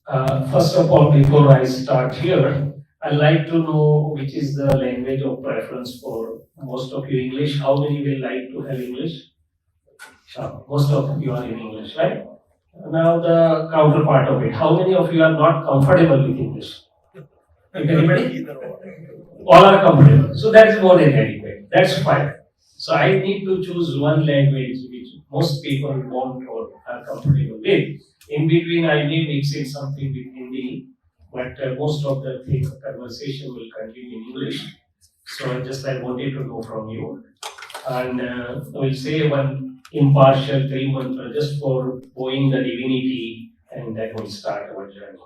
First of all, before I start here, I'd like to know which is the language of preference for most of you. English. How many will like to have English? Most of you are in English, right? Now the counterpart of it. How many of you are not comfortable with English? Anybody? All are comfortable. So that is more than adequate. That's fine. So I need to choose one language which most people want or are comfortable with. In between, I may mix in something with Hindi, but most of the conversation will continue in English. So just I wanted to know from you. And we'll say one impartial three mantra just for owing the divinity, and then we'll start our journey.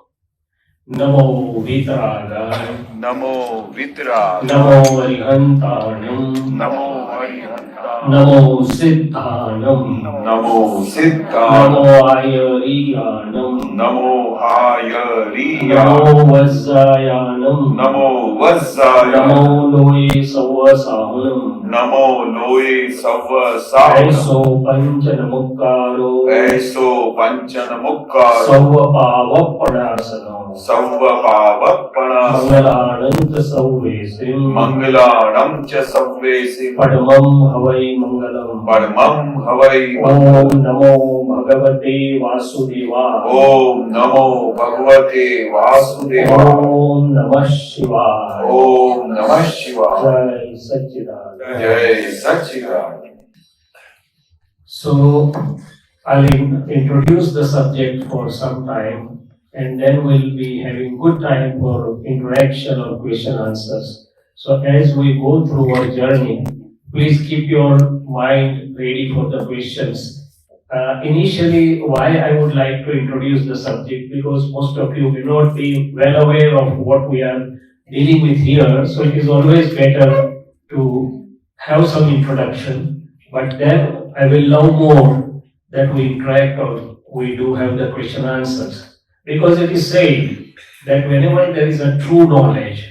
Namo Vitraga. Namo Vitraga. Namo Arihantanam. Namo Arihantanam. Namo Siddhanam. Namo Siddhanam. Namo Ayariyanam. Namo Ayariyanam. Namo Vajrayanam. Namo Vajrayanam. Namo Loe Savasahanam. Namo Loe Savasahanam. Aiso Panchanamukkaro. Aiso Panchanamukkaro. Savvapavappadasanam. Savvapavappadasanam. Mangalanam cha Savvesim. Mangalanam cha Savvesim. Padmam Havai Mangalam. Padmam Havai Om Namo Bhagavate Vasudeva. Om Namo Bhagavate Vasudeva. Om Namah Shivaya. Om Namah Shivaya. Jai Satchidanand. Jai Satchidanand. So I'll introduce the subject for some time, and then we'll be having good time for interaction or question answers. So as we go through our journey, please keep your mind ready for the questions. Initially, why I would like to introduce the subject, because most of you may not be well aware of what we are dealing with here. So it is always better to have some introduction, but then I will love more that we interact or we do have the question answers. Because it is said that whenever there is a true knowledge,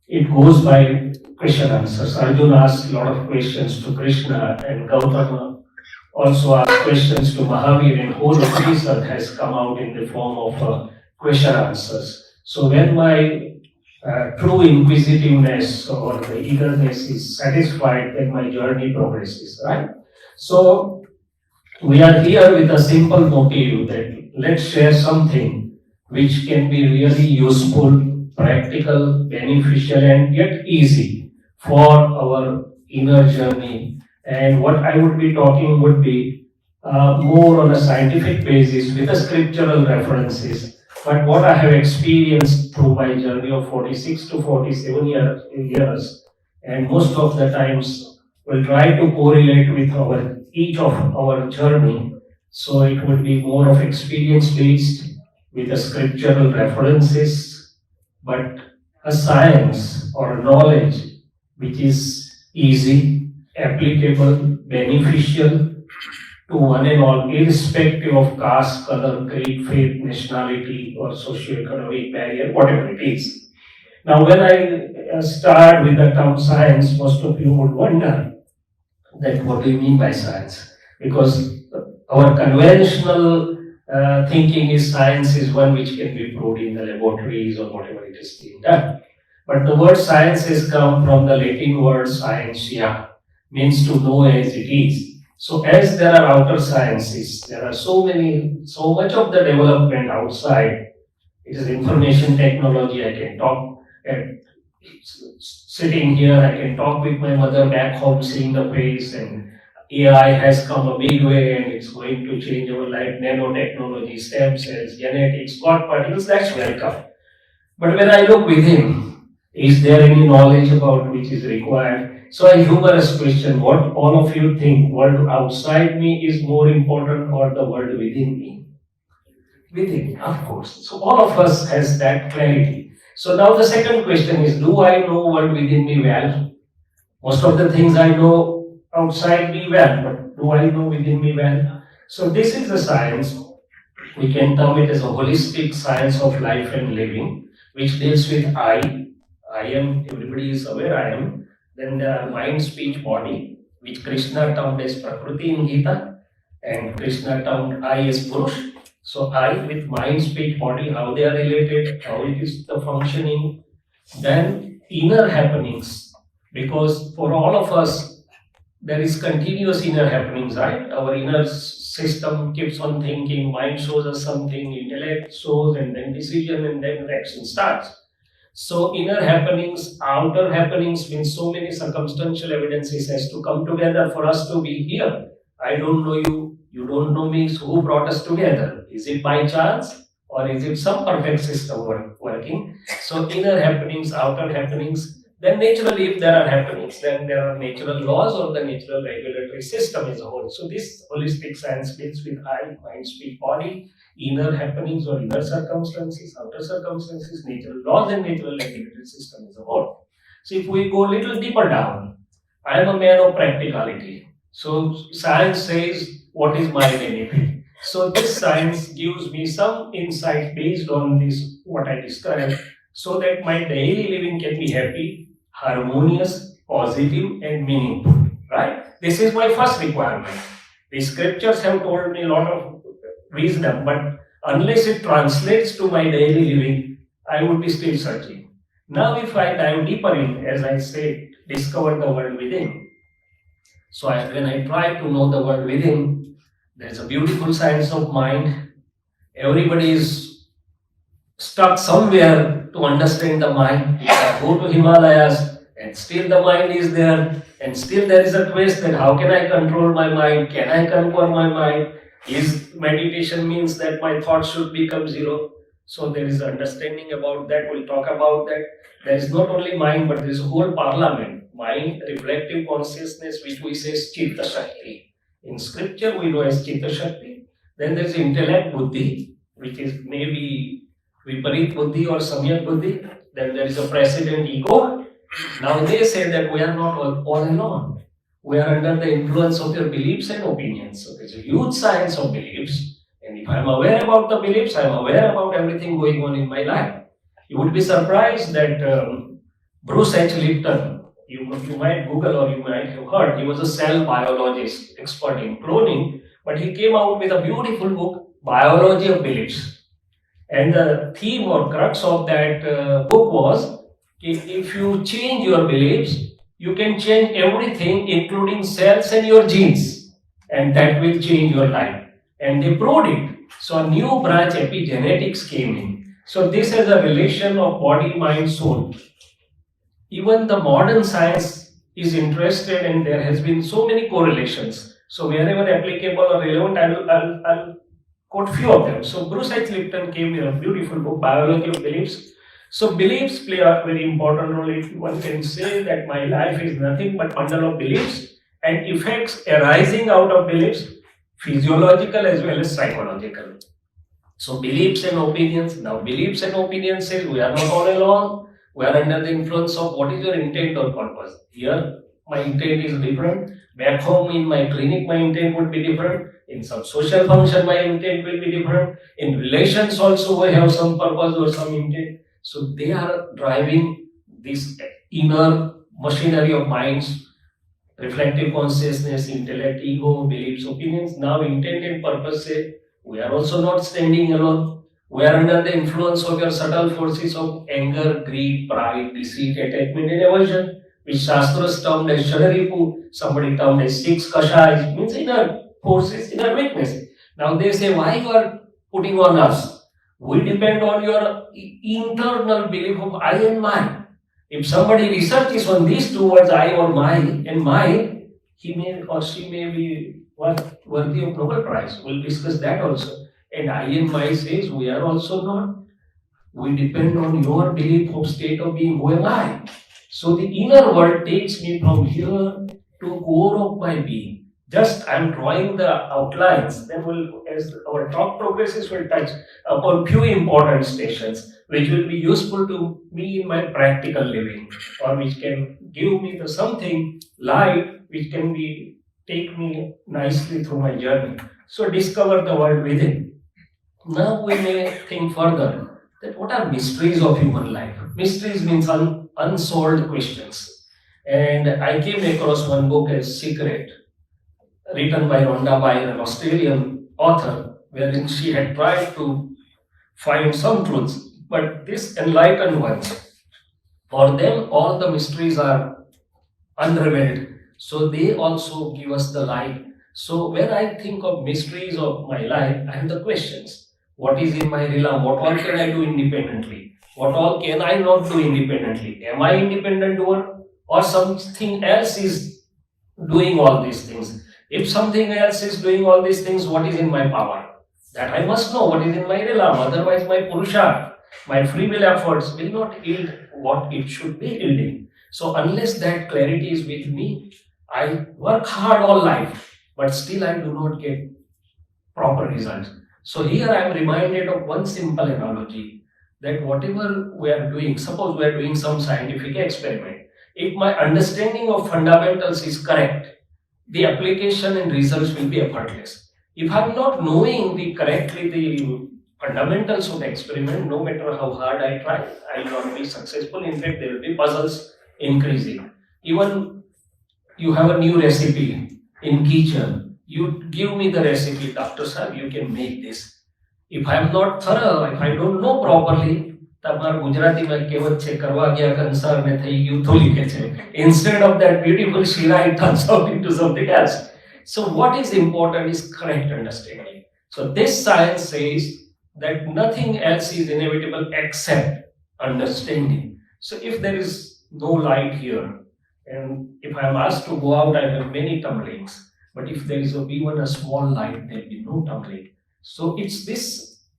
it goes by question answers. Arjuna asked a lot of questions to Krishna, and Gautama also asked questions to Mahavir, and whole Upanishad has come out in the form of question answers. So when my true inquisitiveness or the eagerness is satisfied, then my journey progresses, right? So we are here with a simple motive that let's share something which can be really useful, practical, beneficial, and yet easy for our inner journey. And what I would be talking would be more on a scientific basis with the scriptural references. But what I have experienced through my journey of 46 to 47 years, and most of the times will try to correlate with each of our journey. So it would be more of experience based with the scriptural references, but a science or a knowledge which is easy, applicable, beneficial to one and all, irrespective of caste, color, creed, faith, nationality, or socio-economic barrier, whatever it is. Now, when I start with the term science, most of you would wonder that what do you mean by science? Because our conventional thinking is science is one which can be proved in the laboratories or whatever it is being done. But the word science has come from the Latin word scientia, means to know as it is. So as there are outer sciences, there are so much of the development outside. It is information technology. I can talk sitting here, I can talk with my mother back home, seeing the face, and AI has come a big way and it's going to change our life. Nanotechnology, stem cells, genetics, God particles, that's welcome. But when I look within, is there any knowledge about which is required? So a humorous question, what all of you think, world outside me is more important or the world within me? Within, of course. So all of us has that clarity. So now the second question is, do I know world within me well? Most of the things I know outside me well, but do I know within me well? So this is the science. We can term it as a holistic science of life and living, which deals with I am, everybody is aware I am. Then there are mind, speech, body, which Krishna termed as Prakriti in Gita, and Krishna termed I as Purush. So I with mind, speech, body, how they are related, how it is the functioning, then inner happenings, because for all of us, there is continuous inner happenings, right? Our inner system keeps on thinking, mind shows us something, intellect shows, and then decision, and then action starts. So inner happenings, outer happenings means so many circumstantial evidences has to come together for us to be here. I don't know you, you don't know me, so who brought us together? Is it by chance or is it some perfect system working? So inner happenings, outer happenings, then naturally if there are happenings, then there are natural laws or the natural regulatory system as a whole. So this holistic science deals with eye, mind, speech, body, inner happenings or inner circumstances, outer circumstances, natural laws and natural regulatory system as a whole. So if we go a little deeper down, I am a man of practicality. So science says what is my benefit. So this science gives me some insight based on this what I described, so that my daily living can be happy, harmonious, positive, and meaningful. Right? This is my first requirement. The scriptures have told me a lot of wisdom, but unless it translates to my daily living, I would be still searching. Now, if I dive deeper in, as I say, discover the world within. So, when I try to know the world within, there's a beautiful science of mind. Everybody is stuck somewhere to understand the mind. If I go to Himalayas and still the mind is there, and still there is a twist that how can I control my mind? Can I conquer my mind? Is meditation means that my thoughts should become zero? So there is understanding about that. We'll talk about that. There is not only mind, but there is a whole parliament. Mind, reflective consciousness, which we say is Chitta Shakti. In scripture, we know as Chitta Shakti. Then there is intellect Buddhi, which is maybe Viparit Buddhi or Samyak Buddhi. Then there is a precedent ego. Now they say that we are not all alone. We are under the influence of your beliefs and opinions. So there's a huge science of beliefs. And if I'm aware about the beliefs, I'm aware about everything going on in my life. You would be surprised that Bruce H. Lipton, you might Google or you might have heard, he was a cell biologist, expert in cloning, but he came out with a beautiful book, Biology of Beliefs. And the theme or crux of that book was, if you change your beliefs, you can change everything, including cells and your genes, and that will change your life. And they proved it. So a new branch, epigenetics, came in. So this is a relation of body, mind, soul. Even the modern science is interested, and there has been so many correlations. So wherever applicable or relevant, I'll quote few of them. So Bruce H. Lipton came with a beautiful book, Biology of Beliefs. So beliefs play a very important role. If one can say that my life is nothing but bundle of beliefs and effects arising out of beliefs, physiological as well as psychological. So beliefs and opinions. Now beliefs and opinions says we are not all alone. We are under the influence of what is your intent or purpose. Here, my intent is different. Back home in my clinic, my intent would be different. In some social function, my intent will be different. In relations also, we have some purpose or some intent. So they are driving this inner machinery of minds, reflective consciousness, intellect, ego, beliefs, opinions. Now intent and purpose say, we are also not standing alone. We are under the influence of your subtle forces of anger, greed, pride, deceit, attachment, and aversion, which Shastras termed as Shadaripu, somebody termed as six kashais, means inner forces, inner weakness. Now they say, why you are putting on us? We depend on your internal belief of I and mine. If somebody researches on these two words, I or mine and mine, he may or she may be worthy of Nobel Prize. We'll discuss that also. And I and mine says we are also not. We depend on your belief of state of being. Who am I? So the inner world takes me from here to core of my being. Just I'm drawing the outlines. Then we'll, as our talk progresses, we'll touch upon few important stations which will be useful to me in my practical living, or which can give me the something light which can be take me nicely through my journey. So discover the world within. Now we may think further that what are mysteries of human life? Mysteries means unsolved questions. And I came across one book as Secret, written by Rhonda Byrne, an Australian author. wherein she had tried to find some truths. But this enlightened ones, for them all the mysteries are unrevealed. So they also give us the light. So when I think of mysteries of my life, I have the questions. What is in my realm? What all can I do independently? What all can I not do independently? Am I independent or something else is doing all these things? If something else is doing all these things, what is in my power? That I must know what is in my realm. Otherwise, my purusha, my free will efforts will not yield what it should be yielding. So unless that clarity is with me, I work hard all life, but still I do not get proper results. So here I am reminded of one simple analogy that whatever we are doing, suppose we are doing some scientific experiment, if my understanding of fundamentals is correct, the application and results will be effortless. If I'm not knowing the fundamentals of the experiment, no matter how hard I try, I will not be successful. In fact, there will be puzzles increasing. Even you have a new recipe in kitchen, you give me the recipe, Dr. Sahib, you can make this. If I am not thorough, if I don't know properly, તમાર ગુજરાતીમાં કહેવત છે કરવા ગયા કંસાર ને થઈ ગયું તો લીખે છે. Instead of that beautiful shira, it turns out into something else. So what is important is correct understanding. So this science says that nothing else is inevitable except understanding. So if there is no light here, and if I am asked to go out, I have many tumblings. But if there is even a small light, there will be no tumbling. So it's this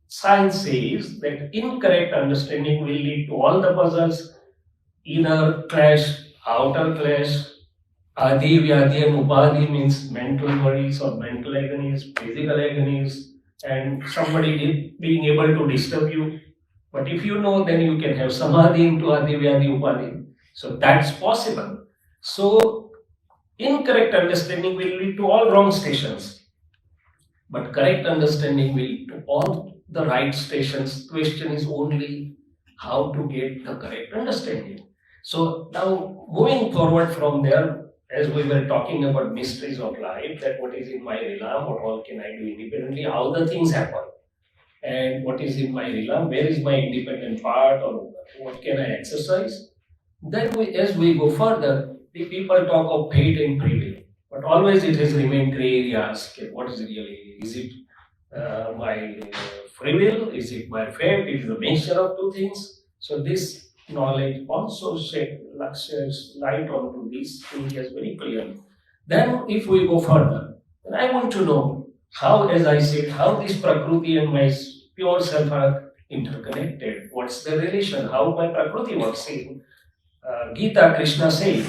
science says that incorrect understanding will lead to all the puzzles, inner clash, outer clash, adi, vyadi and upadhi means mental worries or mental agonies, physical agonies, and somebody being able to disturb you. But if you know, then you can have samadhi into adi, vyadi, upadhi. So that's possible. So incorrect understanding will lead to all wrong stations, but correct understanding will lead to all the right stations. Question is only how to get the correct understanding. So now moving forward from there, as we were talking about mysteries of life, that what is in my realm, what all can I do independently, how the things happen, and what is in my realm, where is my independent part, or what can I exercise. Then as we go further, the people talk of fate and free will, but always it has remained gray areas. Okay, what is it really? Is it my free will? Is it my fate? It is a mixture of two things. So this knowledge also sheds light onto these areas very clearly. Then if we go further, then I want to know how, as I said, how this Prakriti and my pure self are interconnected. What's the relation? How my Prakriti works? In Gita, Krishna says,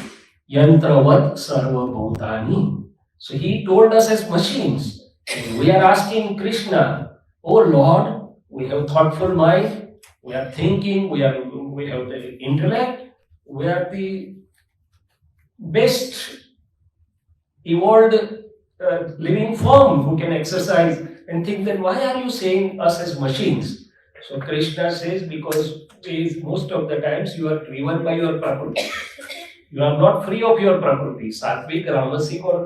Yantravat sarva bhutani. So he told us as machines. And we are asking Krishna, oh Lord, we have thoughtful mind, we are thinking, we have the intellect, we are the best evolved living form who can exercise and think. Then why are you saying us as machines? So Krishna says, because most of the times you are driven by your prakriti. You are not free of your prakriti, sattvic, ramasic or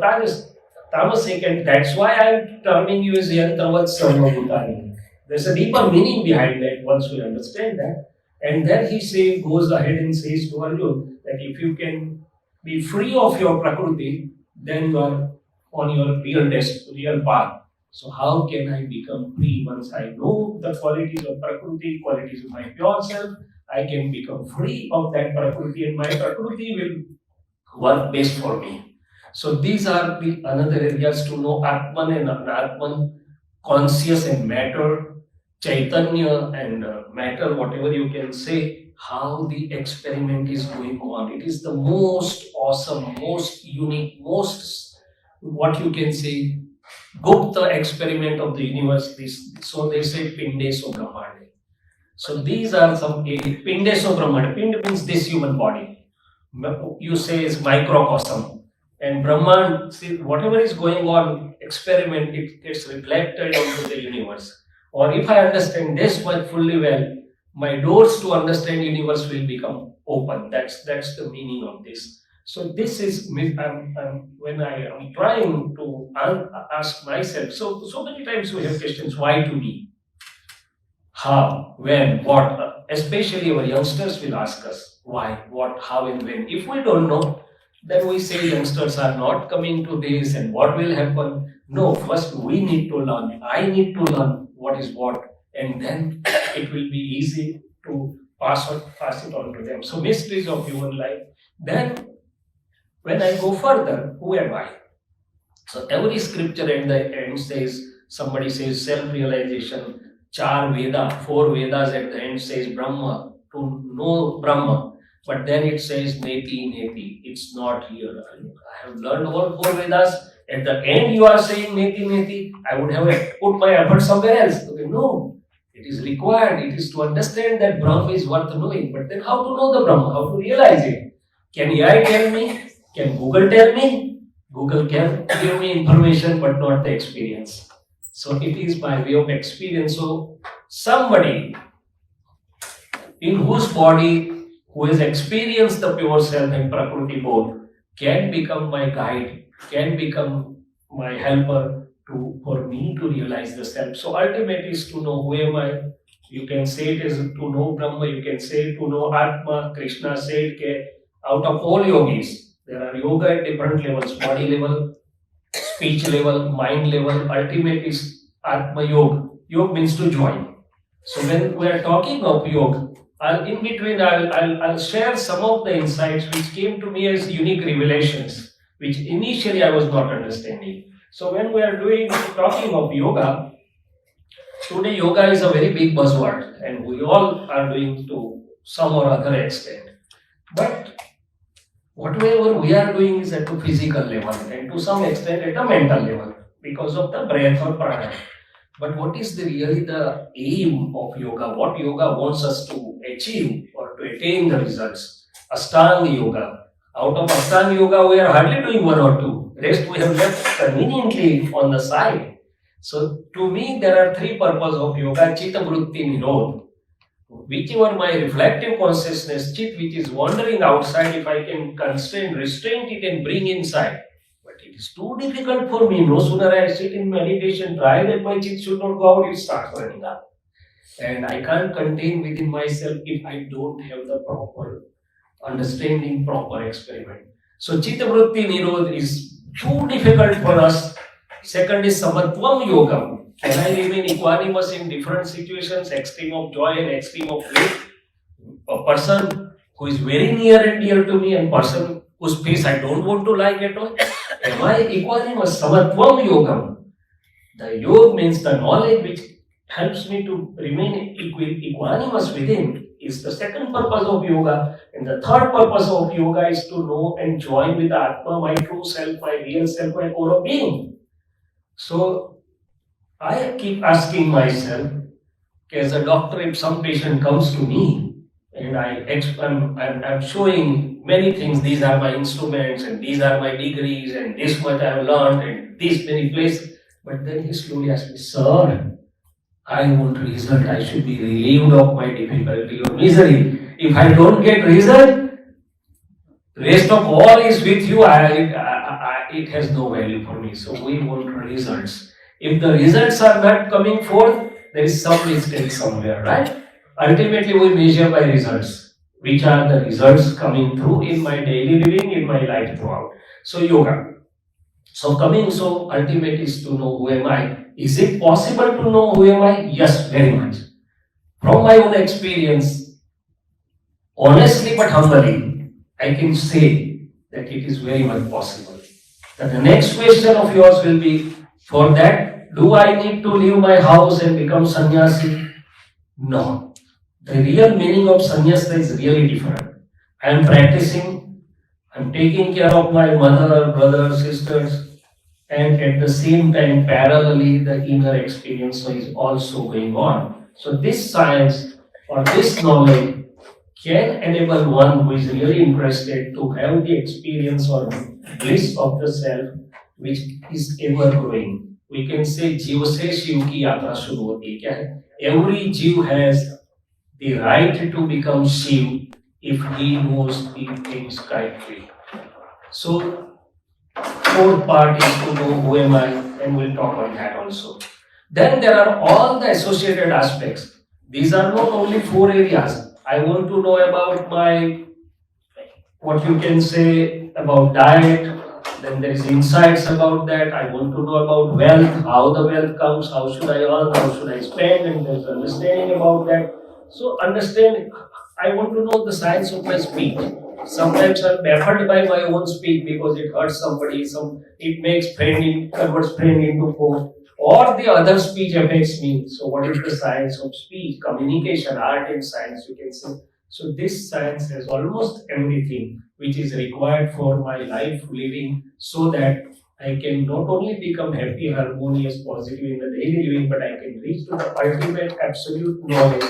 tamasic, and that's why I am terming you as yantravat sarva bhutani. There's a deeper meaning behind that once we understand that. And then he goes ahead and says to Arjun that if you can be free of your prakriti, then you are on your real path. So how can I become free? Once I know the qualities of prakriti, qualities of my pure self, I can become free of that prakriti, and my prakriti will work best for me. So these are the another areas to know Atman and Anatman, conscious and matter, Chaitanya and matter, whatever you can say, how the experiment is going on. It is the most awesome, most unique, most, what you can say, Gupta experiment of the universe. So they say Pindeso Brahmande. So these are some Pindeso Brahmande. Pind means this human body. You say is microcosm. And Brahman, see, whatever is going on, experiment, it gets reflected onto the universe. Or if I understand this much fully well, my doors to understand universe will become open. That's the meaning of this. So this is when I am trying to ask myself. So many times we have questions: why to me? How? When? What? Especially our youngsters will ask us why, what, how, and when. If we don't know, then we say youngsters are not coming to this, and what will happen? No, first we need to learn. I need to learn what is what, and then it will be easy to pass it on to them. So mysteries of human life. Then when I go further, who am I? So every scripture at the end says, somebody says self-realization, four Vedas at the end says Brahma, to know Brahma. But then it says Neti, Neti. It's not here. I have learned all four Vedas. At the end you are saying Neti, Neti. I would have put my effort somewhere else. Okay, no. It is required. It is to understand that Brahma is worth knowing. But then how to know the Brahma? How to realize it? Can AI tell me? Can Google tell me? Google can give me information but not the experience. So it is by way of experience. So somebody in whose body, who has experienced the pure self and Prakriti both, can become my guide, can become my helper for me to realize the self. So ultimate is to know who am I. You can say it as to know Brahma, you can say to know Atma. Krishna said that out of all yogis, there are yoga at different levels: body level, speech level, mind level. Ultimate is Atma Yoga. Yoga means to join. So when we are talking of yoga, in between I'll share some of the insights which came to me as unique revelations, which initially I was not understanding. So when we are talking of yoga, today yoga is a very big buzzword, and we all are doing to some or other extent. But whatever we are doing is at a physical level and to some extent at a mental level because of the breath or pranayama. But what is really the aim of yoga? What yoga wants us to achieve or to attain the results? Ashtanga yoga. Out of Ashtanga yoga, we are hardly doing one or two. Rest we have left conveniently on the side. So to me, there are three purposes of yoga: chitta vritti nirodha. Whichever my reflective consciousness, chit, which is wandering outside, if I can restrain it and bring inside. But it is too difficult for me. No sooner I sit in meditation, try that my chit should not go out, it starts running out. And I can't contain within myself if I don't have the proper understanding, proper experiment. So chitta vritti nirodha is too difficult for us. Second is samatvam yoga. Can I remain equanimous in different situations, extreme of joy and extreme of grief? A person who is very near and dear to me and person whose face I don't want to like at all. Am I equanimous? Samatvam yogam. The yoga means the knowledge which helps me to remain equanimous within is the second purpose of yoga. And the third purpose of yoga is to know and join with Atma, my true self, my real self, my core of being. So I keep asking myself, as a doctor, if some patient comes to me and I'm showing many things, these are my instruments and these are my degrees and this much I have learned and this many places, but then he slowly asks me, sir, I want result, I should be relieved of my difficulty or misery. If I don't get result, rest of all is with you, it has no value for me. So we want results. If the results are not coming forth, there is some mistake somewhere, right? Ultimately, we measure by results. Which are the results coming through in my daily living, in my life throughout. So, yoga. So, ultimate is to know who am I. Is it possible to know who am I? Yes, very much. From my own experience, honestly but humbly, I can say that it is very much possible. Then the next question of yours will be, for that, do I need to leave my house and become sannyasi? No. The real meaning of sannyasa is really different. I am practicing, I am taking care of my mother, brothers, sisters, and at the same time, parallelly, the inner experience is also going on. So this science or this knowledge can enable one who is really interested to have the experience or bliss of the self which is ever growing. We can say जीव से शिव की यात्रा शुरू होती है. क्या है? Every Jew has the right to become Shiv if he knows the things correctly. So fourth part is to know who am I, and we'll talk on that also. Then there are all the associated aspects. These are not only four areas. I want to know about my, what you can say about diet, then there is insights about that. I want to know about wealth, how the wealth comes, how should I earn, how should I spend, and there's understanding about that. So understand, I want to know the science of my speech. Sometimes I'm baffled by my own speech because it hurts somebody, it makes converts friend into foe, or the other speech affects me. So what is the science of speech, communication, art and science, you can say. So this science has almost everything which is required for my life living, so that I can not only become happy, harmonious, positive in the daily living, but I can reach to the ultimate absolute knowledge,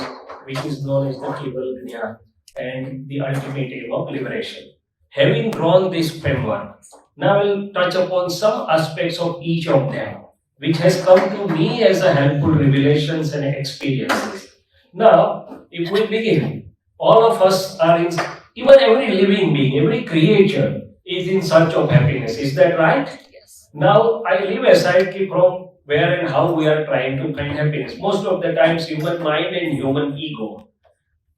which is known as the Keval Jnana, and the ultimate aim of liberation. Having drawn this framework, now we'll touch upon some aspects of each of them, which has come to me as a helpful revelations and experiences. Now, if we begin, all of us are in, even every living being, every creature is in search of happiness. Is that right? Yes. Now, I leave aside from where and how we are trying to find happiness. Most of the times, human mind and human ego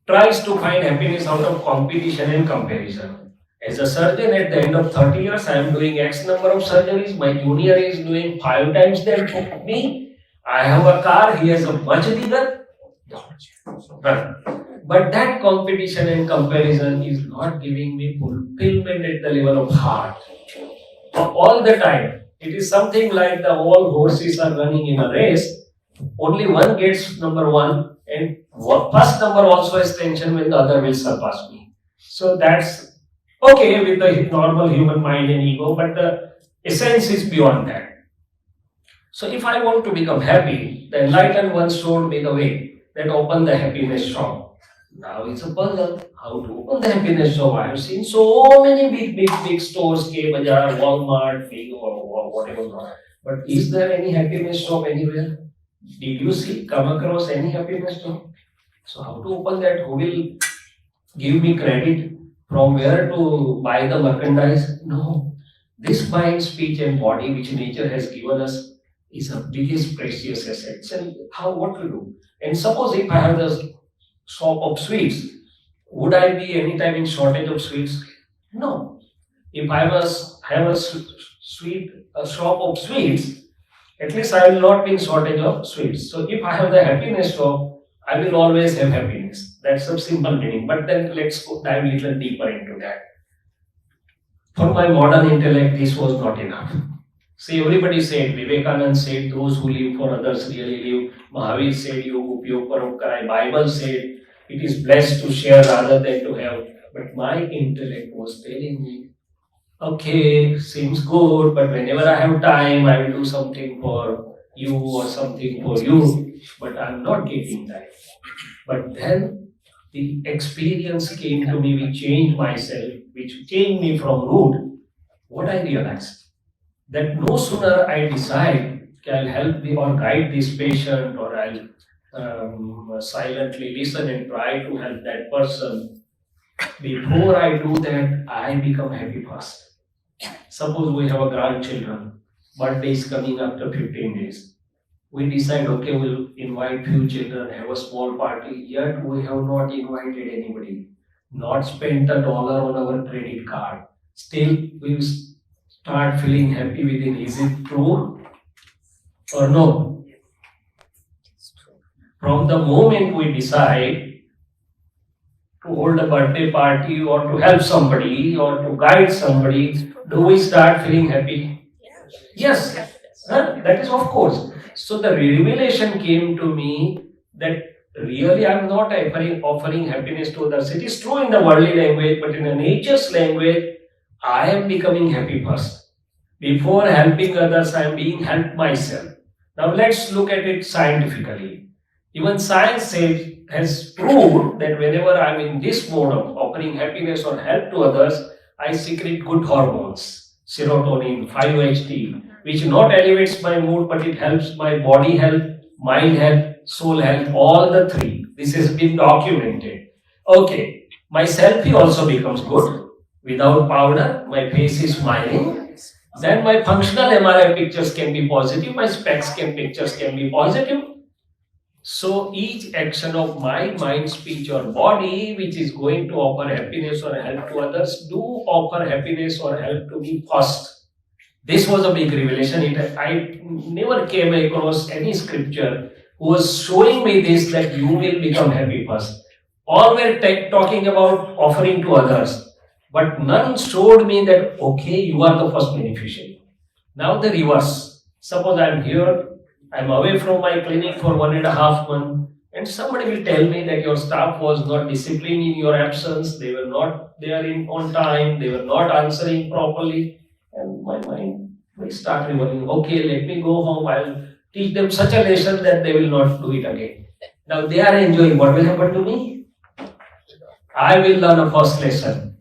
tries to find happiness out of competition and comparison. As a surgeon, at the end of 30 years, I am doing X number of surgeries. My junior is doing 5 times that me. I have a car, he has a much bigger. But that competition and comparison is not giving me fulfillment at the level of heart. All the time, it is something like the all horses are running in a race. Only one gets number one, and first number also has tension when the other will surpass me. So that's okay with the normal human mind and ego, but the essence is beyond that. So if I want to become happy, the enlightened one showed me the way that open the happiness shop. Now it's a puzzle. How to open the happiness shop? I have seen so many big stores, K Bazaar, Walmart, Big or whatever. But is there any happiness shop anywhere? Did you come across any happiness shop? So how to open that? Who will give me credit? From where to buy the merchandise? No. This mind, speech and body which nature has given us is a biggest precious assets. And what to do? And suppose if I have the shop of sweets, would I be anytime in shortage of sweets? No. If I have a shop of sweets, at least I will not be in shortage of sweets. So if I have the happiness shop, I will always have happiness. That's a simple meaning. But then let's dive a little deeper into that. For my modern intellect, this was not enough. See, everybody said, Vivekananda said, those who live for others really live. Mahavir said, Yog Upyog Paropkaray. Bible said, it is blessed to share rather than to have. But my intellect was telling me, okay, seems good, but whenever I have time, I will do something for you or something for you. But I'm not getting that. But then the experience came to me, which changed myself, which changed me from root. What I realized, that no sooner I decide I'll help or guide this patient, or I'll silently listen and try to help that person, before I do that, I become happy first. Suppose we have a grandchildren, birthday is coming after 15 days. We decide, okay, we'll invite few children, have a small party, yet we have not invited anybody, not spent $1 on our credit card. Still, we start feeling happy within. Is it true or no? From the moment we decide to hold a birthday party or to help somebody or to guide somebody, do we start feeling happy? Yes, that is of course. So the revelation came to me that really I am not offering happiness to others. It is true in the worldly language, but in the nature's language, I am becoming happy first. Before helping others, I am being helped myself. Now let's look at it scientifically. Even science has proved that whenever I am in this mode of offering happiness or help to others, I secrete good hormones, serotonin, 5-HT, which not elevates my mood, but it helps my body health, mind health, soul health, all the three. This has been documented. Okay, my selfie also becomes good. Without powder, my face is smiling. Then my functional MRI pictures can be positive, my SPECT scan pictures can be positive. So each action of my mind, speech, or body, which is going to offer happiness or help to others, do offer happiness or help to me first. This was a big revelation. I never came across any scripture who was showing me this, that you will become happy first. All were talking about offering to others, but none showed me that, okay, you are the first beneficiary. Now the reverse. Suppose I'm here, I'm away from my clinic for 1.5 months, and somebody will tell me that your staff was not disciplined in your absence, they were not there on time, they were not answering properly, and my mind will start revolving. Okay, let me go home, I'll teach them such a lesson that they will not do it again. Now they are enjoying. What will happen to me? I will learn a first lesson.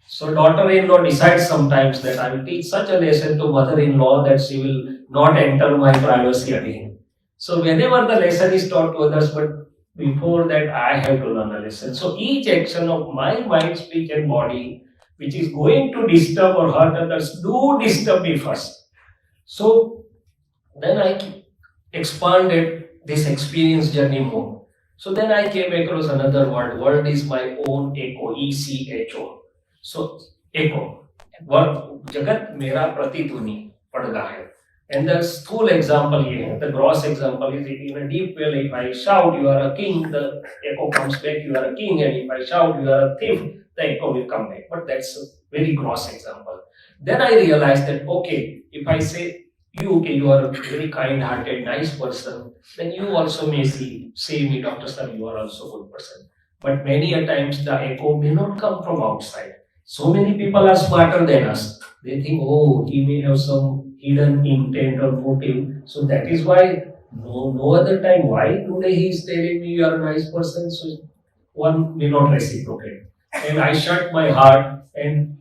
So daughter-in-law decides sometimes that I will teach such a lesson to mother-in-law that she will not enter my privacy again. So whenever the lesson is taught to others, but before that I have to learn a lesson. So each action of my mind, speech and body, which is going to disturb or hurt others, do disturb me first. So then I expanded this experience journey more. So then I came across another word. Word is my own echo, ECHO. So echo, word जगत मेरा प्रतिध्वनि पड़ रहा है. And the स्थूल example ये है, the gross example is in a deep well, if I shout you are a king, the echo comes back you are a king, and if I shout you are a thief, the echo will come back. But that's a very gross example. Then I realized that, okay, if I say you, okay, you are a very kind-hearted, nice person, then you also may say me, Dr. Sir, you are also a good person. But many a times the echo may not come from outside. So many people are smarter than us. They think, oh, he may have some hidden intent or motive. So that is why no other time. Why today he is telling me you are a nice person? So one may not reciprocate. And I shut my heart and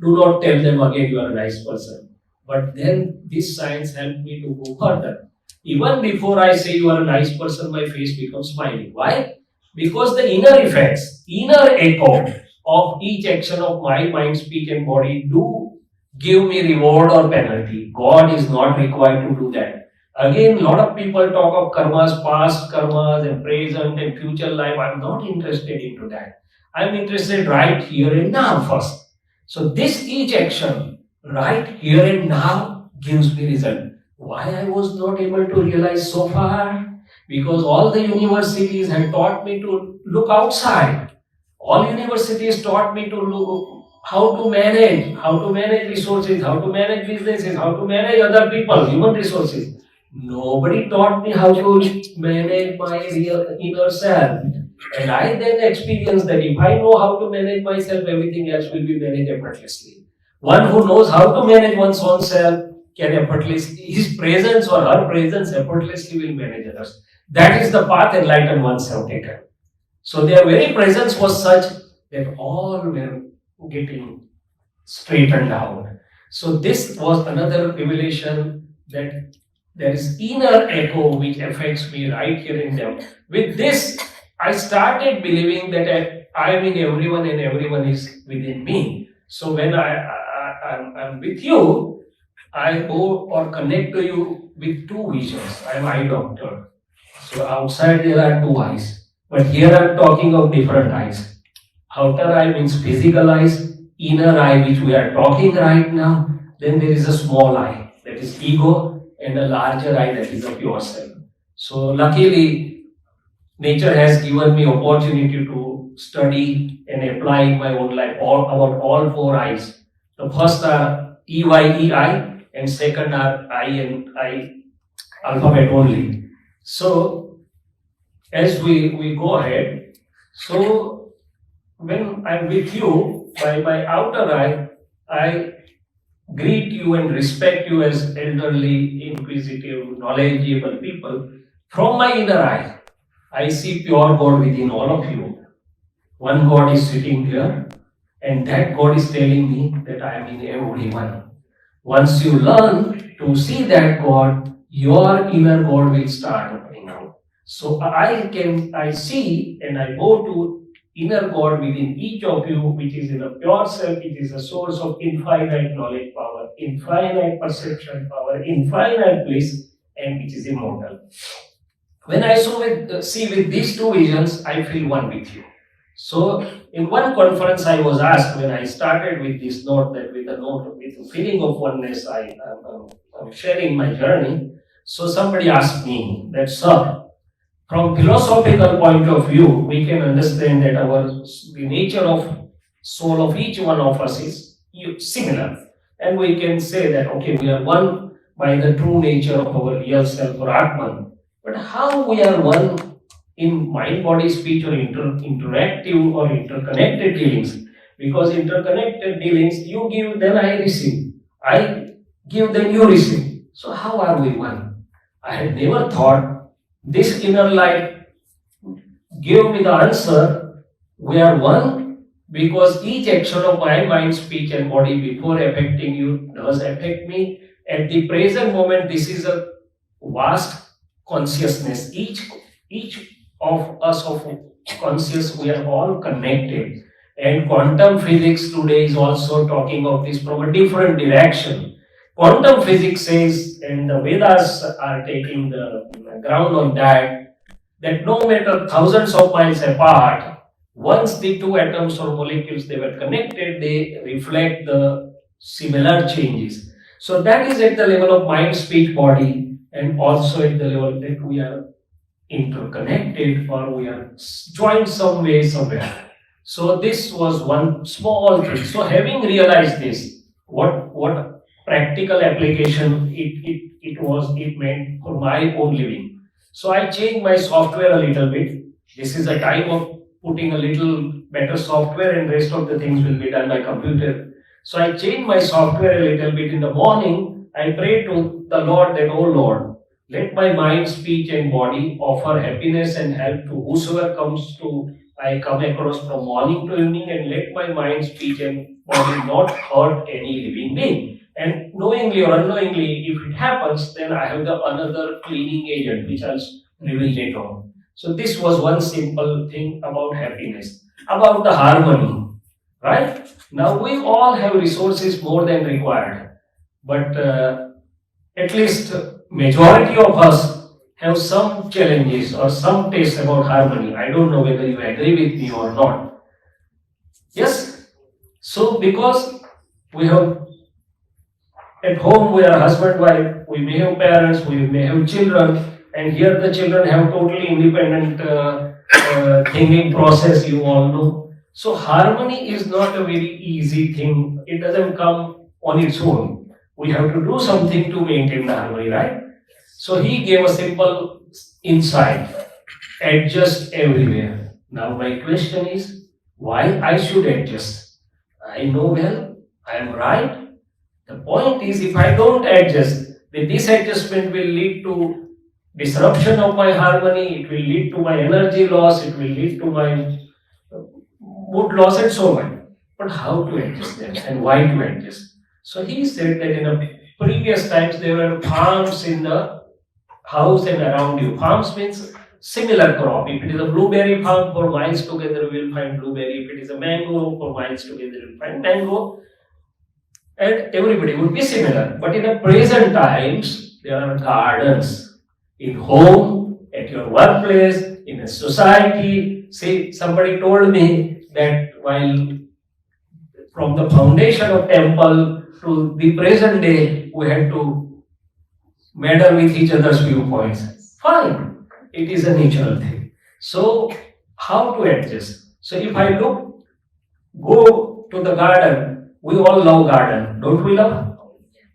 do not tell them again you are a nice person. But then this science helped me to go further. Even before I say you are a nice person, my face becomes smiling. Why? Because the inner effects, inner echo of each action of my mind, speech and body do give me reward or penalty. God is not required to do that. Again, a lot of people talk of karmas, past karmas and present and future life. I'm not interested into that. I'm interested right here and now first. So this each action right here and now gives me result. Why I was not able to realize so far? Because all the universities had taught me to look outside. All universities taught me to look how to manage resources, how to manage businesses, how to manage other people, human resources. Nobody taught me how to manage my real inner self. And I then experienced that if I know how to manage myself, everything else will be managed effortlessly. One who knows how to manage one's own self can effortlessly, his presence or her presence effortlessly will manage others. That is the path enlightened ones have taken. So their very presence was such that all were getting straightened out. So this was another revelation that there is inner echo which affects me right here and now. With this, I started believing that I am in everyone and everyone is within me. So when I'm with you, I go or connect to you with two visions. I am eye doctor. So outside there are two eyes. But here I'm talking of different eyes. Outer eye means physical eyes, inner eye which we are talking right now. Then there is a small eye, that is ego, and a larger eye, that is a pure self. So luckily, nature has given me opportunity to study and apply in my own life about all four eyes. The first are EYEI, and second are I and I alphabet only. So as we go ahead, so when I'm with you, by my outer eye, I greet you and respect you as elderly, inquisitive, knowledgeable people. From my inner eye, I see pure God within all of you. One God is sitting here, and that God is telling me that I am in everyone. Once you learn to see that God, your inner God will start opening out. So I see and I go to inner God within each of you, which is in a pure self, it is a source of infinite knowledge power, infinite perception power, infinite bliss, and which is immortal. When I see with these two visions, I feel one with you. So, in one conference, I was asked when I started with this note, that with the feeling of oneness, I'm sharing my journey. So, somebody asked me that, sir, from philosophical point of view, we can understand that the nature of soul of each one of us is similar, and we can say that okay, we are one by the true nature of our real self or Atman. But how we are one in mind, body, speech, or interactive or interconnected dealings? Because interconnected dealings, you give, then I receive. I give, then you receive. So how are we one? I had never thought. This inner light gave me the answer. We are one because each action of my mind, speech, and body before affecting you does affect me. At the present moment, this is a vast consciousness. Each of us of conscious, we are all connected. And quantum physics today is also talking of this from a different direction. Quantum physics says, and the Vedas are taking the ground on that no matter thousands of miles apart, once the two atoms or molecules they were connected, they reflect the similar changes. So that is at the level of mind, speech, body, and also at the level that we are interconnected or we are joined some way, somewhere. So this was one small thing. So having realized this, what practical application it meant for my own living. So I changed my software a little bit. This is a time of putting a little better software, and rest of the things will be done by computer. So I changed my software a little bit. In the morning, I pray to the Lord that, oh Lord, let my mind, speech, and body offer happiness and help to whosoever I come across from morning to evening, and let my mind, speech, and body not hurt any living being. And knowingly or unknowingly, if it happens, then I have another cleaning agent, which I'll reveal later on. So this was one simple thing about happiness, about the harmony, right? Now we all have resources more than required, but at least majority of us have some challenges or some taste about harmony. I don't know whether you agree with me or not. Yes? So because we have at home, we are husband, wife, we may have parents, we may have children, and here the children have totally independent thinking process, you all know. So harmony is not a very easy thing. It doesn't come on its own. We have to do something to maintain the harmony, right? So he gave a simple insight: adjust everywhere. Now my question is, why I should adjust? I know well, I am right. The point is, if I don't adjust, the disadjustment will lead to disruption of my harmony, it will lead to my energy loss, it will lead to my mood loss, and so on. But how to adjust them and why to adjust? So he said that in the previous times there were farms in the house and around you. Farms means similar crop. If it is a blueberry farm, for miles together we will find blueberry. If it is a mango, for miles together we will find mango. And everybody would be similar. But in the present times, there are gardens in home, at your workplace, in a society. See, somebody told me that while from the foundation of temple to the present day, we had to meddle with each other's viewpoints. Fine, it is a natural thing. So, how to adjust? So, if I go to the garden, we all love garden, don't we love?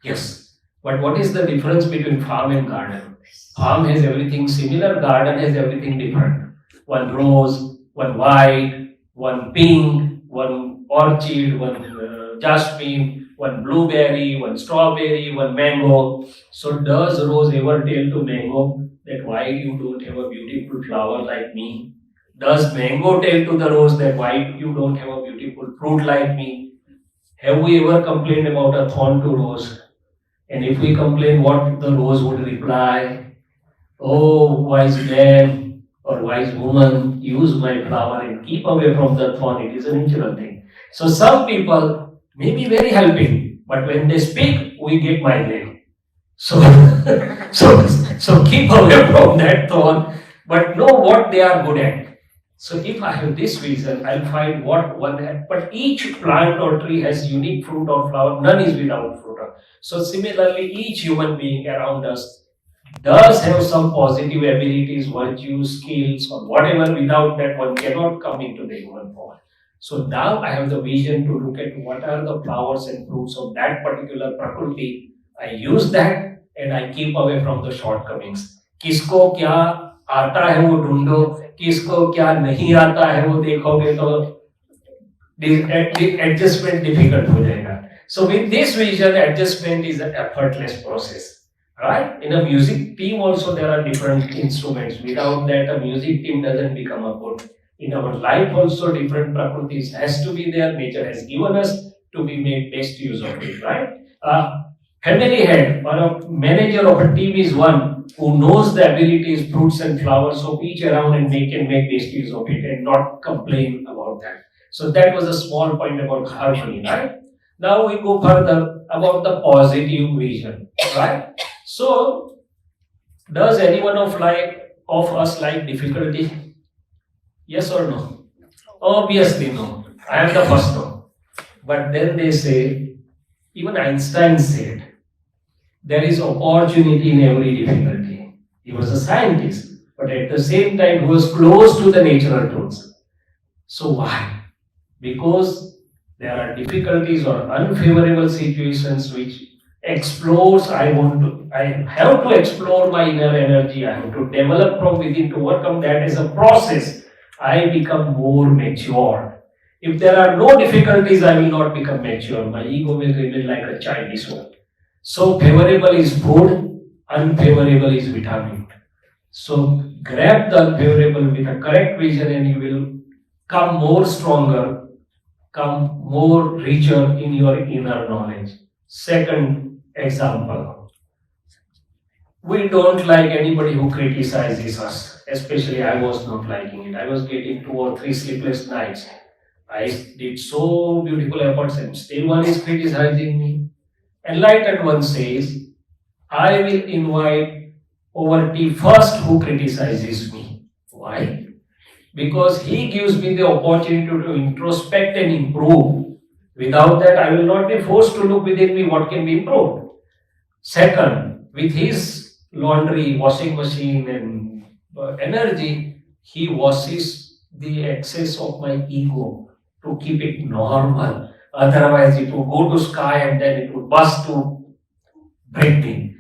Yes. But what is the difference between farm and garden? Farm has everything similar, garden has everything different. One rose, one white, one pink, one orchid, one jasmine, one blueberry, one strawberry, one mango. So does rose ever tell to mango that why you don't have a beautiful flower like me? Does mango tell to the rose that why you don't have a beautiful fruit like me? Have we ever complained about a thorn to rose? And if we complain, what the rose would reply? Oh, wise man or or wise woman, use my flower and keep away from the thorn. It is a natural thing. So some people may be very helping, but when they speak, we get migraine. So, so keep away from that thorn, but know what they are good at. So if I have this vision, I'll find what one has. But each plant or tree has unique fruit or flower. None is without fruit. So similarly, each human being around us does have some positive abilities, virtues, skills, or whatever. Without that, one cannot come into the human form. So now I have the vision to look at what are the flowers and fruits of that particular prakriti. I use that and I keep away from the shortcomings. किसको क्या आता है वो ढूंढो, किसको क्या नहीं आता है वो देखोगे तो adjustment difficult हो जाएगा. So with this vision, adjustment is an effortless process. Right? In a music team also there are different instruments. Without that, a music team doesn't become a good. In our life also different prakritis has to be there. Nature has given us to be made best use of it. Right? Family head or a manager of a team is one who knows the abilities, fruits and flowers of each around and they can make best use of it and not complain about that. So that was a small point about harmony. Right? Now we go further about the positive vision. Right? So, does anyone of us like difficulty? Yes or no? Obviously no. I am the first one. But then they say, even Einstein said, there is opportunity in every difficulty. He was a scientist, but at the same time he was close to the natural truths. So why? Because there are difficulties or unfavorable situations which explores. I have to explore my inner energy. I have to develop from within to overcome that as a process. I become more mature. If there are no difficulties, I will not become mature. My ego will remain like a childish one. So favorable is food, unfavorable is vitamin. So grab the unfavorable with a correct vision and you will come more stronger, come more richer in your inner knowledge. Second example, we don't like anybody who criticizes us. Especially I was not liking it. I was getting 2 or 3 sleepless nights. I did so beautiful efforts and still one is criticizing me. Enlightened one says, I will invite poverty first who criticizes me. Why? Because he gives me the opportunity to introspect and improve. Without that, I will not be forced to look within me what can be improved. Second, with his laundry, washing machine and energy, he washes the excess of my ego to keep it normal. Otherwise, it would go to sky and then it would burst to break me.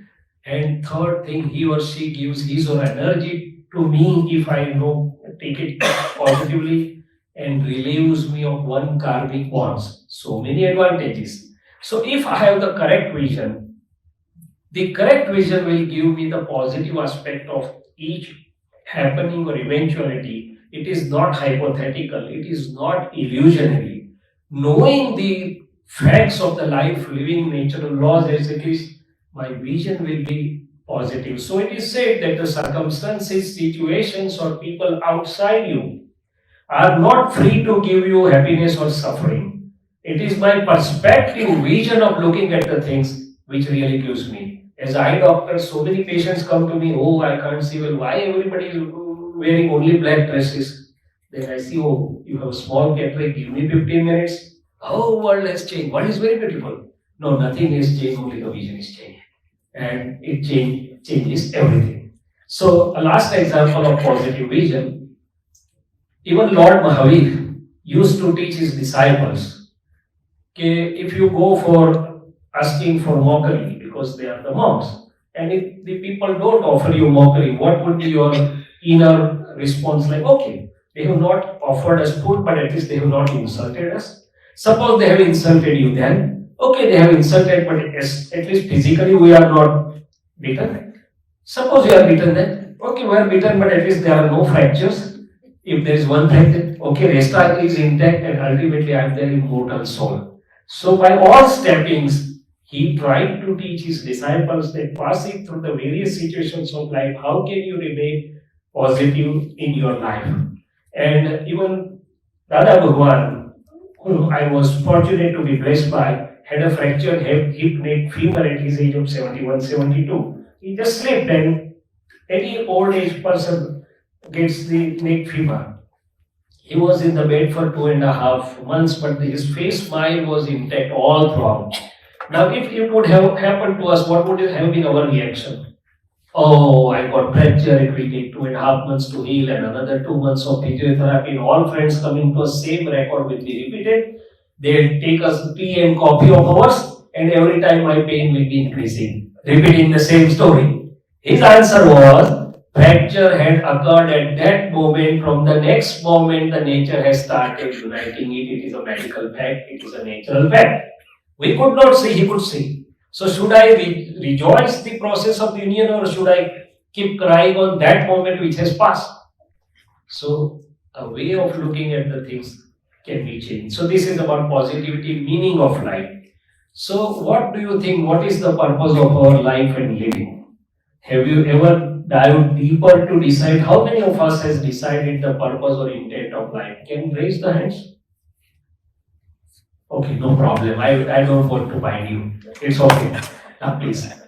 And third thing, he or she gives his or her energy to me if I take it positively and relieves me of one karmic bonds. So many advantages. So if I have the correct vision will give me the positive aspect of each happening or eventuality. It is not hypothetical. It is not illusionary. Knowing the facts of the life, living natural laws as it is, my vision will be positive. So it is said that the circumstances, situations, or people outside you are not free to give you happiness or suffering. It is my perspective, vision of looking at the things which really gives me. As eye doctor, so many patients come to me, oh, I can't see well, why everybody is wearing only black dresses? Then I see, oh, you have a small cataract, give me 15 minutes. Oh, world has changed. World is very beautiful. No, nothing has changed, only the vision is changed. And it changes everything. So, a last example of positive vision, even Lord Mahavir used to teach his disciples, if you go for asking for mockery, because they are the monks, and if the people don't offer you mockery, what would be your inner response? Like, okay, they have not offered us food, but at least they have not insulted us. Suppose they have insulted you, then okay, they have insulted, but at least physically we are not beaten. Suppose you are beaten, then okay, we are beaten, but at least there are no fractures. If there is one fracture, okay, rest is intact, and ultimately I am their immortal soul. So by all steppings, he tried to teach his disciples that passing through the various situations of life, how can you remain positive in your life. And even Dada Bhagwan, whom I was fortunate to be blessed by, had a fractured hip neck femur at his age of 71, 72. He just slept, and any old age person gets the neck fever. He was in the bed for 2.5 months, but his face smile was intact all throughout. Now, if it would have happened to us, what would have been our reaction? Oh, I got fracture, it will take 2.5 months to heal, and another 2 months of physiotherapy, and all friends coming to us, same record will be repeated. They'll take us tea and coffee of ours, and every time my pain will be increasing, repeating the same story. His answer was, fracture had occurred at that moment. From the next moment, the nature has started uniting it. It is a medical fact, it is a natural fact. We could not see, he could see. So should I rejoice the process of union, or should I keep crying on that moment which has passed? So a way of looking at the things can be changed. So this is about positivity, meaning of life. So what do you think? What is the purpose of our life and living? Have you ever dived deeper to decide? How many of us has decided the purpose or intent of life? Can you raise the hands? Okay, no problem. I don't want to bind you. It's okay.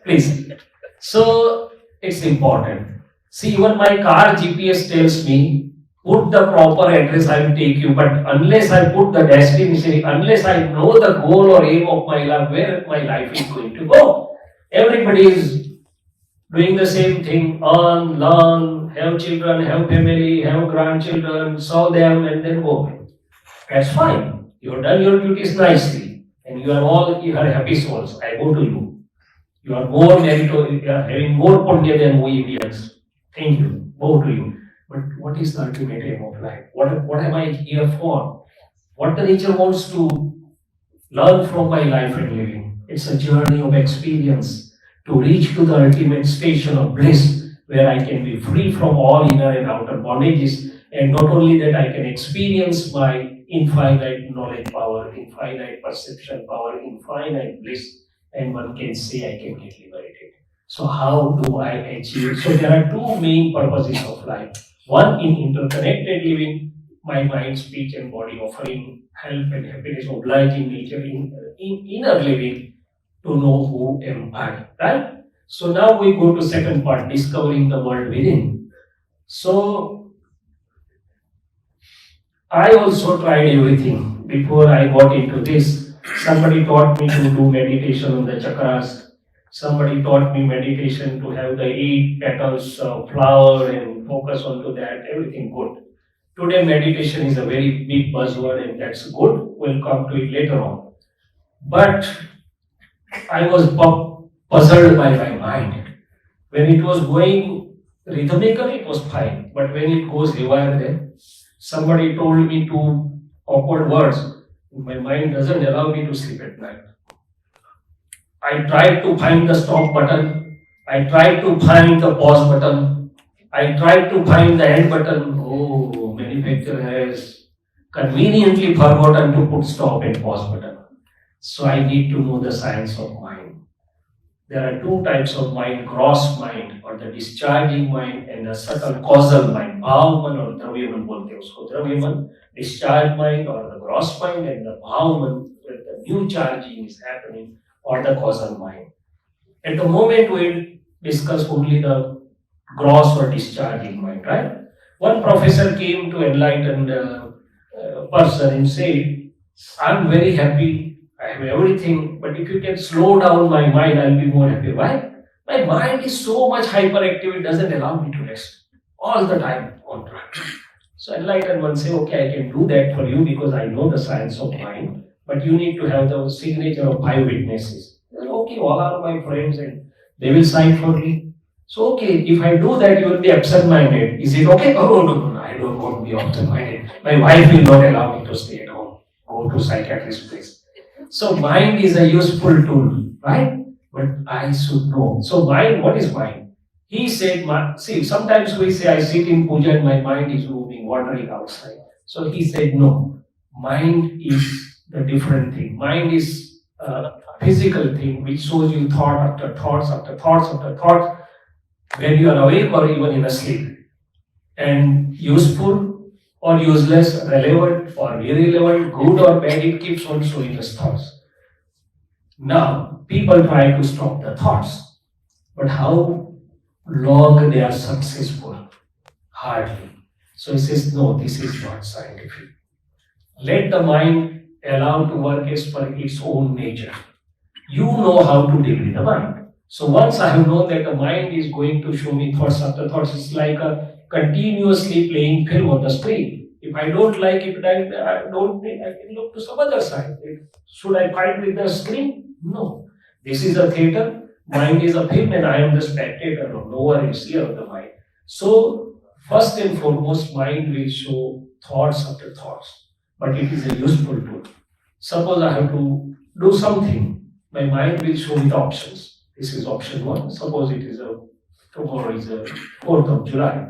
Please. So it's important. See, even my car GPS tells me, put the proper address, I will take you. But unless I put the destination, unless I know the goal or aim of my life, where my life is going to go, everybody is doing the same thing: earn, learn, have children, have family, have grandchildren, serve them, and then go. That's fine. You have done your duties nicely, and you are happy souls. I go to you. You are more meritorious, you are having more punya than we Indians. Thank you. Go to you. But what is the ultimate aim of life? What am I here for? What the nature wants to learn from my life and living? It's a journey of experience to reach to the ultimate station of bliss, where I can be free from all inner and outer bondages, and not only that, I can experience my infinite knowledge power, infinite perception power, infinite bliss, and one can say I can get liberated. So how do I achieve? So there are two main purposes of life. One, in interconnected living, my mind, speech, and body offering help and happiness, obliging nature. In inner living, to know who am I, right? So now we go to second part, discovering the world within. So I also tried everything before I got into this. Somebody taught me to do meditation on the chakras. Somebody taught me meditation to have the 8 petals of flower and focus onto that. Everything good. Today meditation is a very big buzzword, and that's good. We'll come to it later on. But I was puzzled by my mind. When it was going rhythmically, it was fine. But when it goes haywire, then somebody told me 2 awkward words. My mind doesn't allow me to sleep at night. I tried to find the stop button. I tried to find the pause button. I tried to find the end button. Oh, manufacturer has conveniently forgotten to put stop and pause button. So I need to know the science of mind. There are 2 types of mind: gross mind or the discharging mind, and the subtle causal mind. Bhavaman or Dravyaman bolte usko. Dravyaman, discharge mind or the gross mind, and the Bhavaman, where the new charging is happening, or the causal mind. At the moment we'll discuss only the gross or discharging mind, right? One professor came to enlightened person and said, I'm very happy, I have everything, but if you can slow down my mind, I'll be more happy. Why? My mind is so much hyperactive, it doesn't allow me to rest all the time on track. So enlightened one say, okay, I can do that for you because I know the science of mind, but you need to have the signature of 5 witnesses. Said, okay, all are my friends and they will sign for me. So okay, if I do that, you will be absent-minded. Is it okay? Oh, no, I don't want to be absent-minded. My wife will not allow me to stay at home. Go to psychiatrist place. So mind is a useful tool, right? But I should know. So mind, what is mind? He said, see, sometimes we say, I sit in puja and my mind is moving, wandering outside. So he said, no, mind is the different thing. Mind is a physical thing which shows you thought after thoughts after thoughts after thoughts when you are awake or even in a sleep. and useful or useless, relevant or irrelevant, good or bad, it keeps on showing us thoughts. Now, people try to stop the thoughts, but how long they are successful? Hardly. So he says, no, this is not scientific. Let the mind allow to work as per its own nature. You know how to deal with the mind. So once I have known that the mind is going to show me thoughts after thoughts, it's like a continuously playing film on the screen. If I don't like it, then I can look to some other side. Should I fight with the screen? No. This is a theater, mind is a film, and I am the spectator. No one is here of the mind. So first and foremost, mind will show thoughts after thoughts, but it is a useful tool. Suppose I have to do something, my mind will show me the options. This is option one. Suppose it is tomorrow is a 4th of July.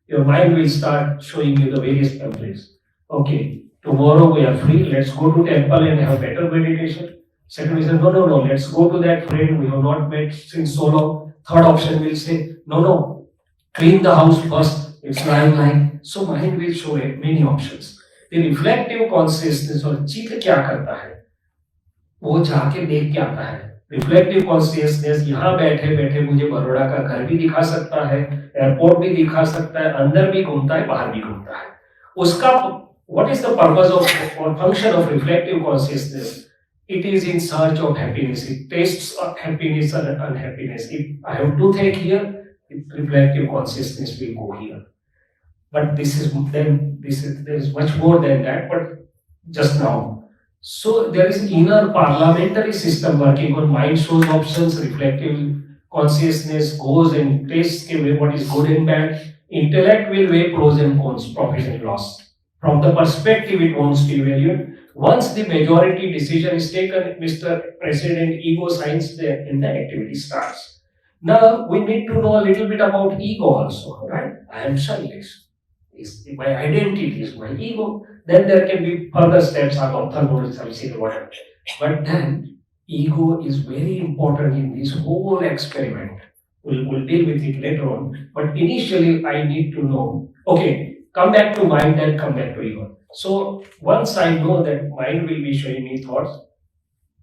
Your mind will start showing you the various pamphlets. Okay, tomorrow we are free. Let's go to temple and have better meditation. Second will say, no. Let's go to that friend we have not met since so long. Third option will say, no. Clean the house first. It's lying. So mind will show many options. The reflective consciousness और चित्त क्या करता है वो जाके देख के आता है. रिफ्लेक्टिव कॉन्शियसनेस यहाँ बैठे बैठे मुझे बड़ौदा का घर भी दिखा सकता है, एयरपोर्ट भी दिखा सकता है, अंदर भी घूमता है, बाहर भी घूमता है. उसका what is the purpose of or function of reflective consciousness? It is in search of happiness. It tastes of happiness and unhappiness. If I have toothache here, reflective consciousness will go here. But there is much more than that. But just now, so there is inner parliamentary system working on mind shows options, reflective consciousness goes and tastes what is good and bad. Intellect will weigh pros and cons, profit and loss. From the perspective it wants to evaluate. Once the majority decision is taken, Mr. President, ego signs there and the activity starts. Now we need to know a little bit about ego also, right? I am Shailesh. My identity is my ego. Then there can be further steps about whatever. But then ego is very important in this whole experiment. We'll deal with it later on. But initially I need to know, okay, come back to mind and come back to ego. So once I know that mind will be showing me thoughts,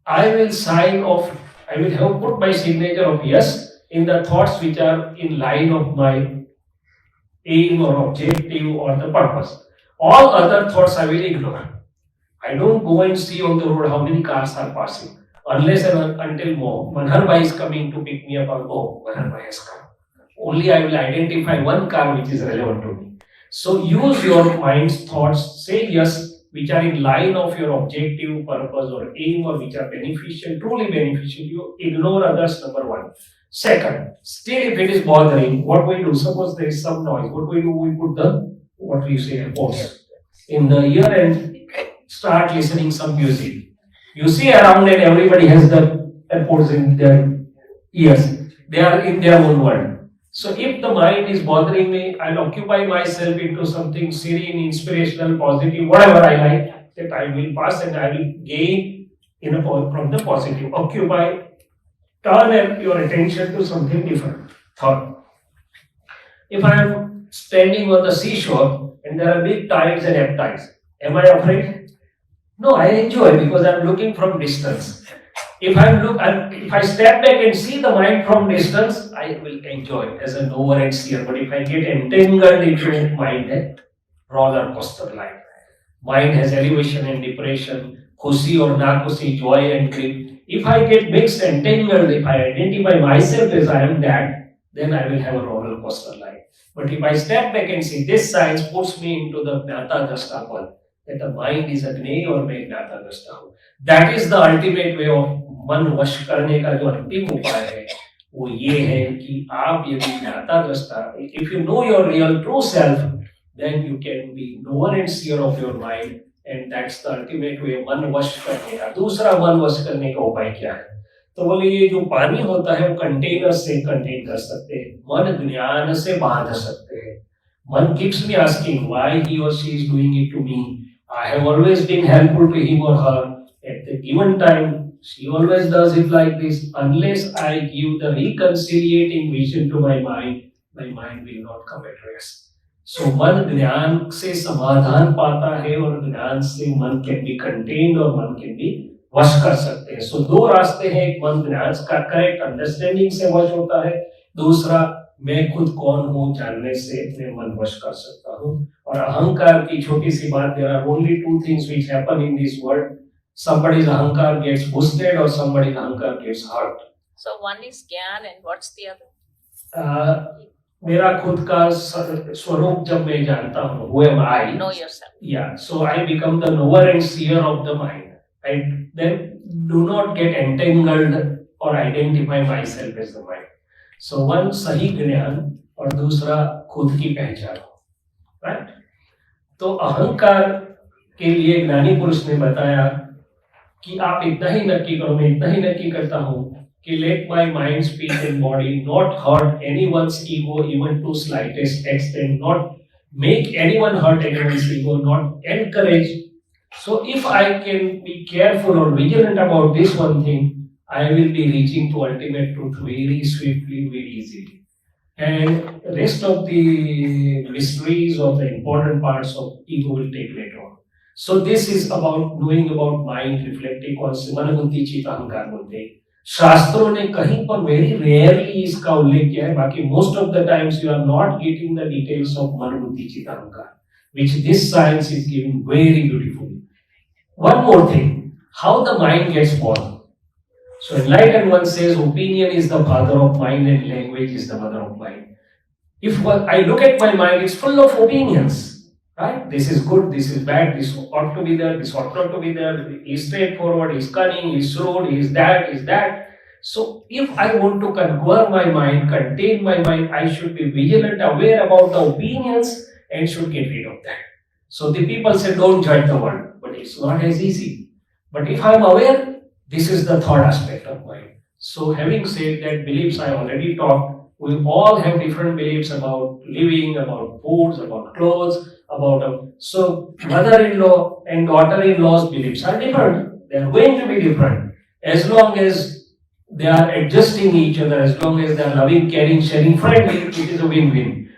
I will sign off, I will have put my signature of yes in the thoughts which are in line of my aim or objective or the purpose. All other thoughts I will ignore. I don't go and see on the road how many cars are passing. Unless and until Manharbai is coming to pick me up, Manharbai has come. Only I will identify one car which is relevant to me. So use your mind's thoughts, say yes, which are in line of your objective, purpose or aim or which are beneficial, truly beneficial. You ignore others, number one. Second, still if it is bothering, what we do? Suppose there is some noise, what we do? We put the, what we say, AirPods in the ear and start listening some music. You see around and everybody has the AirPods in their ears. They are in their own world. So if the mind is bothering me, I'll occupy myself into something serene, inspirational, positive, whatever I like, that I will pass and I will gain from the positive. Occupy, turn your attention to something different. Third, if I am standing on the seashore and there are big tides and ebb tides, am I afraid? No, I enjoy because I am looking from distance. If I step back and see the mind from distance, I will enjoy as a knower and seer. But if I get entangled into mind, then roller coaster life. Mind has elevation and depression, khushi or na khushi, joy and grief. If I get mixed, entangled, if I identify myself as I am that, then I will have a roller coaster life. But if I step back and see, this science puts me into the Jnata Drashta world, that the mind is Agni or मैं Jnata Drashta हूँ. That is the ultimate way of मन वश करने का जो अंतिम उपाय है वो ये है कि आप यदि ज्ञाता दृष्टा, if you know your real true self, then you can be knower and seer of your mind, and that's the ultimate way मन वश करने का. दूसरा मन वश करने का उपाय क्या है? तो बोले ये जो पानी होता है वो कंटेनर से कंटेन कर सकते हैं, मन ज्ञान से बांध सकते हैं. मन keeps me asking why he or she is doing it to me. I have always been helpful to him or her at the given time. She always does it like this. Unless I give the reconciliating vision to my mind will not come at rest. सो मन ज्ञान से समाधान पाता है और ज्ञान से मन कैन बी कंटेन्ड और मन कैन बी वश कर सकते हैं. सो दो रास्ते हैं, एक मन ज्ञान का करेक्ट अंडरस्टैंडिंग से वश होता है, दूसरा मैं खुद कौन हूँ जानने से मैं मन वश कर सकता हूँ. और अहंकार की छोटी सी बात, there are only two things which happen in this world. Somebody's ahankar gets boosted or somebody's ahankar gets hurt. So one is Gyan and what's the other? मेरा खुद का स्वरूप जब मैं जानता हूँ, who am I? Know yourself. Yeah, so I become the knower and seer of the mind. I then do not get entangled or identify myself as the mind. So one सही ज्ञान और दूसरा खुद की पहचान, right? तो अहंकार के लिए ज्ञानी पुरुष ने बताया कि आप इतना ही नक्की करो, मैं इतना ही नक्की करता हूँ कि let my mind, speech and body not hurt anyone's ego even to slightest extent, not make anyone hurt anyone's ego, not encourage. So if I can be careful or vigilant about this one thing, I will be reaching to ultimate truth very swiftly, very easily. And the rest of the mysteries or the important parts of ego will take later on. So this is about knowing about mind, reflecting on मन बुद्धि चित्त अहंकार बोलते हैं. शास्त्रों ने कहीं पर very rarely इसका उल्लेख किया है, बाकी most of the times you are not getting the details of मन बुद्धि चित्त अहंकार, which this science is giving very beautifully. One more thing, how the mind gets born. So enlightened one says opinion is the father of mind and language is the mother of mind. If I look at my mind, it's full of opinions. Right? This is good, this is bad, this ought to be there, this ought not to be there, he's straightforward, he's cunning, he's shrewd, he's that. So if I want to conquer my mind, contain my mind, I should be vigilant, aware about the opinions and should get rid of that. So the people say don't judge the world, but it's not as easy. But if I'm aware, this is the third aspect of mind. So having said that, beliefs I already talked, we all have different beliefs about living, about foods, about clothes, so mother-in-law and daughter-in-law's beliefs are different. They are going to be different. As long as they are adjusting each other, as long as they are loving, caring, sharing, friendly, it is a win-win.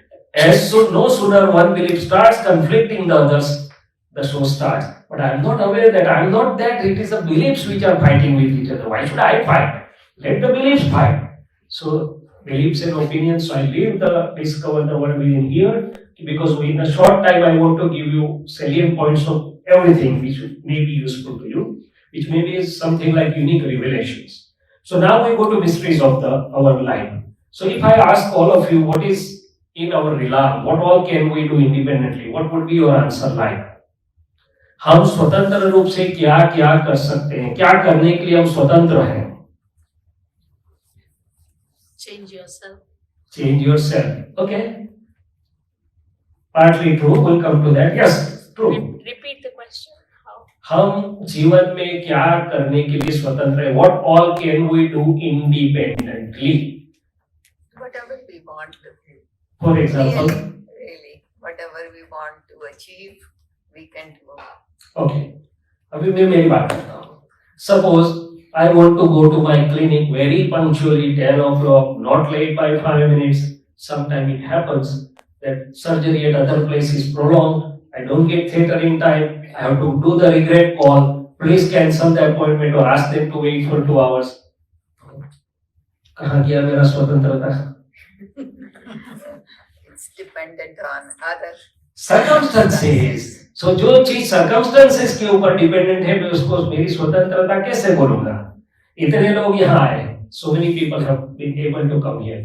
No sooner one belief starts conflicting the others, the show starts. But I am not aware that I am not that. It is the beliefs which are fighting with each other. Why should I fight? Let the beliefs fight. So beliefs and opinions. So I leave the discover the world within here, because in a short time I want to give you salient points of everything which may be useful to you, which may be something like unique revelations. So now we go to mysteries of our life. So if I ask all of you what is in our realm, what all can we do independently, what would be your answer like? हम स्वतंत्र रूप से क्या क्या कर सकते हैं, क्या करने के लिए हम स्वतंत्र हैं? Change yourself. Change yourself. Okay. Partly true. We'll come to that. Yes, true. Repeat the question. How? हम जीवन में क्या करने के लिए स्वतंत्र हैं? What all can we do independently? Whatever we want to do. For example. Really, whatever we want to achieve, we can do. Okay. अभी मैं मेरी बात करता हूँ. Suppose I want to go to my clinic very punctually, 10 o'clock, not late by 5 minutes. Sometimes it happens that surgery at other place is prolonged. I don't get theatre in time. I have to do the regret call. Please cancel the appointment or ask them to wait for 2 hours. कहाँ गया मेरा स्वतंत्रता? It's dependent on other circumstances. So जो चीज circumstances के ऊपर dependent है, मैं उसको मेरी स्वतंत्रता कैसे बोलूंगा? इतने लोग यहाँ आए, so many people have been able to come here.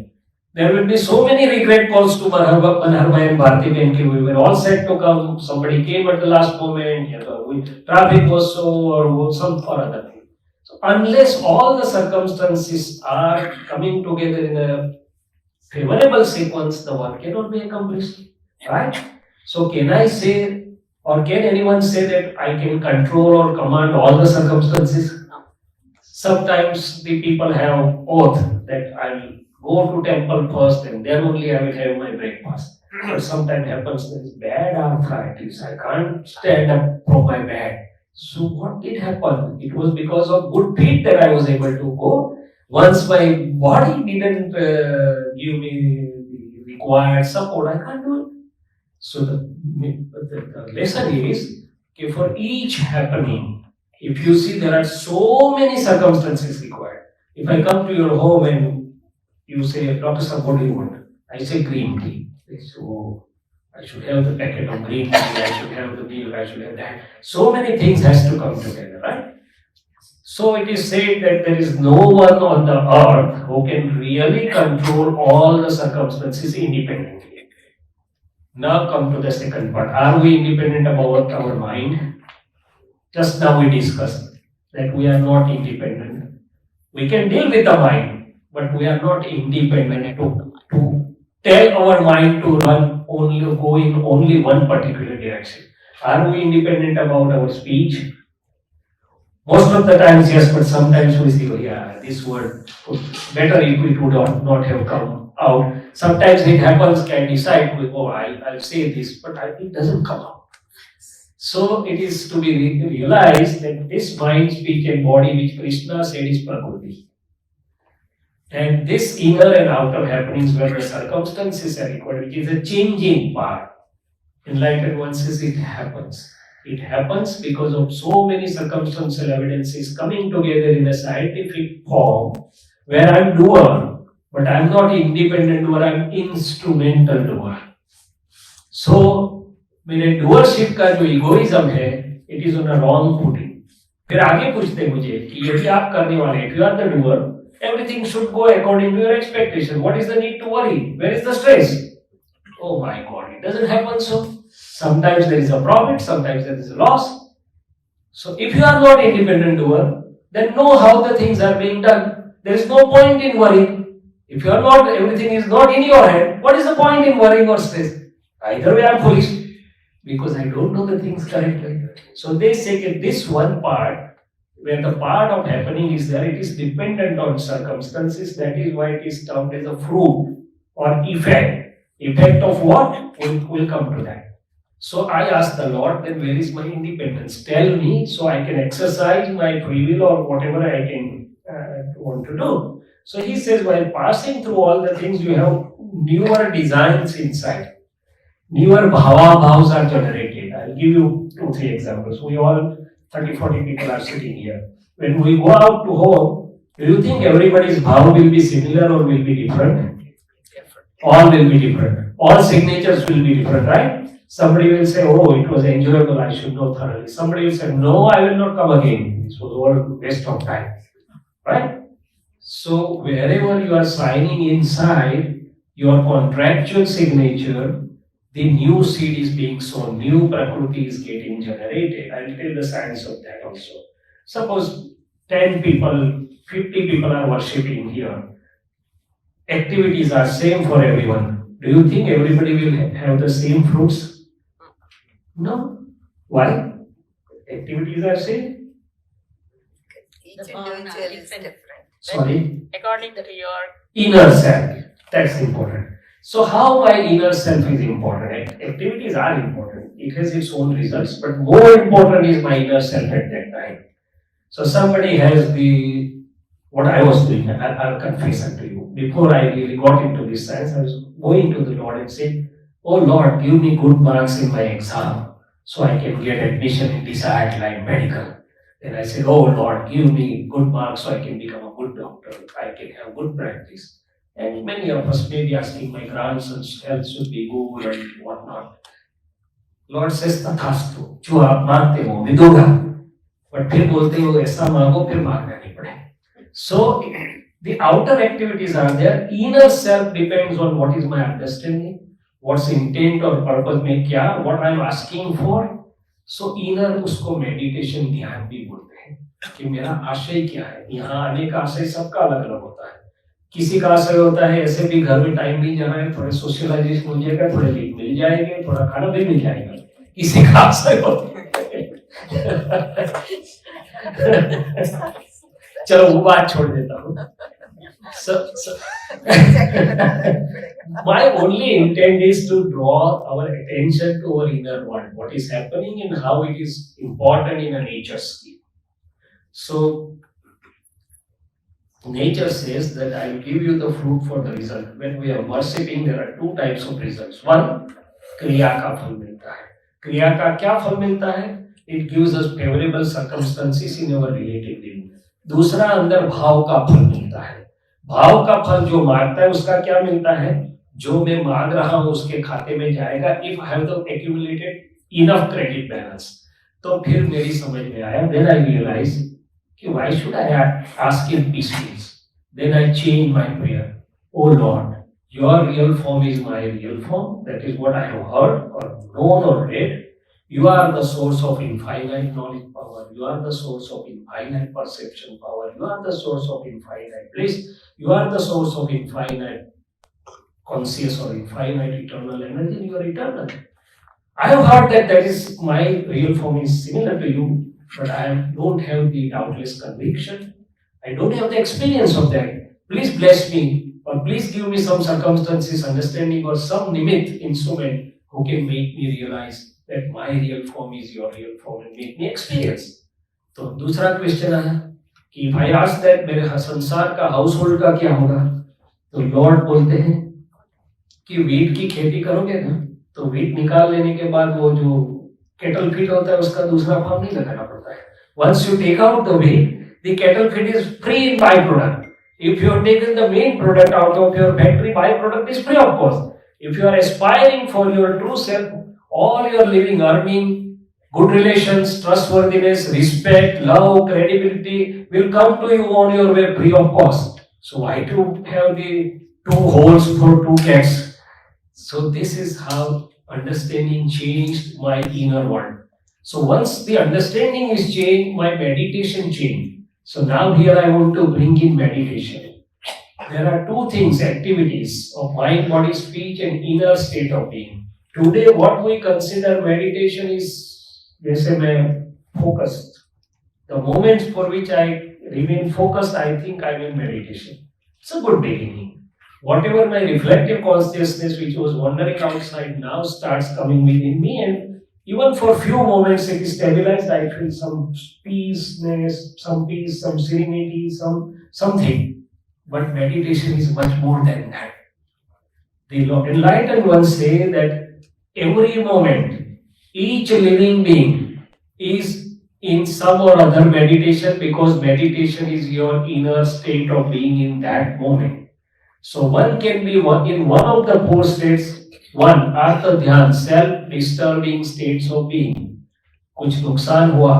There will be so many regret calls to Manhar Bhai and Bharti Bain ki we were all set to come. Somebody came at the last moment. Traffic was so or some or other thing. So unless all the circumstances are coming together in a favorable sequence, the work cannot be accomplished, right? So can I say, or can anyone say that I can control or command all the circumstances? No. Sometimes the people have oath that I'll go to temple first and then only I will have my breakfast. But sometimes happens there is bad arthritis. I can't stand up from my bed. So what did happen? It was because of good feet that I was able to go. Once my body didn't give me the required support, I can't do it. So the lesson is, okay, for each happening, if you see there are so many circumstances required. If I come to your home and you say, Dr. Sir, what do you want? I say green tea. They say, oh, I should have the packet of green tea, I should have the milk, I should have that. So many things has to come together, right? So it is said that there is no one on the earth who can really control all the circumstances independently. Now come to the second part. Are we independent about our mind? Just now we discussed that we are not independent. We can deal with the mind, but we are not independent to tell our mind to go in only one particular direction. Are we independent about our speech? Most of the times, yes, but sometimes we say, oh, yeah, this word would better if it would not have come out. Sometimes it happens, can decide, oh, I'll say this, but it doesn't come out. So it is to be realized that this mind, speech, and body, which Krishna said is Prakriti. And this inner and outer happenings where the circumstances are required, which is a changing part. Enlightened one says it happens. It happens because of so many circumstantial evidences coming together in a scientific form where I'm doer, but I'm not independent doer, I'm instrumental doer. So, मेरे doership का जो egoism है, it is on a wrong footing. फिर आगे पूछते मुझे कि यदि आप करने वाले, if you are the doer, everything should go according to your expectation. What is the need to worry? Where is the stress? Oh my God, it doesn't happen so. Sometimes there is a profit, sometimes there is a loss. So if you are not independent doer, then know how the things are being done. There is no point in worrying. If you are not, everything is not in your head, what is the point in worrying or stress? Either way I am foolish because I don't know the things correctly. So they say that this one part, where the part of happening is there, it is dependent on circumstances. That is why it is termed as a fruit or effect. Effect of what? We'll come to that. So I asked the Lord, then where is my independence? Tell me so I can exercise my free will or whatever I can want to do. So he says, while passing through all the things, you have newer designs inside. Newer bhavs are generated. I'll give you 2-3 examples. We all 30-40 people are sitting here. When we go out to home, do you think everybody's bhav will be similar or will be different? All will be different. All signatures will be different, right? Somebody will say, oh, it was enjoyable, I should know thoroughly. Somebody will say, no, I will not come again. This was all waste of time. Right? So, wherever you are signing inside your contractual signature, the new seed is being sown, new Prakriti is getting generated. I'll tell the science of that also. Suppose 10 people, 50 people are worshipping here. Activities are same for everyone. Do you think everybody will have the same fruits? No. Why? Activities are same. Each The bhavana individual is different. different. Sorry. According to your Inner self. That's important. So how my inner self is important? Activities are important. It has its own results, but more important is my inner self at that time. So somebody has what I was doing, I'll confess unto you. Before I really got into this science, I was going to the Lord and saying, oh Lord, give me good marks in my exam so I can get admission in desired line medical. Then I said, oh Lord, give me good marks so I can become a good doctor, I can have good practice. And many of us may be asking, my grandson's health should be good and whatnot. Lord says, tathastu, जो आप मांगते हो मिलेगा, but फिर बोलते हो ऐसा मांगो फिर मांगना नहीं पड़े. So the outer activities are there. Inner self depends on what is my understanding, what's intent or purpose में क्या, what I'm asking for. So inner उसको meditation ध्यान भी बोलते हैं कि मेरा आशय क्या है. यहाँ आने का आशय सबका अलग अलग होता है. किसी का आशय होता है ऐसे भी घर में टाइम मिल जा रहा है, थोड़े सोशलाइजेशन हो जाएगा, थोड़े लीड मिल जाएंगे, थोड़ा खाना भी मिल जाएगा. किसी का आशय होता है चलो वो बात छोड़ देता हूँ. My only intent is to draw our attention to our inner world, what is happening and how it is important in a nature scheme. So, nature says that I will give you the fruit for the result. When we are worshipping, there are two types of results. One, क्रिया का फल मिलता है। क्रिया का क्या फल मिलता है? It gives us favourable circumstances in our relative living. दूसरा, अंदर भाव का फल मिलता है। भाव का फल जो मांगता है उसका क्या मिलता है? जो मैं मांग रहा हूं उसके खाते में जाएगा। If I have the accumulated enough credit balance, तो फिर मेरी समझ में आया, देन आई रियलाइज कि why should I ask in peace please. Then I change my prayer, O lord, your real form is my real form. That is what I have heard or known or read. You are the source of infinite knowledge power. You are the source of infinite perception power. You are the source of infinite bliss. You are the source of infinite conscious or infinite eternal energy. You are eternal. I have heard that that is my real form is similar to you, but I don't have the doubtless conviction. I don't have the experience of that. Please bless me, or please give me some circumstances, understanding, or some nimit instrument who can make me realize that my real form is your real form and make me experience. तो दूसरा question आया कि if I ask that मेरे संसार का house hold का क्या होगा, तो लॉर्ड बोलते हैं कि वीट की खेती करोगे ना, तो वीट निकाल लेने के बाद वो जो केटल फीड होता है उसका दूसरा फार्म नहीं लगाना पड़ता है। Once you take out the wheat, the cattle feed is free in byproduct. If you have taken the main product out of your factory, byproduct is free of cost. If you are aspiring for your true self, all your living, earning, good relations, trustworthiness, respect, love, credibility will come to you on your way free of cost. So why to have the two holes for two cats? So this is how understanding changed my inner world. So once the understanding is changed, my meditation changed. So now here I want to bring in meditation. There are two things, activities of mind, body, speech and inner state of being. Today what we consider meditation is, जैसे मैं focused. The moments for which I remain focused, I think I'm in meditation. It's a good beginning. Whatever my reflective consciousness which was wandering outside now starts coming within me, and even for few moments it is stabilized. I feel some peaceness, some peace, some serenity, something. But meditation is much more than that. The enlightened ones say that every moment, each living being is in some or other meditation, because meditation is your inner state of being in that moment. So one can be in one of the four states. One, artha dhyan, self-disturbing states of being. कुछ नुकसान हुआ.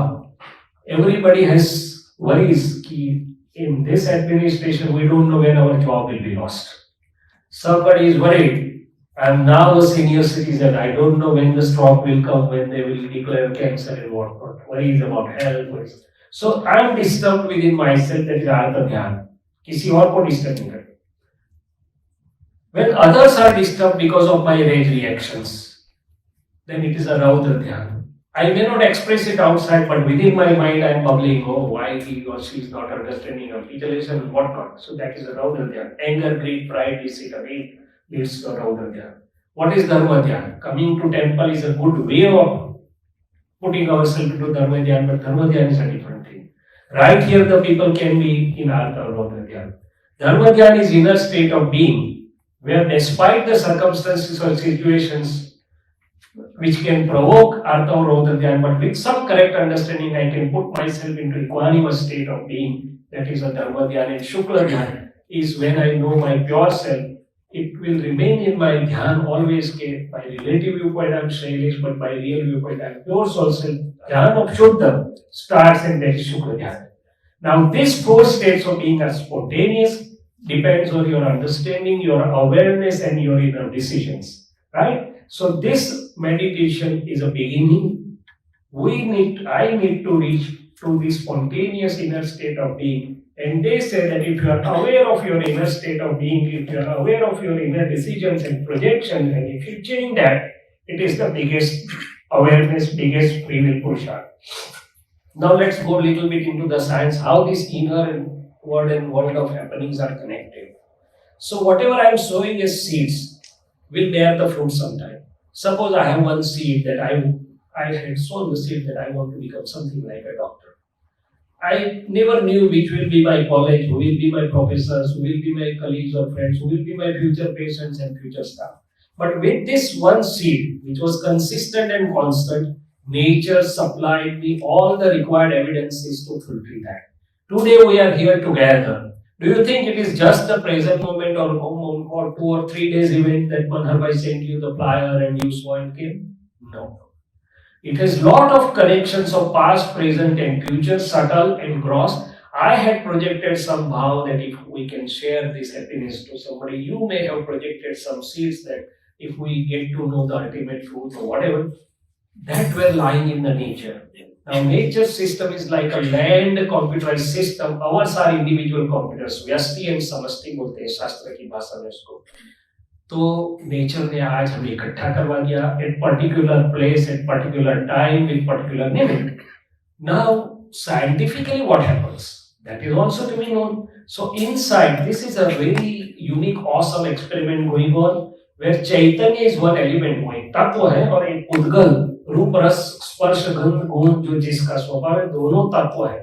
Everybody has worries कि in this administration we don't know when our job will be lost. Somebody is worried, I'm now a senior citizen, I don't know when the stroke will come, when they will declare cancer and whatnot. Worries about health. Worries. So I'm disturbed within myself, that is artha dhyan. किसी और को disturb नहीं करना. When others are disturbed because of my rage reactions, then it is a Raudra Dhyan. I may not express it outside, but within my mind I am bubbling, oh, why he or she is not understanding of vigilation and whatnot. So that is a Raudra Dhyan. Anger, greed, pride, deceit, again leads to a Raudra Dhyan. What is Dharma Dhyan? Coming to temple is a good way of putting ourselves into Dharma Dhyan, but Dharma Dhyan is a different thing. Right here the people can be in Artha or Raudra Dhyan. Dharma Dhyan is inner state of being, where despite the circumstances or situations which can provoke artha or raudra dhyan, but with some correct understanding I can put myself into equanimous state of being. That is a dharma dhyan. And shukla dhyan is when I know my pure self. It will remain in my dhyan always. By relative viewpoint I am Shailesh, but by real viewpoint I am pure soul self. Dhyan of Shuddha starts, and that is shukla dhyan. Now these four states of being are spontaneous. Depends on your understanding, your awareness and your inner decisions, right? So this meditation is a beginning. I need to reach to the spontaneous inner state of being. And they say that if you are aware of your inner state of being, if you are aware of your inner decisions and projections, and if you change that, it is the biggest awareness, biggest free will Purusharth. Now let's go a little bit into the science, how this inner and world of happenings are connected. So whatever I am sowing as seeds will bear the fruit sometime. Suppose I have one seed that I had sown the seed that I want to become something like a doctor. I never knew which will be my college, who will be my professors, who will be my colleagues or friends, who will be my future patients and future staff. But with this one seed, which was consistent and constant, nature supplied me all the required evidences to fulfill that. Today we are here together. Do you think it is just the present moment or 2 or 3 days event that Manharbai sent you the flyer and you saw and came? No. It has lot of connections of past, present and future, subtle and gross. I had projected some vow that if we can share this happiness to somebody, you may have projected some seeds that if we get to know the ultimate truth or whatever, that were lying in the nature. Now nature's system is like a land computerized system. Ours are individual computers. व्यष्टि and समष्टि बोलते हैं शास्त्र की भाषा में उसको. तो नेचर ने आज हमें इकट्ठा करवा दिया at particular place at particular time with particular name. Now scientifically what happens? That is also to be known. So inside this is a very unique awesome experiment going on where Chaitanya is one element going. तत्व है और एक उद्गल रूप रस स्पर्श गंध गुण जो जिसका स्वभाव है दोनों तत्व है.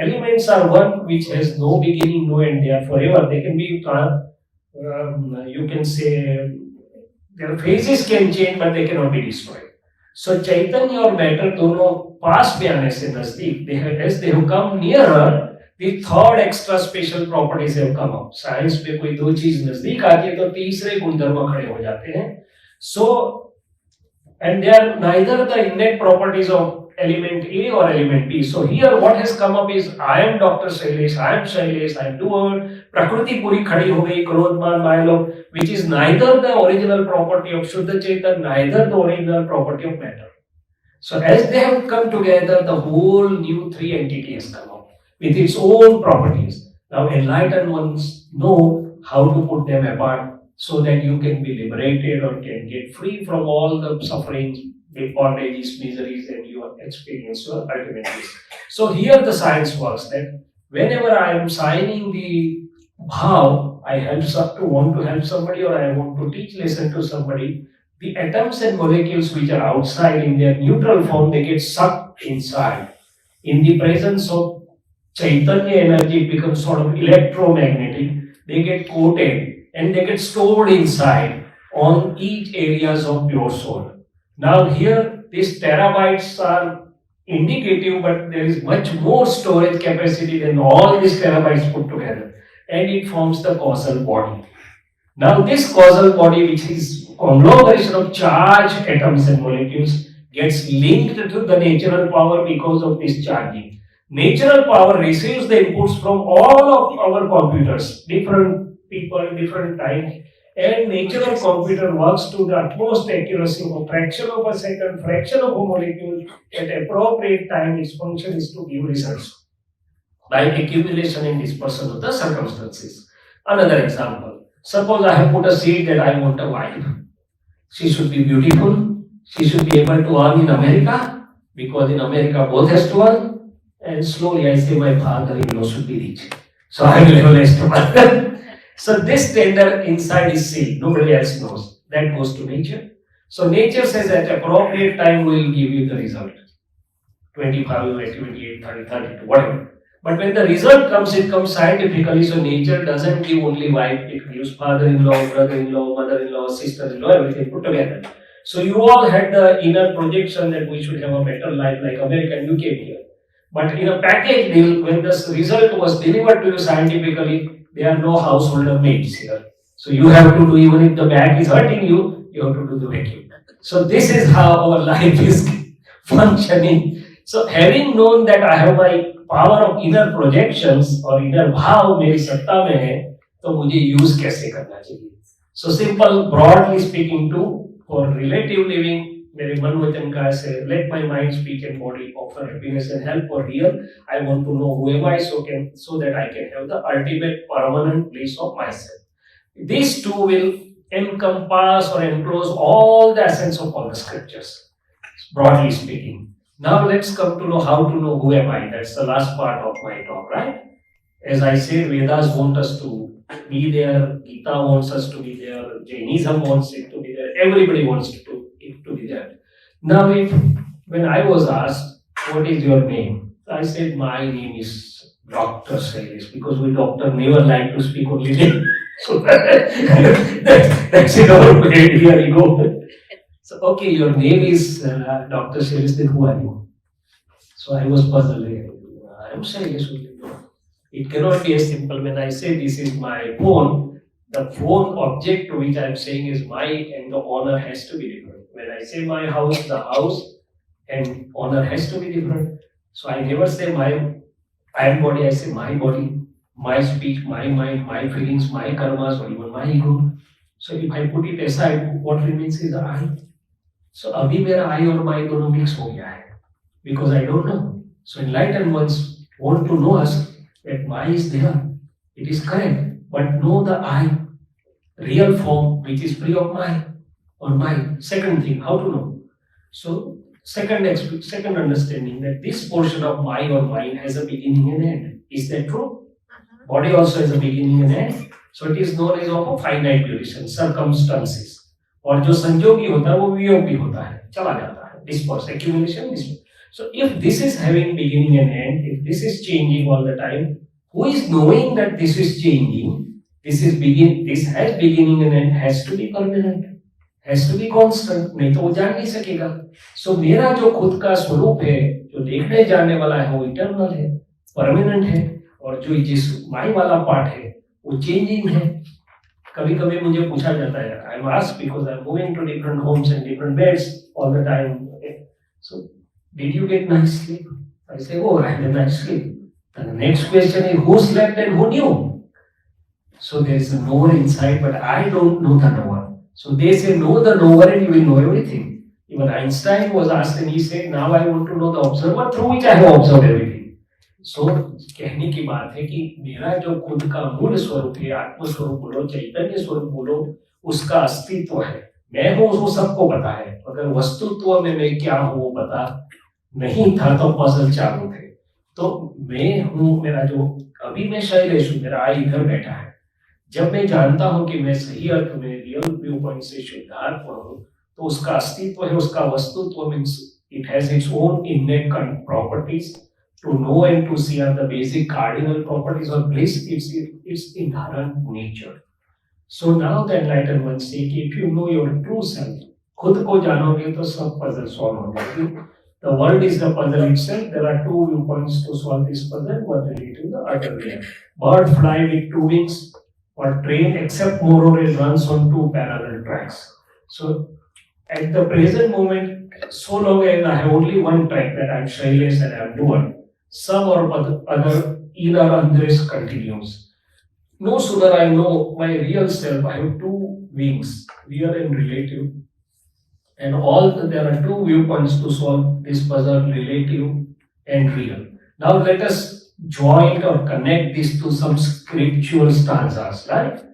Elements are one which has no beginning, no end. They are forever. They can be you can say their phases can change but they cannot be destroyed. So Chaitanya और matter दोनों पास में आने से नजदीक as they have come nearer, the third extra special properties have come up. Science में कोई दो चीज नजदीक आती है तो तीसरे गुणधर्म खड़े हो जाते हैं. So and they are neither the innate properties of element A or element B. So here what has come up is I am Dr. Shailesh, I am Shailesh, I am doer. Prakriti puri khadi ho gayi, Krodh man Maya, which is neither the original property of Shuddha Chaitanya, neither the original property of matter. So as they have come together, the whole new three entity has come up with its own properties. Now enlightened ones know how to put them apart so that you can be liberated or can get free from all the sufferings, the bondages, miseries, and you experience your ultimate peace. So here the science works that whenever I am signing the bhav, I want to help somebody or I want to teach lesson to somebody, the atoms and molecules which are outside in their neutral form, they get sucked inside. In the presence of Chaitanya energy, it becomes sort of electromagnetic. They get coated and they get stored inside on each areas of pure soul. Now here these terabytes are indicative, but there is much more storage capacity than all these terabytes put together, and it forms the causal body. Now this causal body, which is conglomeration of charged atoms and molecules, gets linked to the natural power because of this charging. Natural power receives the inputs from all of our computers, different people, different times, and natural computer works to the utmost accuracy of a fraction of a second, fraction of a molecule at appropriate time. Its function is to give results by accumulation and dispersion of the circumstances. Another example, suppose I have put a seed that I want a wife. She should be beautiful, she should be able to earn in America, because in America both has to earn, and slowly I say my father-in-law should be rich. So I will have less to earn. So this tender inside is sealed, nobody else knows. That goes to nature. So nature says at appropriate time we will give you the result. 25, 28, 30, 32, whatever. But when the result comes, it comes scientifically. So nature doesn't give only wife, it gives father-in-law, brother-in-law, mother-in-law, sister-in-law, everything put together. So you all had the inner projection that we should have a better life like America, and you came here. But in a package deal, when the result was delivered to you scientifically, there are no householder maids here. So you have to do, even if the bag is hurting you, you have to do the vacuum. So this is how our life is functioning. So having known that I have my power of inner projections or inner भाव मेरी सत्ता में है, तो मुझे use कैसे करना चाहिए? So simple, broadly speaking too, for relative living, मेरे मन वचन का ऐसे let my mind, speech and body offer happiness and help for real. I want to know who am I so that I can have the ultimate permanent place of myself. These two will encompass or enclose all the essence of all the scriptures, broadly speaking. Now let's come to know how to know who am I. That's the last part of my talk, right? As I said, Vedas want us to be there, Gita wants us to be there, Jainism wants it to be there, everybody wants it to be there. Now when I was asked, what is your name? I said, my name is Dr. Shailesh, because we doctor never like to speak only name. So that's it, our way. Here you go. So, okay, your name is Dr. Shailesh, then who are you? So I was puzzled. I am Shailesh only. It cannot be as simple. When I say this is my phone, the phone object which I am saying is my, and the owner has to be different. When I say my house, the house and owner has to be different. So I never say my I am body, I say my body, my speech, my mind, my feelings, my karmas, or even my ego. So if I put it aside, what remains is the I. So अभी मेरा I और my दोनों mix हो गया है, because I don't know. So enlightened ones want to know us that my is there, it is correct, but know the I, real form which is free of my or mind. Second thing, how to know? So second understanding that this portion of my or mind has a beginning and end. Is that true? Body also has a beginning and end. So it is known as of a finite duration, circumstances. और जो संजोगी होता है वो वियोग भी होता है, चला जाता है, disperse, accumulation, disperse. So if this is having beginning and end, if this is changing all the time, who is knowing that this is changing, this has beginning and end, has to be permanent, has to be constant, नहीं तो वो जान नहीं सकेगा. So मेरा जो खुद का स्वरूप है, जो देखने जाने वाला है, वो इटर्नल है, परमानेंट है, और जो जिस माई वाला पार्ट है वो चेंजिंग है. कभी कभी मुझे पूछा जाता है, I am asked because I am moving to different homes and different beds all the time. So did you get nice sleep? I say, oh, I had a nice sleep. And the next question is, who slept and who knew? So there is a knower inside, but I don't know the knower. So they say, know the knower and you will know everything. Even Einstein was asked and he said, now I want to know the observer through which I have observed everything. So कहने की बात है कि मेरा जो खुद का मूल स्वरूप है, आत्म स्वरूप बोलो, चैतन्य स्वरूप बोलो, उसका अस्तित्व है. मैं हूँ वो सबको पता है, अगर वस्तुत्व में मैं क्या हूँ वो पता नहीं था तो पजल चालू थे. तो मैं हूँ, मेरा जो अभी मैं शैलेश हूँ, मेरा आई इधर बैठा है. जब मैं जानता हूँ कि मैं सही अर्थ में रियल व्यू पॉइंट से शुद्धात्मा हूँ, तो उसका अस्तित्व है, उसका वस्तुत्व means it has its own innate properties. To know and to see are the basic cardinal properties of bliss, its inherent nature. So now the enlightened ones say कि if you know your true self, खुद को जानोगे तो सब puzzle solve हो जाएगी. The world is the puzzle itself. There are two viewpoints to solve this puzzle. One related to the other way. Bird fly with two wings, or train except moreover runs on two parallel tracks. So at the present moment, so long as I have only one track that I am Shailesh and I am doer, some or other inner undress continues. No sooner I know my real self, I have two wings, real and relative, and there are two viewpoints to solve this puzzle, relative and real. Now let us join or connect this to some scriptural stanzas, right?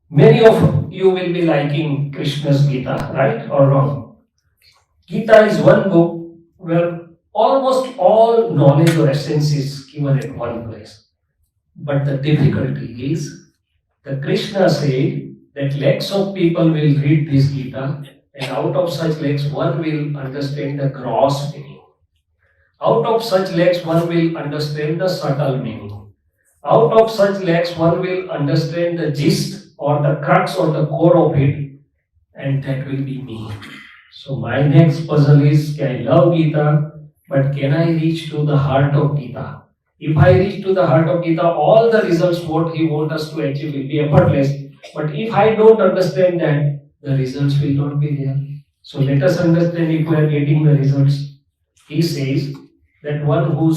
Many of you will be liking Krishna's Gita, right or wrong? Gita is one book where almost all knowledge or essence is given at one place. But the difficulty is that Krishna said that lakhs of people will read this Gita, and out of such lakhs one will understand the gross meaning. Out of such lakhs one will understand the subtle meaning. Out of such lakhs one will understand the gist or the crux or the core of it, and that will be me. So my next puzzle is, I love Gita, but can I reach to the heart of Gita? If I reach to the heart of Gita, all the results what he wants us to achieve will be effortless. But if I don't understand that, the results will not be there. So let us understand if we are getting the results. He says that one who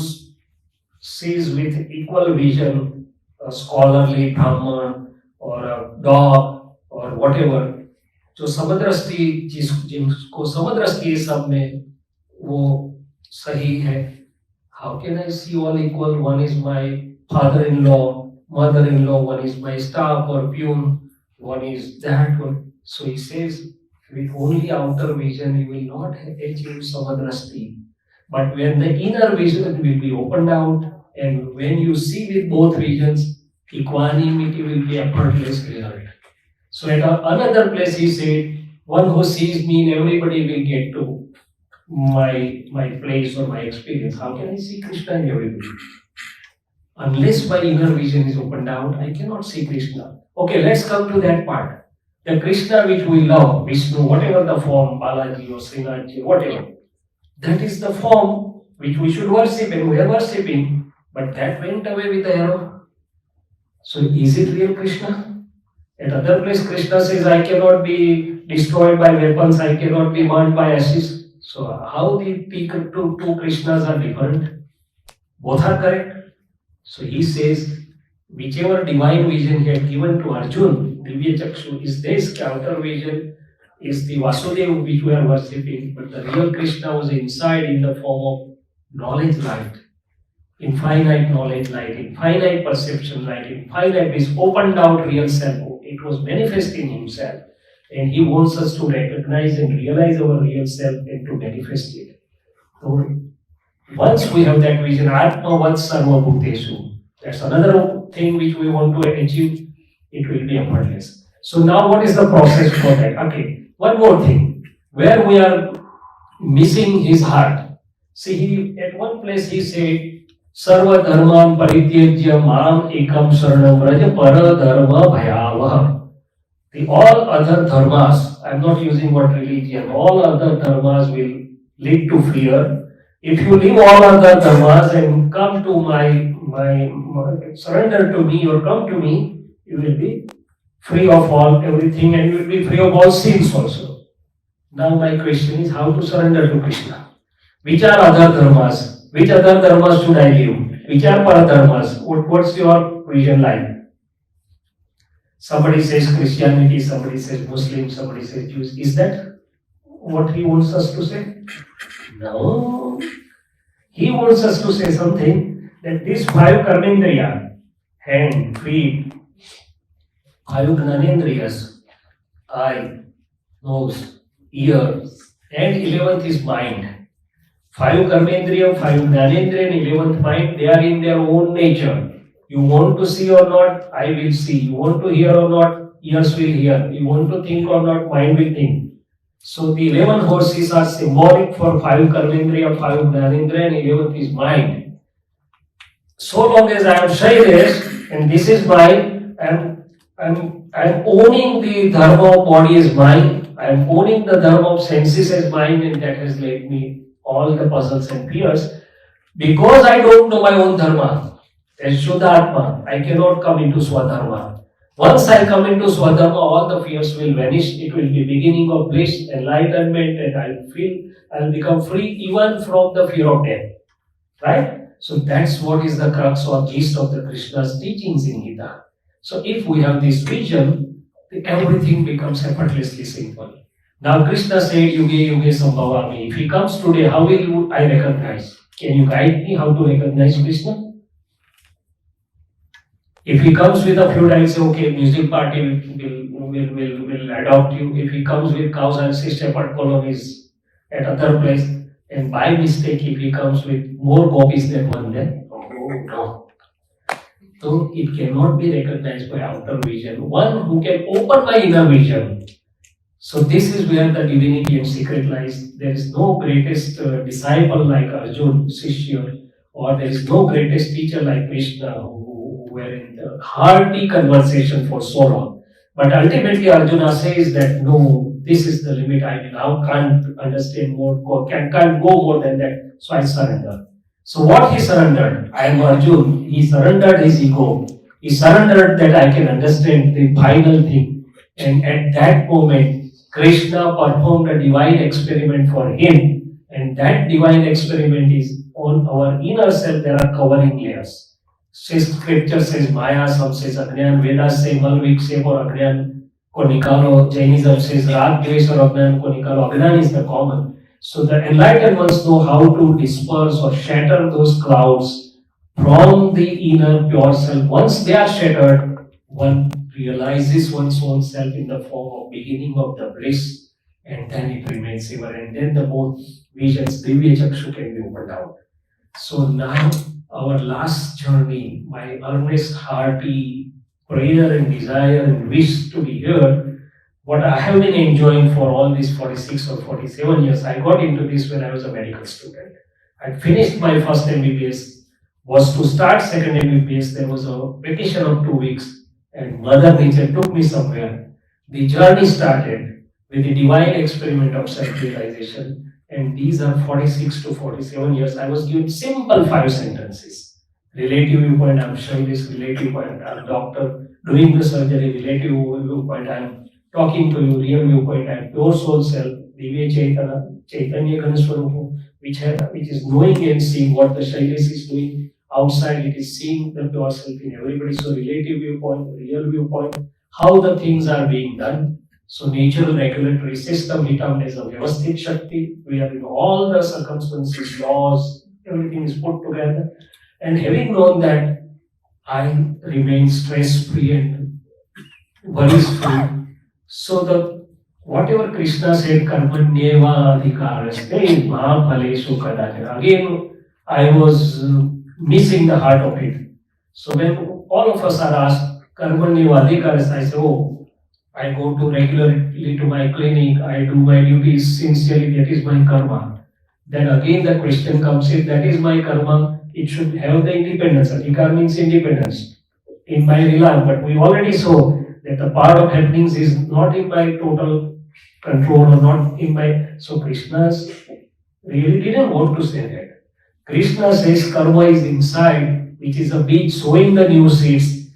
sees with equal vision a scholarly Brahman or a dog or whatever, जो समदृष्टि जिसको समदृष्टि है सब में वो सही है. How can I see all equal? One is my father-in-law, mother-in-law, one is my staff or peon, one is that one. So he says, with only outer vision you will not achieve samadrasti. But when the inner vision will be opened out, and when you see with both visions, equanimity will be effortless result. So at another place he said, one who sees me and everybody will get to my place or my experience, how can I see Krishna in everybody? Unless my inner vision is opened out, I cannot see Krishna. Okay, let's come to that part. The Krishna which we love, Vishnu, whatever the form, Balaji or Srinathji, whatever, that is the form which we should worship and we are worshipping, but that went away with the arrow. So is it real Krishna? At other place, Krishna says, I cannot be destroyed by weapons, I cannot be burned by ashes. So how the two Krishnas are different? Both are correct. So he says, whichever divine vision he had given to Arjun, Divya Chakshu, is this counter vision, is the Vasudeva which we are worshipping, but the real Krishna was inside in the form of knowledge light, infinite knowledge light, infinite perception light, infinite, is opened out real self. It was manifesting himself. And he wants us to recognize and realize our real self and to manifest it. So once we have that vision, Atma Vat Sarva Bhuteshu, that's another thing which we want to achieve, it will be effortless. So now what is the process for that? Okay, one more thing, where we are missing his heart. See, he, at one place he said, Sarva Dharman Parityajya Mam Ekam Sharanam Vraja Para Dharma Bhayavaha. The all other dharmas, I am not using word religion, all other dharmas will lead to fear. If you leave all other dharmas and come to my surrender to me or come to me, you will be free of all everything and you will be free of all sins also. Now my question is how to surrender to Krishna. Which are other dharmas? Which other dharmas should I leave? Which are paradharmas? What's your vision like? Somebody says Christianity, somebody says Muslim, somebody says Jews. Is that what he wants us to say? No. He wants us to say something that these 5 karmendriya, hand, feet, 5 gnanendriyas, eye, nose, ear, and 11th is mind. 5 karmendriya, 5 gnanendriya, and 11th mind, they are in their own nature. You want to see or not, I will see. You want to hear or not, ears will hear. You want to think or not, mind will think. So the 11 horses are symbolic for 5 karmendriya, 5 gnanendriya, and 11th is mind. So long as I am Shailesh and this is mine, I am owning the dharma of body as mine, I am owning the dharma of senses as mine, and that has led me all the puzzles and fears. Because I don't know my own dharma, as Shuddha I cannot come into Swadharma. Once I come into Swadharma, all the fears will vanish. It will be beginning of bliss, enlightenment, and I'll become free even from the fear of death. Right? So that's what is the crux or gist of the Krishna's teachings in Gita. So if we have this vision, everything becomes effortlessly simple. Now Krishna said, Yuge Yuge Sambhavami. If he comes today, how will I recognize? Can you guide me how to recognize Krishna? If he comes with a flute, I'll say, okay, music party will adopt you. If he comes with cows, I'll say, shepherd colony is at other place. And by mistake, if he comes with more copies than one, then, oh no. So it cannot be recognized by outer vision. One who can open my inner vision. So this is where the divinity and secret lies. There is no greatest disciple like Arjun, Shishya, or there is no greatest teacher like Krishna who were in the hearty conversation for so long. But ultimately Arjuna says that no, this is the limit. I now can't understand more, can't go more than that. So I surrender. So what he surrendered? I am Arjun. He surrendered his ego. He surrendered that I can understand the final thing. And at that moment, Krishna performed a divine experiment for him. And that divine experiment is on our inner self. There are covering layers. Scripture says Maya, some says Agnan, Vedas say Mal Viksep or Agnan ko nikalo, Jainism says Rag Dvesh or Agnan ko nikalo. Agnan is the common. So the enlightened ones know how to disperse or shatter those clouds from the inner pure self. Once they are shattered, one realizes one's own self in the form of beginning of the bliss, and then it remains ever. And then the both visions, Divya Chakshu, can be opened out. So now our last journey, my earnest, hearty prayer and desire and wish to be here, what I have been enjoying for all these 46 or 47 years, I got into this when I was a medical student. I finished my first MBBS, was to start second MBBS. There was a vacation of 2 weeks, and Mother Nature took me somewhere. The journey started with the divine experiment of self-realization, and these are 46 to 47 years. I was given simple 5 sentences. Relative viewpoint, I'm showing this relative viewpoint, I'm doctor doing the surgery, relative viewpoint, I'm talking to you, real viewpoint, I'm pure soul self, Divya Chaitanya, Chaitanya Ganaswarupu, which is knowing and seeing what the Shailesh is doing outside, it is seeing the pure self in everybody. So relative viewpoint, real viewpoint, how the things are being done. So natural regulatory system, we termed as a Vyavasthit Shakti, where in all the circumstances, laws, everything is put together. And having known that, I remain stress-free and worries-free. So the whatever Krishna said, karmanyeva adhikaraste ma phaleshu kadachana. Again, I was missing the heart of it. So when all of us are asked, karmanyeva adhikaraste, I say, oh, I go to regularly to my clinic, I do my duties sincerely, that is my karma. Then again the question comes, if that is my karma, it should have the independence. Adhikar means independence in my realm, but we already saw that the part of happenings is not in my total control or not in my. So Krishna really didn't want to say that. Krishna says karma is inside, which is a beach sowing the new seeds,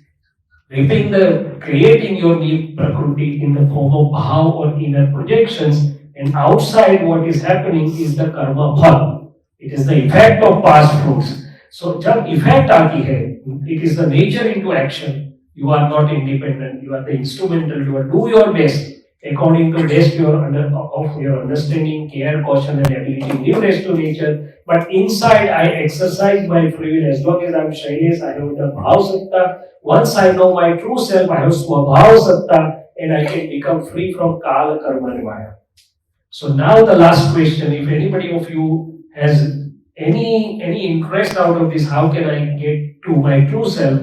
creating your new prakriti in the form of bhav or inner projections, and outside what is happening is the karma phal. It is the effect of past fruits. So जब effect आती है, it is the nature into action. You are not independent. You are the instrumental. You are do your best according to best of your understanding, care, caution, and ability. Give rest to nature. But inside, I exercise my free will. As long as I'm Shailesh, I have the bhav satta. Once I know my true self, I have swabhav satta, and I can become free from kala karma nivaya. So now the last question: if anybody of you has any interest out of this, how can I get to my true self?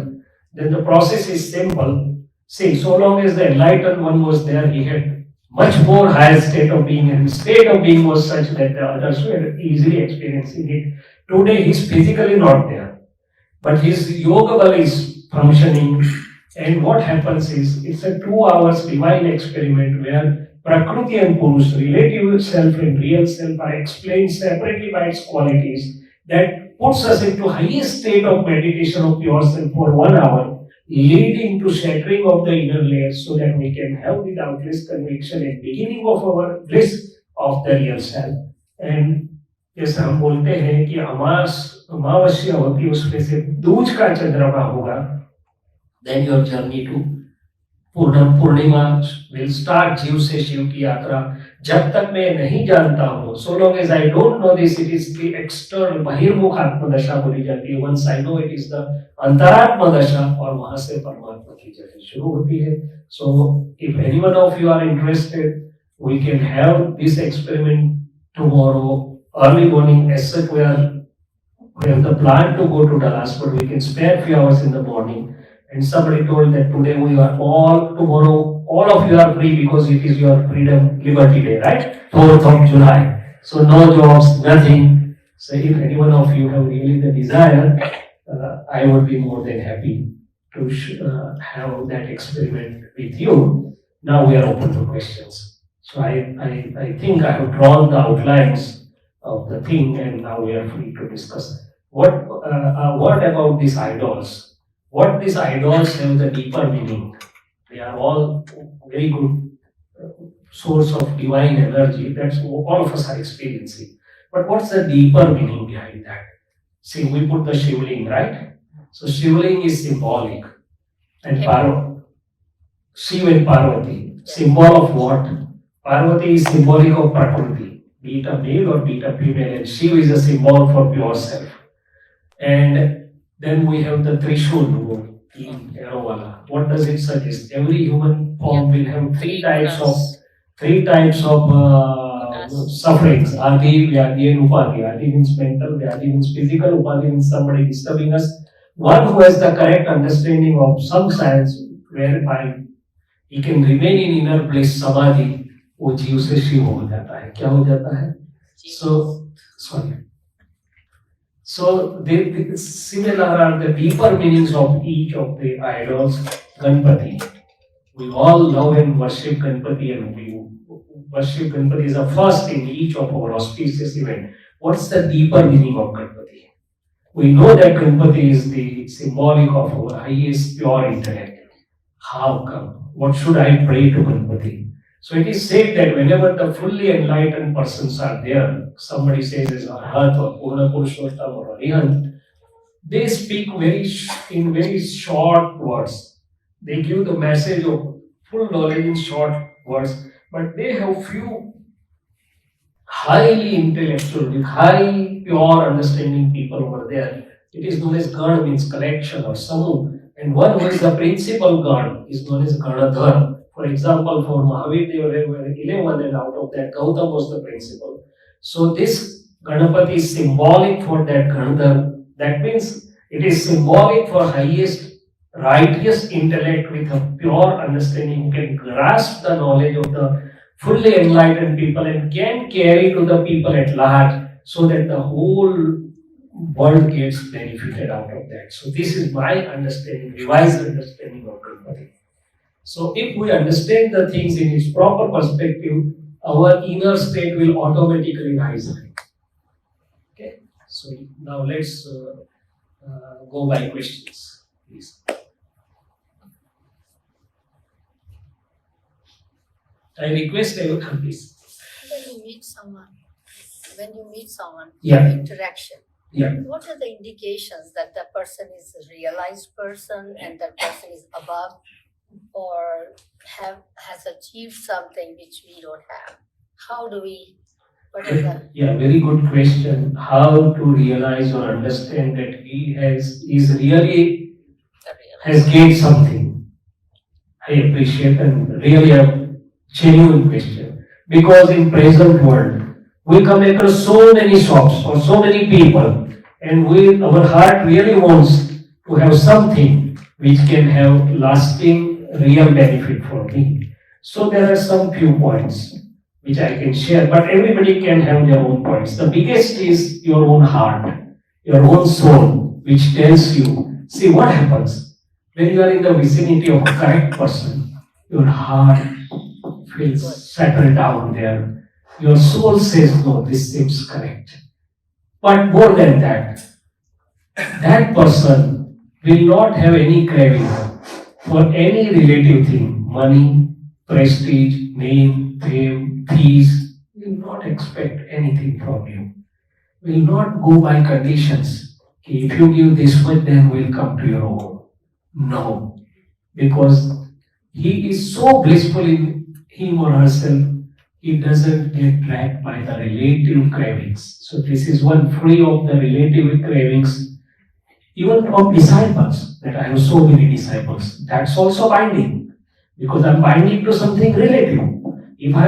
Then the process is simple. See, so long as the enlightened one was there, he had much more higher state of being, and the state of being was such that the others were easily experiencing it. Today, he's physically not there, but his yoga bal is functioning. And what happens is, it's a 2 hours divine experiment where Prakriti and Purush, relative self and real self, are explained separately by its qualities. That puts us into highest state of meditation of pure self for 1 hour, leading to shattering of the inner layers so that we can have the doubtless conviction and beginning of our bliss of the real self. And जैसे हम बोलते हैं कि अमावस्या होती है, उसमें से दूज का चंद्रमा होगा, then your journey to Purnima will start. जीव से शिव की यात्रा. जब तक मैं नहीं जानता हूँ, so long as I don't know this, it is the external बहिर्मुख आत्मदशा बोली जाती है. Once I know it is the अंतरात्मा दशा, और वहां से परमात्मा की जर्नी शुरू होती है. So if any one of you are interested, we can have this experiment tomorrow early morning. As such, we have the plan to go to Dallas, but we can spare few hours in the morning. And somebody told that today tomorrow, all of you are free because it is your freedom, liberty day, right? 4th of July. So no jobs, nothing. So if any one of you have really the desire, I would be more than happy to have that experiment with you. Now we are open to questions. So I think I have drawn the outlines of the thing, and now we are free to discuss. What about these idols? What these idols have the deeper meaning? They are all very good source of divine energy. That's what all of us are experiencing. But what's the deeper meaning behind that? See, we put the Shivling, right? So Shivling is symbolic. And Shiv and Parvati, symbol of what? Parvati is symbolic of Prakriti, be it a male or be it a female, and Shiv is a symbol for pure self. And then we have the Trishul, Arovala. What does it suggest? Every human form will have three types of sufferings. Adi, Vyadi, and Upadi. Adi means mental, Vyadi means physical, Upadi means somebody disturbing us. One who has the correct understanding of some science, whereby he can remain in inner bliss samadhi, वो जीव से शिव हो जाता है. क्या हो जाता है? So the similar are the deeper meanings of each of the idols. Ganpati, we all love and worship Ganpati, and we worship Ganpati is the first in each of our auspicious event. What's the deeper meaning of Ganpati? We know that Ganpati is the symbolic of our highest pure intellect. How come? What should I pray to Ganpati? So it is said that whenever the fully enlightened persons are there, somebody says as Arhat or Purna Purushottam or Arihant, they speak in very short words. They give the message of full knowledge in short words, but they have few highly intellectual, with high pure understanding people over there. It is known as Gan, means collection or Samu, and one who is the principal God is known as Ganadhar. For example, for Mahavir, there were 11, and out of that, Gautam was the principal. So this Ganapati is symbolic for that Ganadhar. That means it is symbolic for highest righteous intellect with a pure understanding who can grasp the knowledge of the fully enlightened people and can carry to the people at large so that the whole world gets benefited out of that. So this is my understanding, revised understanding of Ganapati. So if we understand the things in its proper perspective, our inner state will automatically rise. Okay. So now let's go by questions, please. I request everyone, please. When you meet someone, Yeah. interaction. Yeah. What are the indications that the person is a realized person and that person is above or has achieved something which we don't have? How do we? What are the? Yeah, very good question. How to realize or understand that he really has gained something? I appreciate and really a genuine question. Because in present world, we come across so many shops or so many people, and our heart really wants to have something which can have lasting real benefit for me. So there are some few points which I can share, but everybody can have their own points. The biggest is your own heart, your own soul, which tells you, see what happens when you are in the vicinity of a correct person, your heart feels settled down there. Your soul says, no, this seems correct. But more than that, that person will not have any craving for any relative thing, money, prestige, name, fame, peace, will not expect anything from you. Will not go by conditions. If you give this much, then we'll come to your home. No. Because he is so blissful in him or herself, he doesn't get trapped by the relative cravings. So this is one free of the relative cravings. Even from disciples, that I have so many disciples, that's also binding. Because I'm binding to something relative. If I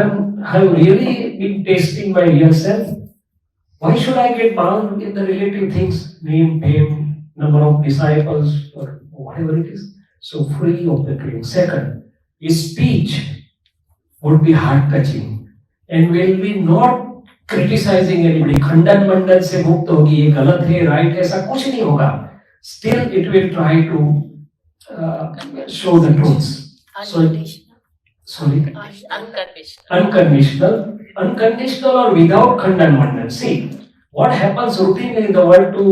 have really been tasting my real self, why should I get bound in the relative things, name, fame, number of disciples, or whatever it is? So free of the craving. Second, his speech would be heart-touching and will be not criticizing anybody. खंडन मंडन से मुक्त होगी, ये गलत है, right है, ऐसा कुछ नहीं होगा. Still, it will try to show the truths. Unconditional or without khandan mandan. See, what happens routinely in the world to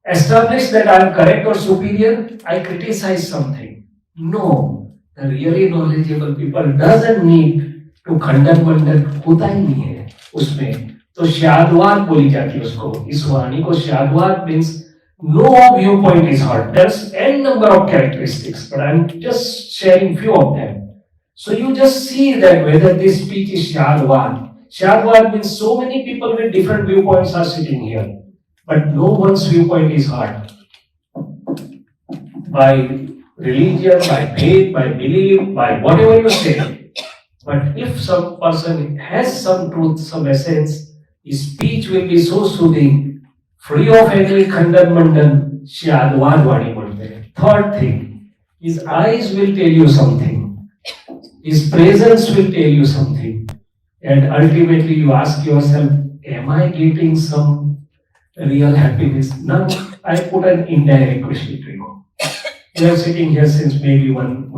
establish that I am correct or superior, I criticize something. No, the really knowledgeable people doesn't need to khandan mandan. होता ही नहीं है उसमें. तो शादवाद बोली जाती है उसको. इस वाणी को शादवाद means no viewpoint is heard. There's n number of characteristics, but I'm just sharing few of them. So you just see that whether this speech is Shadwad. Shadwad means so many people with different viewpoints are sitting here, but no one's viewpoint is heard. By religion, by faith, by belief, by whatever you say. But if some person has some truth, some essence, his speech will be so soothing, free of any khandan mandan, Shadwad Vani bolte. Third thing, his eyes will tell you something. His presence will tell you something. And ultimately you ask yourself, am I getting some real happiness? Now I put an indirect question to you. We are sitting here since maybe one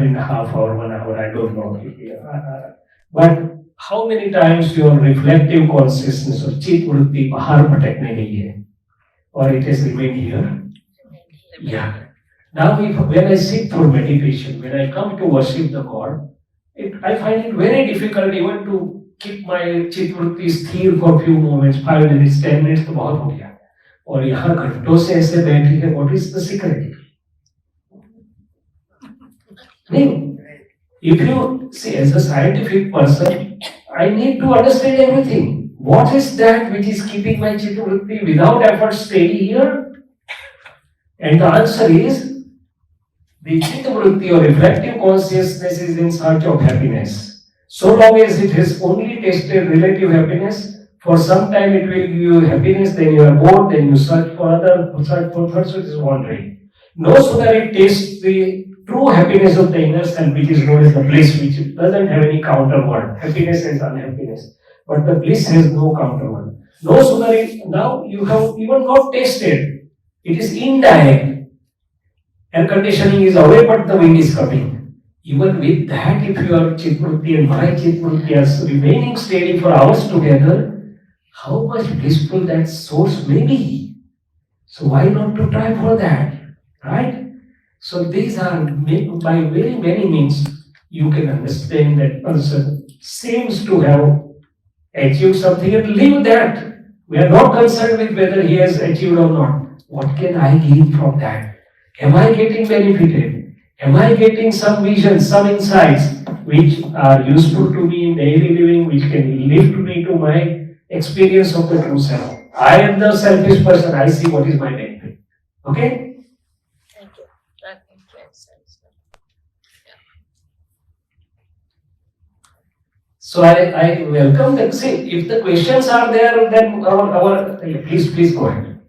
and a half hour, 1 hour, I don't know. But how many times your reflective consciousness or chit vritti bahar bhatakne gayi hai? Or it has remained here? Yeah. Now when I sit for meditation, when I come to worship the God, I find it very difficult even to keep my chit vritti sthir for few moments, 5 minutes, 10 minutes तो बहुत हो गया. और यहाँ घंटों से ऐसे बैठी है, what is the secret? नहीं. If you see, as a scientific person, I need to understand everything. What is that which is keeping my chit vritti without effort steady here? And the answer is, the chit vritti or reflective consciousness is in search of happiness. So long as it has only tasted relative happiness, for some time it will give you happiness, then you are bored, then you search for third, so it is wandering. No sooner it tastes the true happiness of the inner self, which is known as the bliss, which doesn't have any counter word. Happiness is unhappiness, but the bliss has no counter word. No sooner now you have even not tasted, it is indirect. Air conditioning is away, but the wind is coming. Even with that, if your chit vritti and my chit vritti are remaining steady for hours together, how much blissful that source may be. So why not to try for that, right? So these are, by very many means, you can understand that person seems to have achieved something and leave that. We are not concerned with whether he has achieved or not. What can I gain from that? Am I getting benefited? Am I getting some visions, some insights which are useful to me in daily living, which can lift me to my experience of the true self? I am the selfish person, I see what is my benefit. Okay? Thank you. That makes sense. So I welcome that. See, if the questions are there, then please go ahead.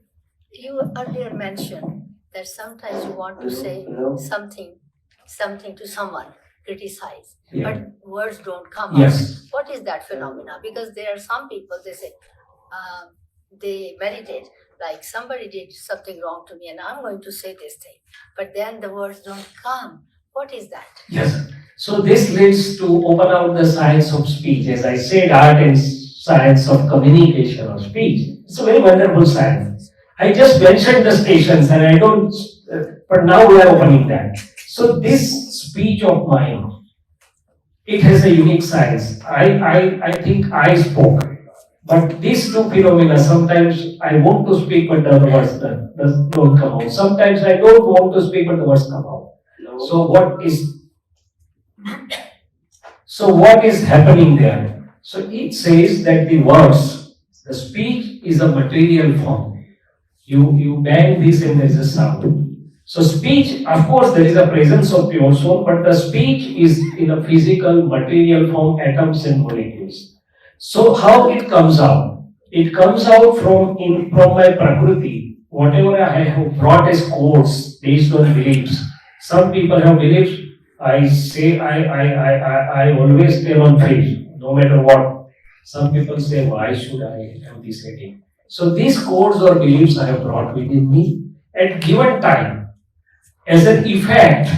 You earlier mentioned that sometimes you want to say something to someone, criticize, Yeah. but words don't come Yes. out. What is that phenomena? Because there are some people, they say, they meditate, like somebody did something wrong to me and I'm going to say this thing, but then the words don't come. What is that? Yes. So this leads to open out the science of speech. As I said, art and science of communication or speech. It's a very wonderful science. I just mentioned the stations and I don't, but now we are opening that. So this speech of mine, it has a unique science. I think I spoke. But these two phenomena, sometimes I want to speak but the words don't come out. Sometimes I don't want to speak but the words come out. So what is happening there? So it says that the words, the speech is a material form. You bang this and there is a sound. So speech, of course, there is a presence of pure soul, but the speech is in a physical, material form, atoms and molecules. So how it comes out? It comes out from my prakriti. Whatever I have brought as codes based on beliefs. Some people have beliefs. I say I always tell on faith, no matter what. Some people say, why should I have this headache? So these codes or beliefs I have brought within me at given time. As an effect,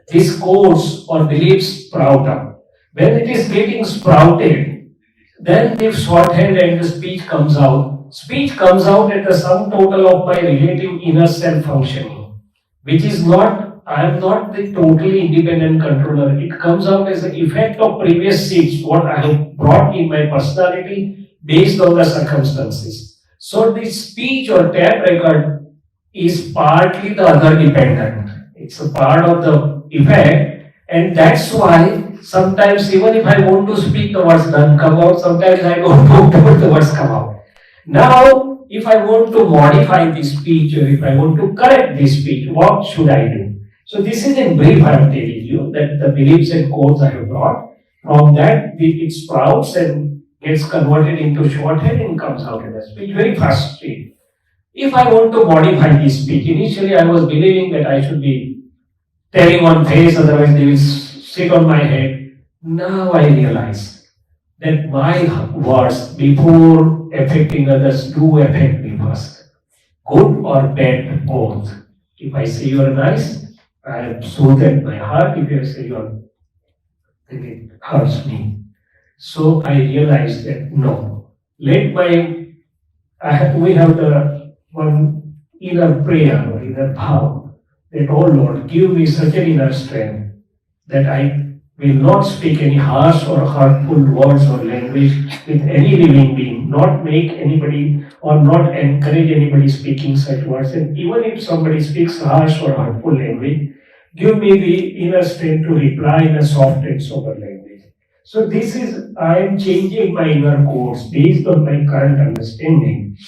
these codes or beliefs sprout up. When it is getting sprouted, then the shorthand and the speech comes out. Speech comes out at the sum total of my relative inner self functioning, which is not, I am not the totally independent controller. It comes out as an effect of previous seeds, what I have brought in my personality based on the circumstances. So the speech or tape record is partly the other dependent. It's a part of the effect, and that's why sometimes even if I want to speak, the words don't come out. Sometimes I don't want to, the words come out. Now, if I want to modify this speech or if I want to correct this speech, what should I do? So this is in brief I am telling you that the beliefs and codes I have brought, from that it sprouts and gets converted into shorthand and comes out in a speech very fast speed. If I want to modify this speech, initially I was believing that I should be telling on face, otherwise they will sit on my head. Now I realize that my words before affecting others do affect me first. Good or bad, both. If I say you are nice, I have soothed my heart. If I say you are, then it hurts me. So I realized that no, let my, we have the one inner prayer or inner vow that, oh Lord, give me such an inner strength that I will not speak any harsh or hurtful words or language with any living being, not make anybody or not encourage anybody speaking such words. And even if somebody speaks harsh or hurtful language, give me the inner strength to reply in a soft and sober language. So this is, I am changing my inner course based on my current understanding.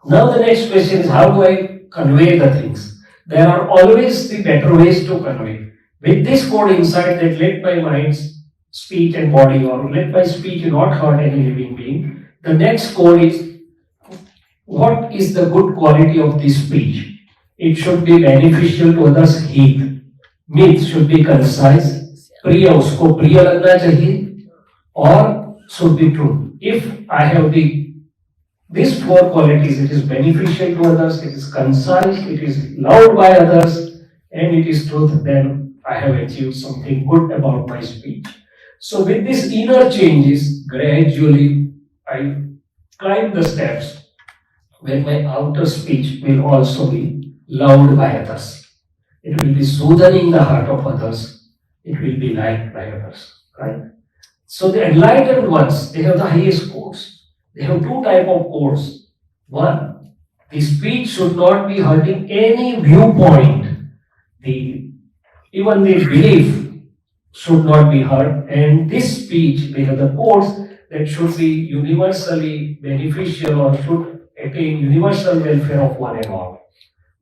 Now the next question is, how do I convey the things? There are always the better ways to convey. With this code inside that let my mind, speech and body, or let my speech not hurt any living being, the next code is, what is the good quality of this speech? It should be beneficial to others, हित. Myth should be concise. प्रिय उसको प्रिय लगना चाहिए और should be true. If I have these four qualities, it is beneficial to others, it is concise, it is loved by others, and it is truth, then I have achieved something good about my speech. So with these inner changes, gradually I climb the steps when my outer speech will also be loved by others. It will be soothing the heart of others. It will be liked by others. Right? So the enlightened ones, they have the highest codes. They have two types of codes. One, the speech should not be hurting any viewpoint. Even the belief should not be hurt. And this speech, they have the codes that should be universally beneficial or should attain universal welfare of one and all.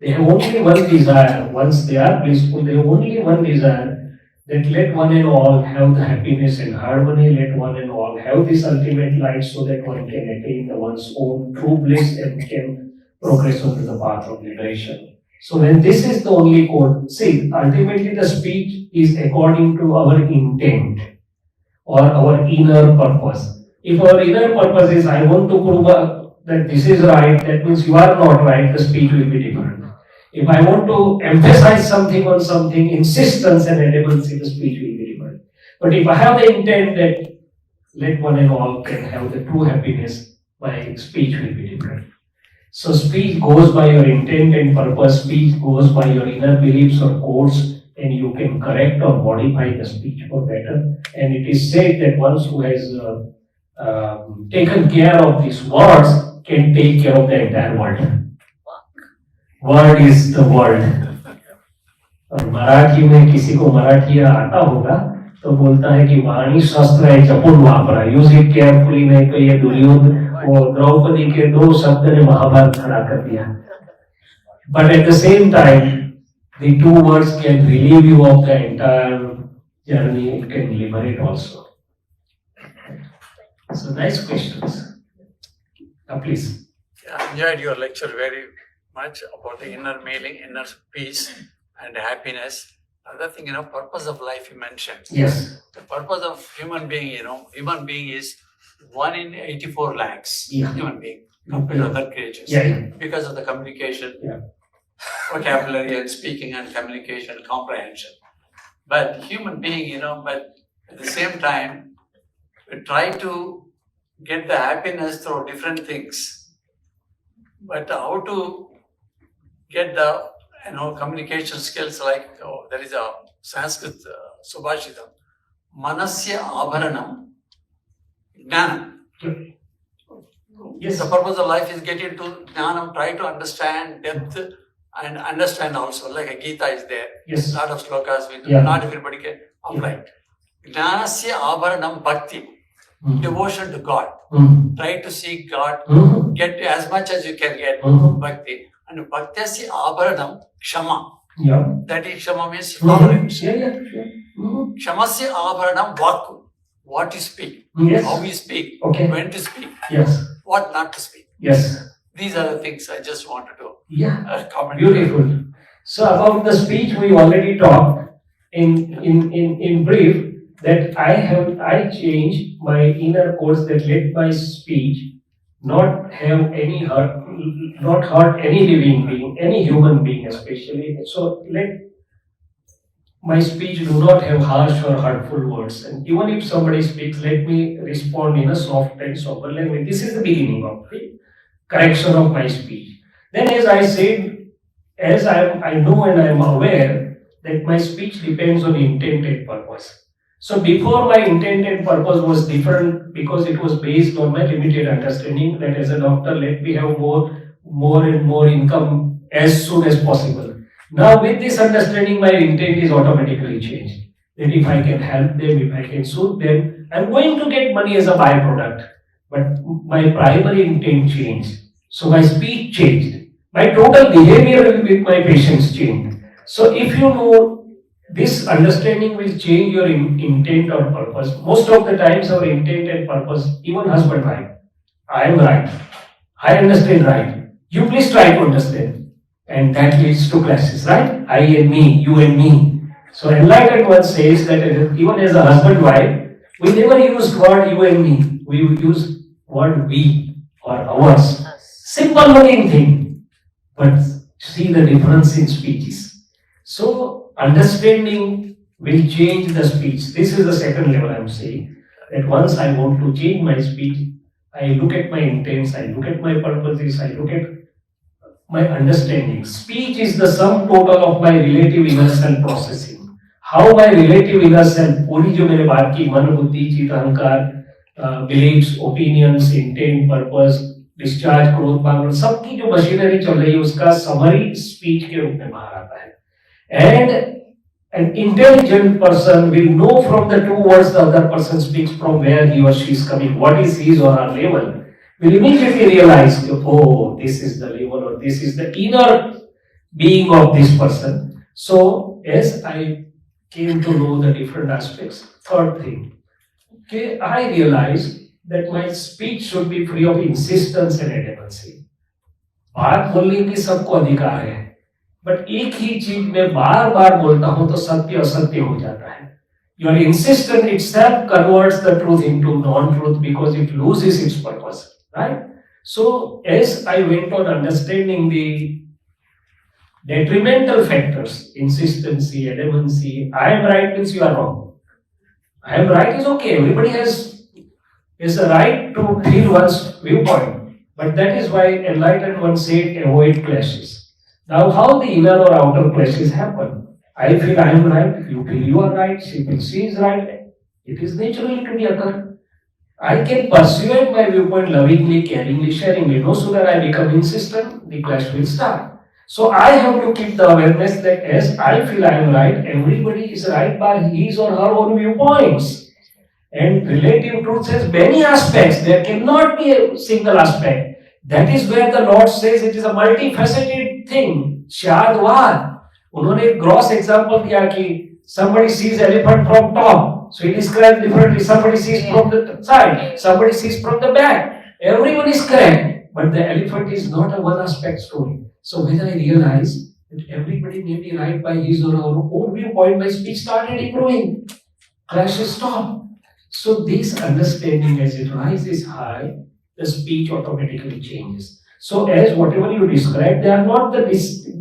They have only one desire. Once they are blissful, they have only one desire, that let one and all have the happiness and harmony, let one and all have this ultimate light so that one can attain the one's own true bliss and can progress onto the path of liberation. So when this is the only code, see, ultimately the speech is according to our intent or our inner purpose. If our inner purpose is, I want to prove that this is right, that means you are not right, the speech will be different. If I want to emphasize something on something, insistence and adamantly, the speech will be different. But if I have the intent that let one and all can have the true happiness, my speech will be different. So speech goes by your intent and purpose, speech goes by your inner beliefs or codes, and you can correct or modify the speech for better. And it is said that one who has taken care of these words can take care of the entire world. Word is the world. और मराठी में किसी को मराठी आता होगा तो बोलता है कि वाणी शस्त्र है जपून वापरा, यूज इट केयरफुली, नहीं तो ये दुर्योधन वो द्रौपदी के दो शब्द ने महाभारत खड़ा कर दिया. But at the same time, the two words can relieve you of the entire journey, it can liberate also. So nice questions. Please. I enjoyed your lecture very much about the inner meaning, inner peace and happiness. Other thing, purpose of life you mentioned. Yes. The purpose of human being, human being is 1 in 84 lakhs. Yeah. Human being compared to other creatures. Yeah. Because of the communication, Yeah. vocabulary and speaking and communication, comprehension. But human being, but at the same time, we try to get the happiness through different things. But how to get the communication skills, like there is a Sanskrit subhashitam, manasya abharanam jnanam. Yes. The purpose of life is getting to jnanam, try to understand depth and understand also, like a Gita is there. Yes. A lot of slokas, Yeah. not everybody can apply. Jnanasya abharanam bhakti, devotion to God. Try to seek God, get as much as you can get bhakti. And bhaktyasya abharanam kshama. Yeah. That is, kshama means tolerance. Yeah. Kshamasya abharanam vakku. What you speak, Yes. how you speak, Okay. when to speak, Yes. what not to speak. Yes. These are the things I just wanted to Yeah. comment. Beautiful. So about the speech we already talked in brief. that I change my inner codes that let my speech not have any hurt, not hurt any living being, any human being especially. So let my speech do not have harsh or hurtful words. And even if somebody speaks, let me respond in a soft and sober language. This is the beginning of the correction of my speech. Then, as I said, as I know and I am aware that my speech depends on intent and purpose. So before, my intent and purpose was different because it was based on my limited understanding that as a doctor, let me have more and more income as soon as possible. Now with this understanding, my intent is automatically changed. That if I can help them, if I can soothe them, I'm going to get money as a byproduct. But my primary intent changed. So my speech changed. My total behavior with my patients changed. So if you know, this understanding will change your intent or purpose. Most of the times our intent and purpose, even husband wife, I am right. I understand right. You please try to understand. And that leads to clashes, right? I and me, you and me. So enlightened one says that even as a husband wife, we never use word you and me. We use word we or ours. Simple looking thing. But see the difference in speeches. So understanding will change the speech. This is the second level I'm saying. That once I want to change my speech, I look at my intents, I look at my purposes, I look at my understanding. Speech is the sum total of my relative inner self processing. How my relative inner self, पूरी जो मैंने बात की, मन, बुद्धि, चित्त, अहंकार, beliefs, opinions, intent, purpose, discharge, क्रोध, भावना, सबकी जो मशीनरी चल रही है उसका समरी स्पीच के रूप में बाहर आता है. And an intelligent person will know from the two words the other person speaks from where he or she is coming, what is his or her level. Will immediately realize, oh, this is the level or this is the inner being of this person. So, as I came to know the different aspects, third thing, okay, I realized that my speech should be free of insistence and adamancy. बात बोलने की सबको अधिकार है, but एक ही चीज में बार बार बोलता हूं तो सत्य असत्य हो जाता है. Your insistence itself converts the truth into non-truth because it loses its purpose. Right? So, as I went on understanding the detrimental factors, insistency, adamancy, I am right means you are wrong. I am right is okay. Everybody has a right to feel one's viewpoint. But that is why enlightened one said avoid clashes. Now, how the inner or outer clashes happen? I feel I am right, you feel you are right, she feels she is right. It is naturally to be occur. I can persuade my viewpoint lovingly, caringly, sharingly. No sooner I become insistent, the clash will start. So I have to keep the awareness that as I feel I am right, everybody is right by his or her own viewpoints. And relative truth has many aspects. There cannot be a single aspect. That is where the Lord says it is a multifaceted thing. Shadwad. उन्होंने एक gross example दिया कि somebody sees elephant from top. So he describes differently. Somebody sees from the side, somebody sees from the back. Everyone is correct, but the elephant is not a one aspect story. So when I realized that everybody may be right by his or her own viewpoint, my speech started improving. Clashes stopped. So this understanding, as it rises high, the speech automatically changes. So as whatever you describe, they are not the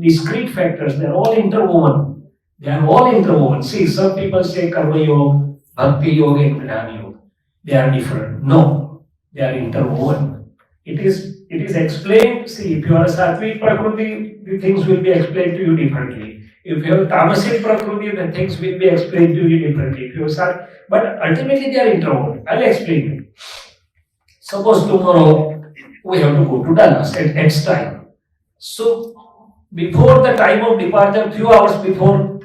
discrete factors, they are all interwoven. They are all interwoven. See, some people say karma yoga, bhakti yoga and gnana yoga. They are different. No, they are interwoven. It is explained. See, if you are a sattvic prakriti, the things will be explained to you differently. If you have a tamasic prakriti, the things will be explained to you differently. If you are but ultimately they are interwoven. I'll explain you. Suppose tomorrow we have to go to Dallas at X time. So before the time of departure, few hours before,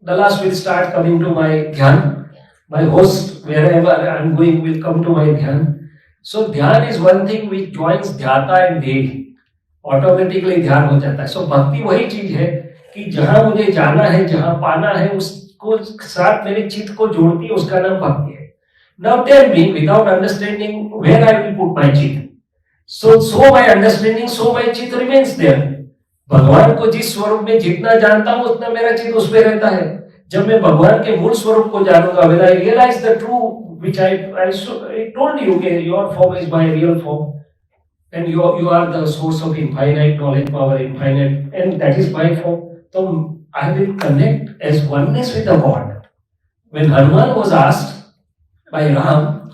Dallas will start coming to my dhyan. My host, wherever I am going, will come to my dhyan. So dhyan is one thing which joins dhyata and dehi. Automatically ध्यान हो जाता है. So भक्ति वही चीज है कि जहां मुझे जाना है, जहां पाना है, उसको साथ मेरे चित्त को जोड़ती है, उसका नाम भक्ति है. Now tell me, without understanding, where I will put my चित्त? So by understanding, so my चित्त remains there. भगवान को जिस स्वरूप में जितना जानता हूं उतना मेरा चित्त उसमें रहता है. जब मैं भगवान के मूल स्वरूप को जानूंगा, when I realize the true which I told you कि your form is my real form and you are the source of infinite knowledge power, infinite, and that is my form. So I will connect as oneness with the God. When Hanuman was asked by Ram,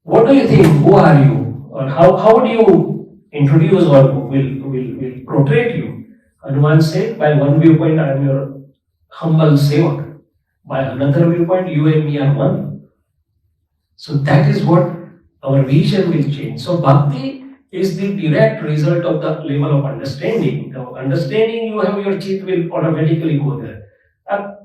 what do you think? Who are you? Or how do you introduce or will portray you? Hanuman said, by one viewpoint, I am your humble sevak. By another viewpoint, you and me are one. So that is what our vision will change. So bhakti is the direct result of the level of understanding. The understanding you have, your chit will automatically go there. A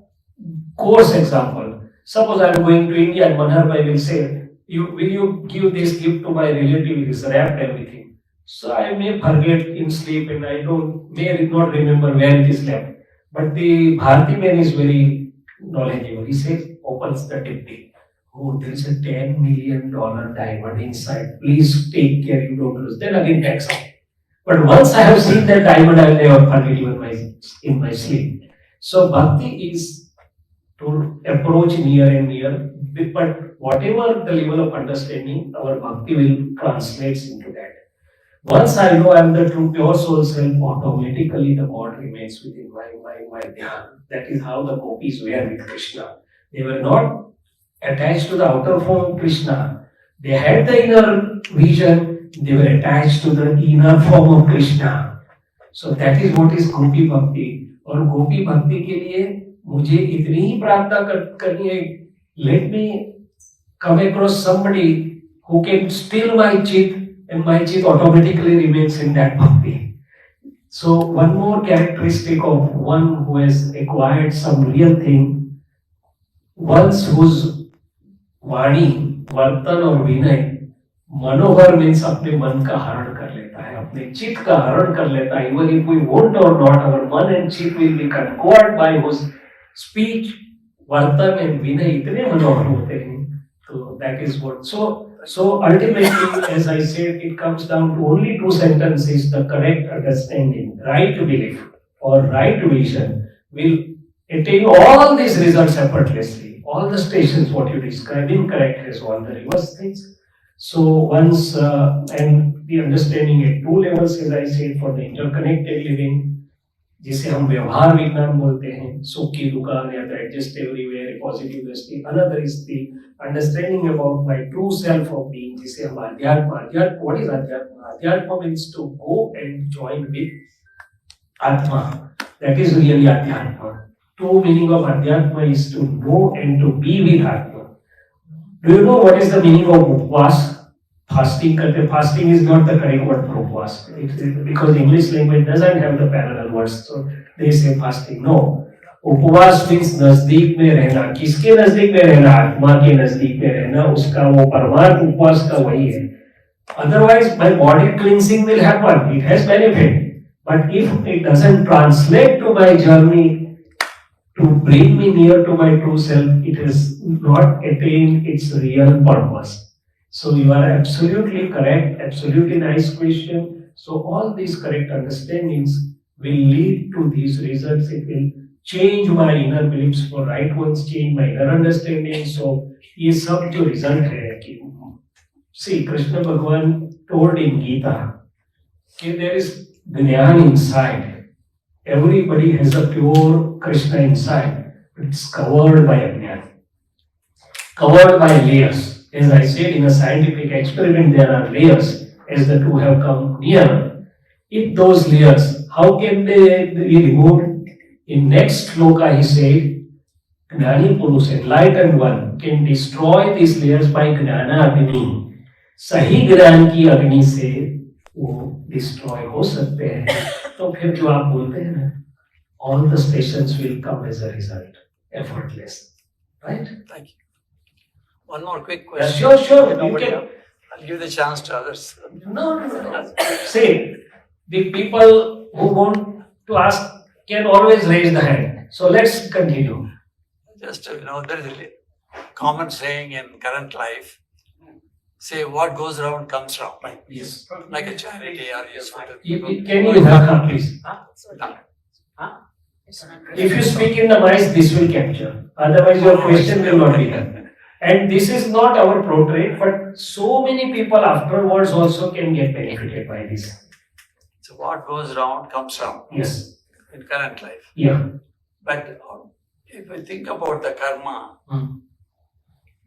coarse example. Suppose I am going to India and Manhar Bhai will say, will you give this gift to my relative? He is wrapped everything. So I may forget in sleep and I may not remember where it is left. But the Bharati man is very knowledgeable. He says, opens the diptych. Oh, there is a $10 million diamond inside. Please take care, you don't lose. Then again takes out. But once I have seen that diamond, I will never forget even in my sleep. So bhakti is to approach near and near, but whatever the level of understanding, our bhakti will translate into that. Once I know I am the true pure soul self, automatically the God remains within my dhyan. That is how the gopis were with Krishna. They were not attached to the outer form of Krishna. They had the inner vision, they were attached to the inner form of Krishna. So that is what is Gopi Bhakti. और गोपी भक्ति के लिए मुझे इतनी ही प्रार्थना करनी है, let me come across somebody who can still my chit and my chit automatically remains in that bhakti. So one more characteristic of one who has acquired some real thing, once whose वाणी, वर्तन और विनय मनोहर means अपने मन का हरण कर लेता है, अपने चित्त का हरण कर लेता है. Even if we want or not, our मन and चित्त will be conquered by whose speech, वर्तन and विनय इतने मनोहर होते हैं. So that is what. So ultimately, as I said, it comes down to only two sentences: the correct understanding, right belief, or right vision will attain all these results effortlessly. All the stations what you describe, incorrect has all the reverse things. So once and the understanding at two levels, as I said, for the interconnected living, जिसे हम व्यवहार विज्ञान बोलते हैं, सुख की दुकान या एडजस्ट एवरीवेयर, पॉजिटिव दृष्टि. Another is the understanding about my true self of being, जिसे हम अध्यात्म. What is अध्यात्म? अध्यात्म means to go and join with Atma. That is really अध्यात्म. True meaning of अध्यात्म is to know and to be with Atma. Do you know what is the meaning of upvas? Fasting. Fasting is not the correct word for upvas. Because English language doesn't have the parallel words, so they say fasting. No. उपवास means नजदीक में रहना. किसके नजदीक में रहना? आत्मा के नजदीक में रहना. उसका वो परमार्थ उपवास का वही है. Otherwise, my body cleansing will happen. It has benefit. But if it doesn't translate to my journey to bring me near to my true self, it has not attained its real purpose. So you are absolutely correct, absolutely nice question. So all these correct understandings will lead to these results. It will change my inner beliefs for right ones, change my inner understanding. So ये सब जो result है कि see Krishna Bhagwan told in Gita that there is Jnana inside. Everybody has a pure Krishna inside. It's covered by Ajnana, covered by layers. As I said, in a scientific experiment, there are layers. As the two have come near, if those layers, how can they be removed? In next shloka, he said, Gnani Purus, enlightened one, can destroy these layers by Gnana Agni. सही ज्ञान की अग्नि से वो destroy हो सकते हैं. तो फिर जो आप बोलते हैं ना, all the stations will come as a result, effortless, right? Thank you. One more quick question. Sure. You Nobody can. else. I'll give the chance to others. No. See, the people who want to ask can always raise the hand. So let's continue. Just there is a common saying in current life. Say what goes around comes round. Yes. Like a charity or useful to people. Can you have please? If you speak in the mice, this will capture. Otherwise, your question will not be done. And this is not our portrait, but so many people afterwards also can get benefited by this. So what goes round comes round Yes. in current life. Yeah. But if we think about the karma, Mm.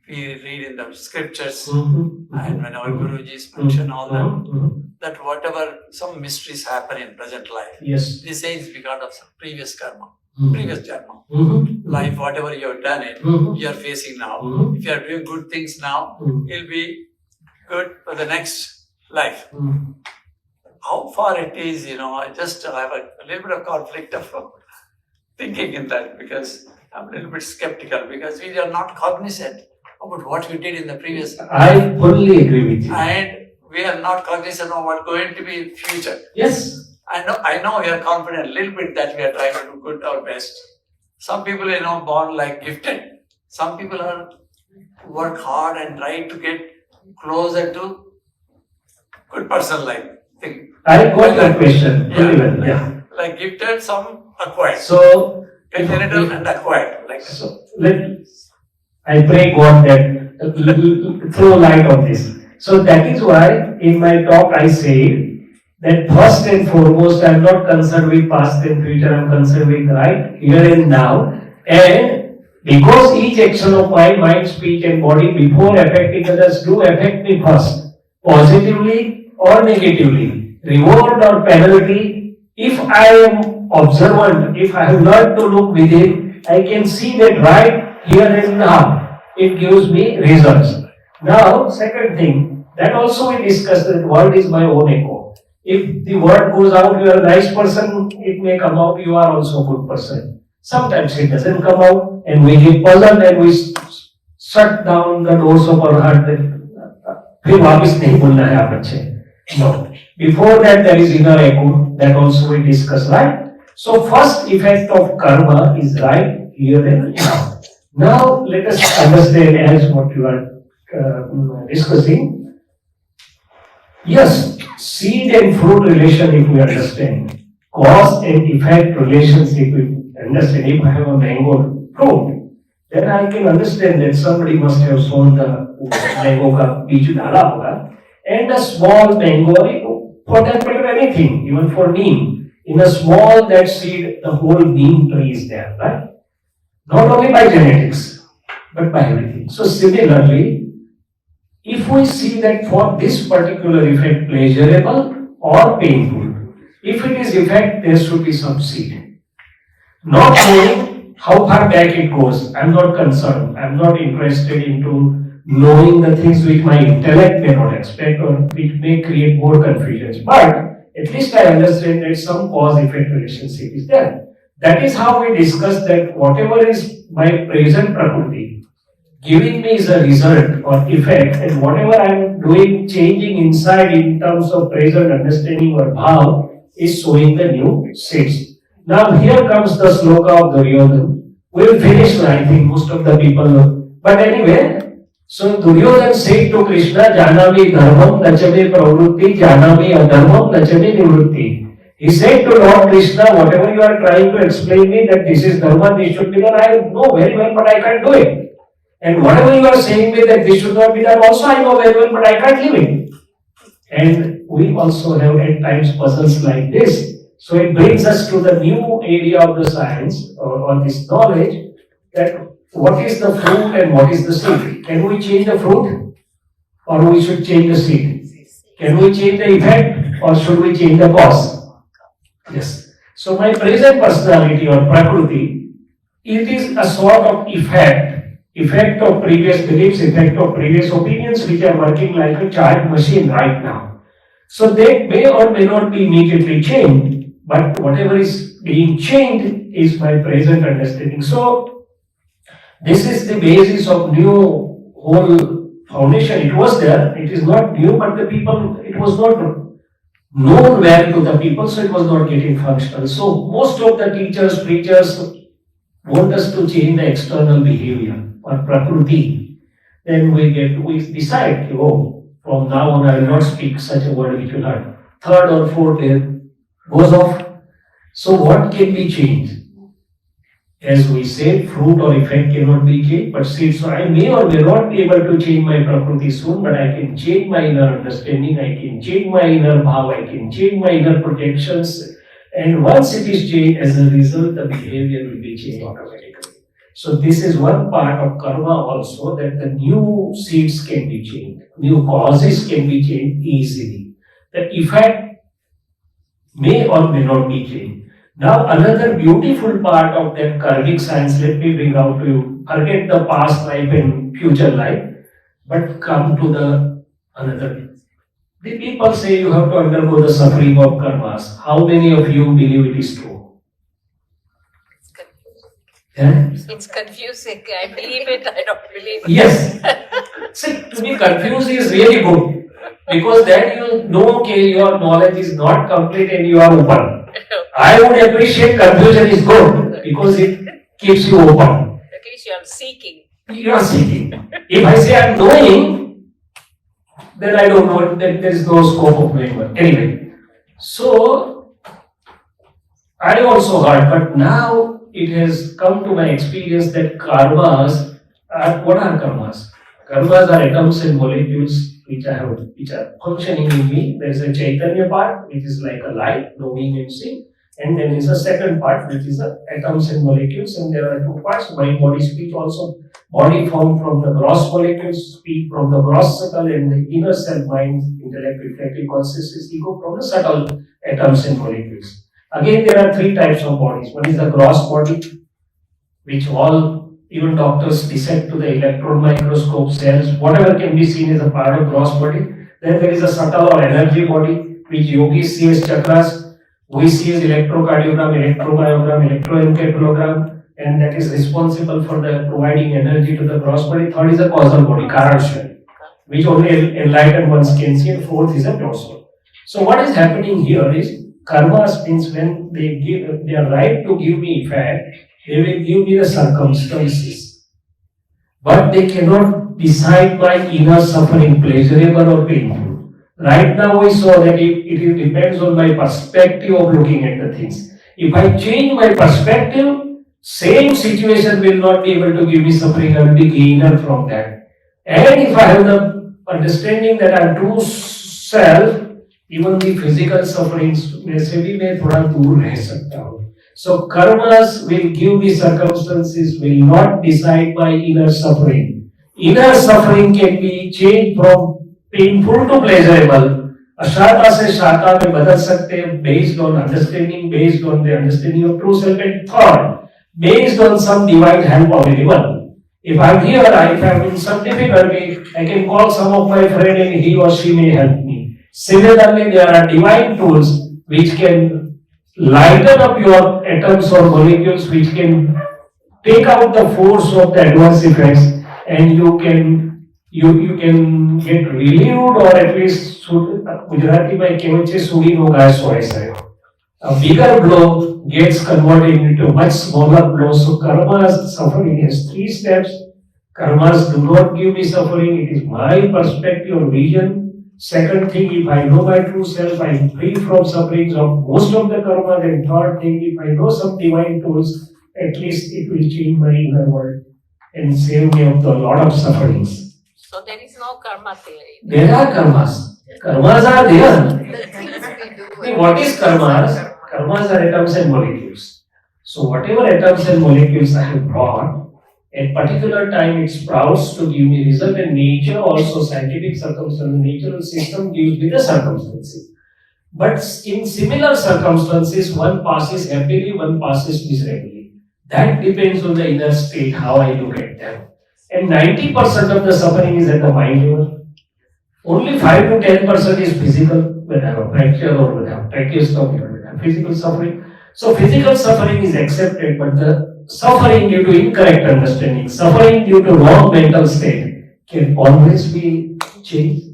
we read in the scriptures, Mm-hmm. and when our Guruji's mention all that, Mm-hmm. that whatever some mysteries happen in present life, Yes. they say it's because of some previous karma, Mm-hmm. previous karma. Mm-hmm. Life, whatever you have done it, Mhm. you are facing now. Mhm. If you are doing good things now, Mhm. it'll be good for the next life. Mm. How far it is, I just have a little bit of conflict of thinking in that, because I'm a little bit skeptical, because we are not cognizant about what we did in the previous life. I fully agree with you. And we are not cognizant of what's going to be in future. Yes. I know we are confident a little bit that we are trying to do good our best. Some people, born like gifted. Some people are work hard and try to get closer to good person like thing. I got that question. Very well. Yeah. Like gifted, some acquired. So, Congenital and acquired. Like so I pray God that throw light on this. So that is why in my talk I say that first and foremost I am not concerned with past and future, I am concerned with right here and now. And because each action of my mind, speech and body before affecting others do affect me first, positively or negatively, reward or penalty, if I am observant, if I have learned to look within, I can see that right here and now, it gives me results. Now, second thing, that also we discussed that word is my own echo. If the word goes out, you are a nice person, it may come out, you are also a good person. Sometimes it doesn't come out, and we get puzzled and we shut down the doors of our heart. फिर वापस नहीं बोलना है आप अच्छे. No. Before that, there is inner echo, that also we discussed, right? So, first effect of karma is right here and now. Now, let us understand as what you are discussing. Yes, seed and fruit relation, if we understand, cause and effect relationship, if we understand, if I have a mango fruit, then I can understand that somebody must have sown the mango ka beej dala hoga, and a small mango, for that matter anything, even for neem, in a small that seed, the whole neem tree is there, right? Not only by genetics, but by everything. So similarly, if we see that for this particular effect pleasurable or painful, if it is effect, there should be some seed. Not knowing how far back it goes, I am not concerned. I am not interested into knowing the things which my intellect may not expect or which may create more confusions. But at least I understand that some cause-effect relationship is there. That is how we discuss that whatever is my present prakriti giving me is a result or effect, and whatever I am doing, changing inside in terms of present understanding or bhav is showing the new seeds. Now here comes the sloka of Duryodhana. We will finish, I think most of the people know. But anyway, so Duryodhana said to Krishna, Janami dharmam nachame pravrutti, janami adharmam nachame nivrutti. He said to Lord Krishna, whatever you are trying to explain me that this is dharma, this should be done, I know very well, but I can't do it. And whatever you are saying me that this should not be done, also I know very well, but I can't live it. And we also have at times puzzles like this. So it brings us to the new area of the science or this knowledge that what is the fruit and what is the seed. Can we change the fruit or we should change the seed? Can we change the effect or should we change the cause? Yes. So my present personality or prakriti, it is a sort of effect of previous beliefs, effect of previous opinions which are working like a child machine right now. So they may or may not be immediately changed, but whatever is being changed is my present understanding. So this is the basis of new whole foundation. It was there, it is not new, but the people, it was not known well to the people, so it was not getting functional. So most of the teachers, preachers want us to change the external behavior or prakriti. Then we decide, oh, from now on I will not speak such a word which will hurt. Third or fourth day goes off. So what can be changed? As we said, fruit or effect cannot be changed, but seed. So I may or may not be able to change my prakriti soon, but I can change my inner understanding, I can change my inner bhav, I can change my inner projections. And once it is changed, as a result, the behavior will be changed automatically. So this is one part of karma also, that the new seeds can be changed, new causes can be changed easily. The effect may or may not be changed. Now another beautiful part of that karmic science, let me bring out to you. Forget the past life and future life, but come to the another. The people say you have to undergo the suffering of karmas. How many of you believe it is true? It's confusing. Yeah? It's confusing. I believe it, I don't believe it. Yes. See, to be confused is really good, because then you know, okay, your knowledge is not complete and you are open. I would appreciate confusion is good because it keeps you open. At least you are seeking. You are seeking. If I say I'm knowing, then I don't know, then there is no scope of knowing. But anyway, so I also heard, but now it has come to my experience that karmas are, what are karmas? Karmas are atoms and molecules which are functioning in me. There is a Chaitanya part, which is like a light, knowing and seeing. And then is a second part, which is the atoms and molecules, and there are two parts, mind, body, speech also. Body formed from the gross molecules, speech from the gross subtle, and the inner self, mind, intellect, reflective consciousness, ego from the subtle atoms and molecules. Again, there are three types of bodies. One is the gross body, which all, even doctors dissect to the electron microscope, cells, whatever can be seen as a part of gross body. Then there is a subtle or energy body, which yogis see as chakras. We see as electrocardiogram, electromyogram, electroencephalogram, and that is responsible for the providing energy to the gross body. Third is a causal body, Karan, which only enlightened ones can see, and fourth is a pure soul. So what is happening here is, karmas means when they are right to give me effect, they will give me the circumstances, but they cannot decide my inner suffering, pleasurable or painful. Right now we saw that it depends on my perspective of looking at the things. If I change my perspective, same situation will not be able to give me suffering, I will be gainer from that. And if I have the understanding that I am true self, even the physical sufferings से भी मैं थोड़ा दूर रह सकता हूँ. So karmas will give me circumstances, will not decide my inner suffering. Inner suffering can be changed from painful to pleasurable. Ashata से shata में बदल सकते हैं based on understanding, based on the understanding of true self, and third, based on some divine help available. If I'm here, if I'm in some difficulty, I can call some of my friend and he or she may help me. Similarly, there are divine tools which can lighten up your atoms or molecules, which can take out the force of the adverse effects, and you can get relieved, or at least Gujarati by kehvat છે sudi no gas હોય સાહેબ. A bigger blow gets converted into a much smaller blow. So karma's suffering has three steps. Karmas do not give me suffering. It is my perspective or vision. Second thing, if I know my true self, I am free from sufferings of most of the karma. Then third thing, if I know some divine tools, at least it will change my inner world and save me of a lot of sufferings. So there is no karma theory. There are karmas. Karmas are there. The things we do. What is karmas? Karmas are atoms and molecules. So whatever atoms and molecules I have brought, at particular time it sprouts to give me result, and nature also, scientific circumstance, natural system gives me the circumstances. But in similar circumstances, one passes happily, one passes miserably. That depends on the inner state, how I look at them. And 90% of the suffering is at the mind level. Only 5 to 10% is physical, when I have a fracture or when I have tracheostomy or when I have physical suffering. So physical suffering is accepted, but the suffering due to incorrect understanding, suffering due to wrong mental state can always be changed.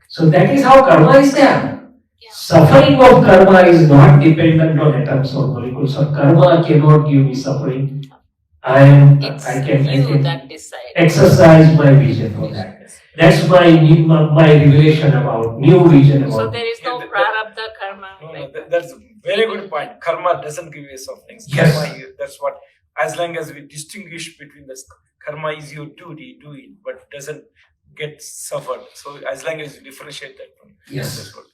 So that is how karma is there. Suffering of karma is not dependent on atoms or molecules. So karma cannot give me suffering. I can that decide. Exercise my vision for that. That's my revelation about, new vision about. So there is no prarabdha karma. No, that's a very good point. Karma doesn't give you sufferings. Yes. Karma, that's what as long as we distinguish between this karma is your duty, do it, but doesn't get suffered. So as long as you differentiate that one. Yes. That's what.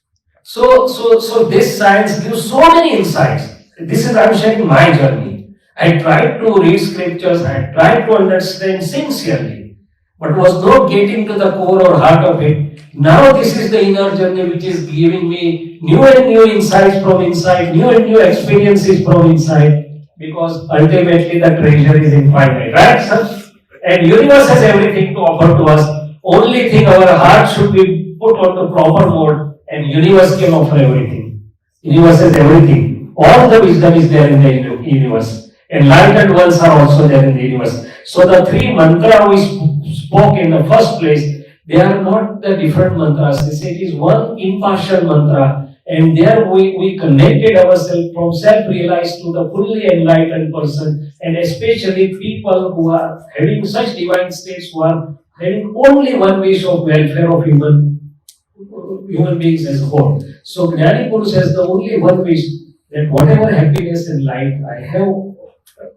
So this science gives so many insights. This is, I'm sharing my journey. I tried to read scriptures, I tried to understand sincerely, but was not getting to the core or heart of it. Now this is the inner journey which is giving me new and new insights from inside, new and new experiences from inside, because ultimately the treasure is infinite, right, sir? And universe has everything to offer to us. Only thing, our heart should be put on the proper mode, and universe can offer everything. Universe has everything. All the wisdom is there in the universe. Enlightened ones are also there in the universe. So the three mantras we spoke in the first place, they are not the different mantras. They say it is one impartial mantra. And there we connected ourselves from self-realized to the fully enlightened person. And especially people who are having such divine states, who are having only one wish of welfare of human beings as a whole. So Gnani Purush has the only one wish, that whatever happiness and light I have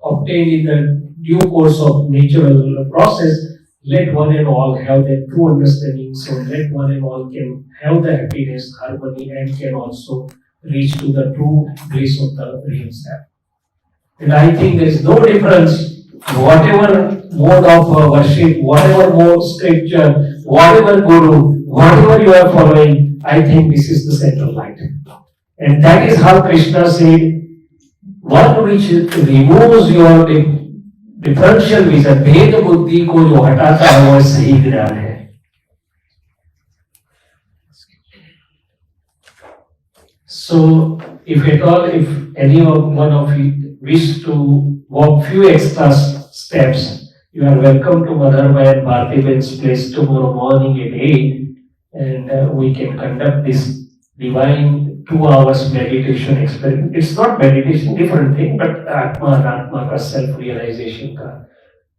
obtained in the due course of natural process, let one and all have that true understanding. So let one and all can have the happiness, harmony, and can also reach to the true bliss of the real self. And I think there is no difference. Whatever mode of worship, whatever mode scripture, whatever guru, whatever you are following, I think this is the central light. And that is how Krishna said, one which removes your differential vision, भेद बुद्धि को जो हटाता है वह सही ज्ञान है. So, if at all, if any one of you wish to walk few extra steps, you are welcome to Madharma and Bhartiben's place tomorrow morning at 8, and we can conduct this divine 2 hours meditation experiment. It's not meditation, different thing, but Atma ka self-realization ka,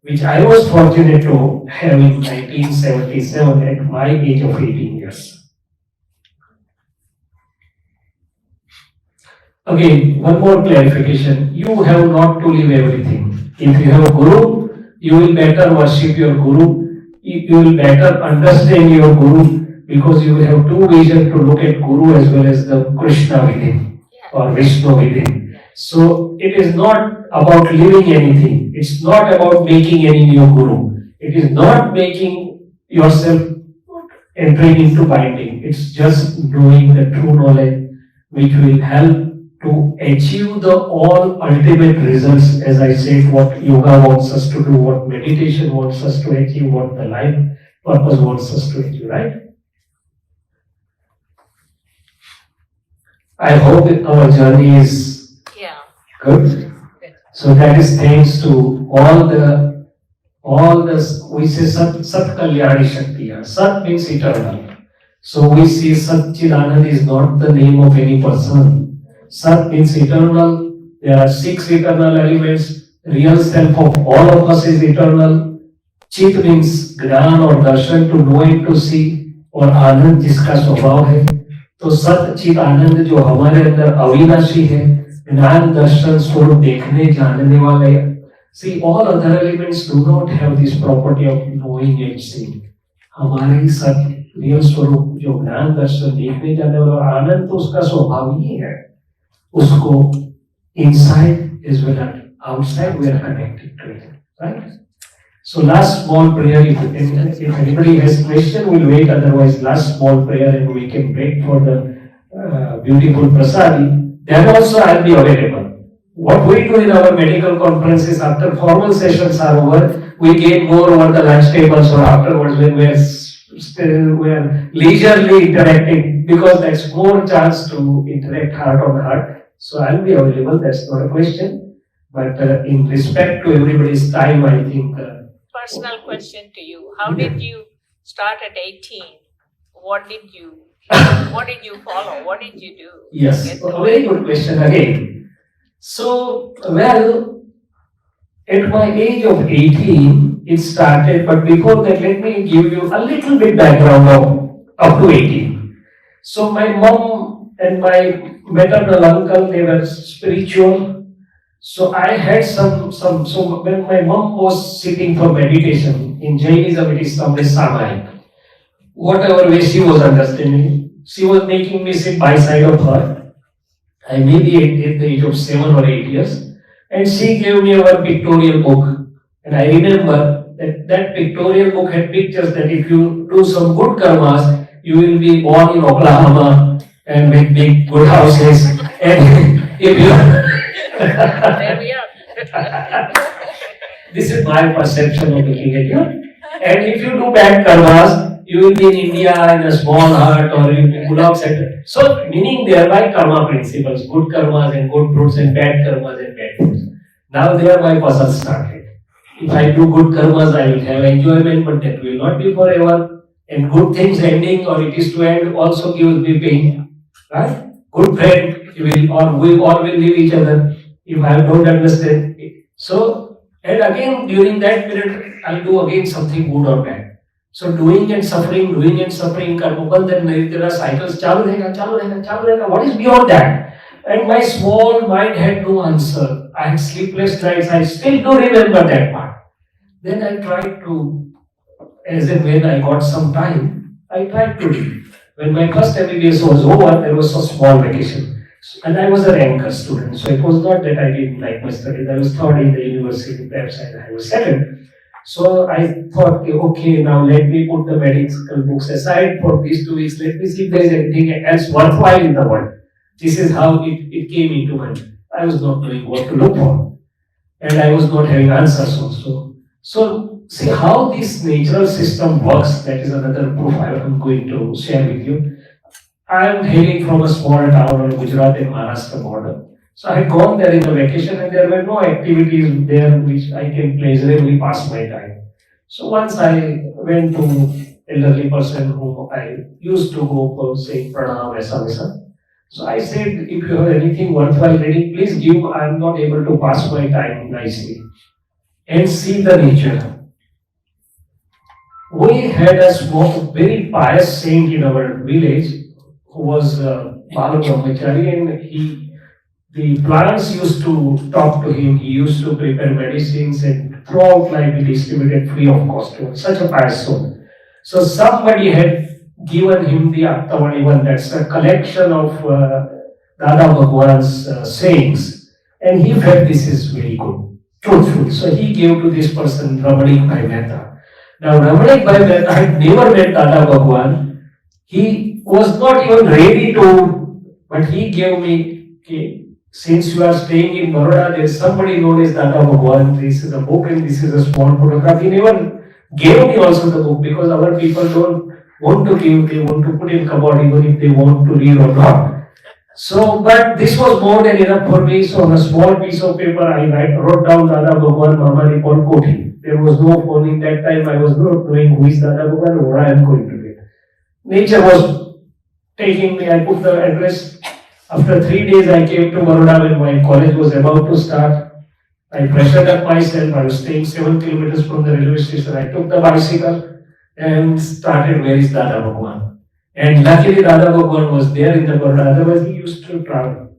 which I was fortunate to have in 1977 at my age of 18 years. Again, one more clarification. You have not to leave everything. If you have a guru, you will better worship your guru. You will better understand your guru, because you will have two vision to look at guru as well as the Krishna within or Vishnu within. So it is not about leaving anything. It's not about making any new guru. It is not making yourself entering into binding. It's just knowing the true knowledge which will help to achieve the all ultimate results, as I said, what yoga wants us to do, what meditation wants us to achieve, what the life purpose wants us to achieve, right? I hope that our journey is good. So that is thanks to all the we say Sat Kalyani Shakti. Sat means eternal. So we see Satchidanand is not the name of any person. Sat means eternal. There are 6 eternal elements. Real self of all of us is eternal. Chit means Gnan or Darshan, to know and to see, और आनंद जिसका स्वभाव है. तो सत चित आनंद जो हमारे अंदर अविनाशी है, ज्ञान दर्शन स्वरूप देखने जानने वाले. See, all other elements do not have this property of knowing and seeing. हमारे ही सत रियल स्वरूप जो ज्ञान दर्शन देखने जाने वाला आनंद, तो उसका स्वभाव ही है. उसको inside as well as outside we are connected to it, right? So last small prayer, if anybody has question, we'll wait, otherwise last small prayer and we can break for the beautiful prasadi. Then also I'll be available. What we do in our medical conferences, after formal sessions are over, we gain more over the lunch tables or afterwards when we are leisurely interacting, because that's more chance to interact heart on heart. So I'll be available, that's not a question. But in respect to everybody's time, I think... Personal question to you. How did you start at 18? What did you follow? What did you do? Yes, a very good question again. So, well, at my age of 18, it started, but before that, let me give you a little bit background of up to 18. So, my mom and my maternal uncle, they were spiritual. So I had so when my mom was sitting for meditation, in Jainism it is termed as samayik. Whatever way she was understanding, she was making me sit by side of her. I may be at the age of 7 or 8 years, and she gave me our pictorial book. And I remember that pictorial book had pictures that if you do some good karmas, you will be born in Oklahoma and with big good houses. And if you There we are. this is my perception of looking at you. And if you do bad karmas, you will be in India in a small hut or in Gulag center. So, meaning thereby karma principles, good karmas and good fruits and bad karmas and bad fruits. Now there my puzzle started. If I do good karmas, I will have enjoyment, but that will not be forever. And good things ending or it is to end also gives me pain. Right? Good friend, we all will leave each other if I don't understand. So, and again during that period, I'll do again something good or bad. So doing and suffering, karma, then there are cycles, chalu rahega. What is beyond that? And my small mind had no answer. I had sleepless nights, I still do remember that part. Then I tried to, as and when I got some time, I tried to read. When my first MBBS was over, there was a small vacation. And I was a ranker student, so it was not that I didn't like my studies. I was third in the university, perhaps I was second. So I thought, okay, now let me put the medical books aside for these 2 weeks. Let me see if there is anything else worthwhile in the world. This is how it came into my mind. I was not knowing what to look for. And I was not having answers also. So, see how this natural system works. That is another proof I am going to share with you. I am hailing from a small town on Gujarat and Maharashtra border. So I had gone there in the vacation and there were no activities there which I can pleasurably pass my time. So once I went to elderly person whom I used to go for saying pranam, esa. So I said, if you have anything worthwhile reading, please give. I am not able to pass my time nicely. And see the nature. We had a small, very pious saint in our village who was Bala Brahmachari, and the plants used to talk to him. He used to prepare medicines and throughout life he distributed free of cost. He was such a pious soul. So somebody had given him the Aptputras, that's a collection of Dada Bhagwan's sayings, and he felt this is very good, truthful. So he gave to this person Ramanik Bhai Mehta. Now Ramanik Bhai Mehta had never met Dada Bhagwan. He was not even ready to, but he gave me, okay, since you are staying in Baroda, there is somebody known as Dada Bhagwan. This is a book and this is a small photograph. He never gave me also the book because our people don't want to give, they want to put in cupboard even if they want to read or not. So, but this was more than enough for me. So on a small piece of paper, I wrote down Dada Bhagwan, Mama Report, quoting. There was no phone in that time. I was not knowing who is Dada Bhagwan or what I am going to get. Nature was taking me. I put the address. After 3 days, I came to Baroda when my college was about to start. I pressured up myself. I was staying 7 kilometers from the railway station. I took the bicycle and started, where is Dada Bhagwan? And luckily Dada Bhagwan was there in the Baroda, otherwise he used to travel.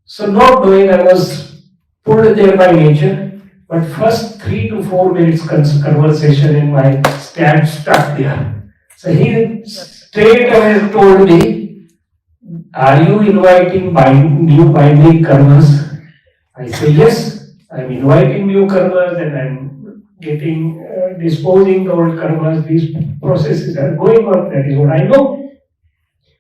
So not knowing, I was pulled there by nature, but first 3 to 4 minutes conversation and my stand stuck there. So he straight away told me, are you inviting new binding karmas? I say yes, I am inviting new karmas and I am getting disposing the old karmas. These processes are going on. That is what I know.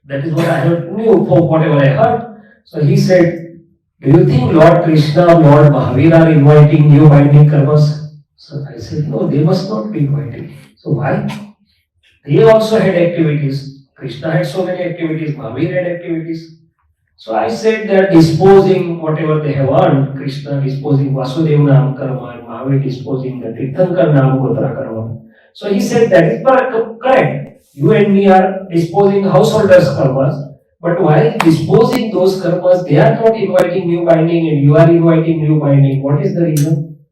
That is what I have knew for whatever I heard. So he said, do you think Lord Krishna, Lord Mahavir are inviting new binding karmas? So I said, no, they must not be inviting. So why? They also had activities. Krishna had so many activities, Mahavir had activities. So I said they are disposing whatever they have earned. Krishna disposing Vasudev Nam Karma and Mahavir disposing the Tirthankar Nam Gotra Karma. So he said that is correct. You and me are disposing householders' karmas, but while disposing those karmas, they are not inviting new binding and you are inviting new binding. What is the reason?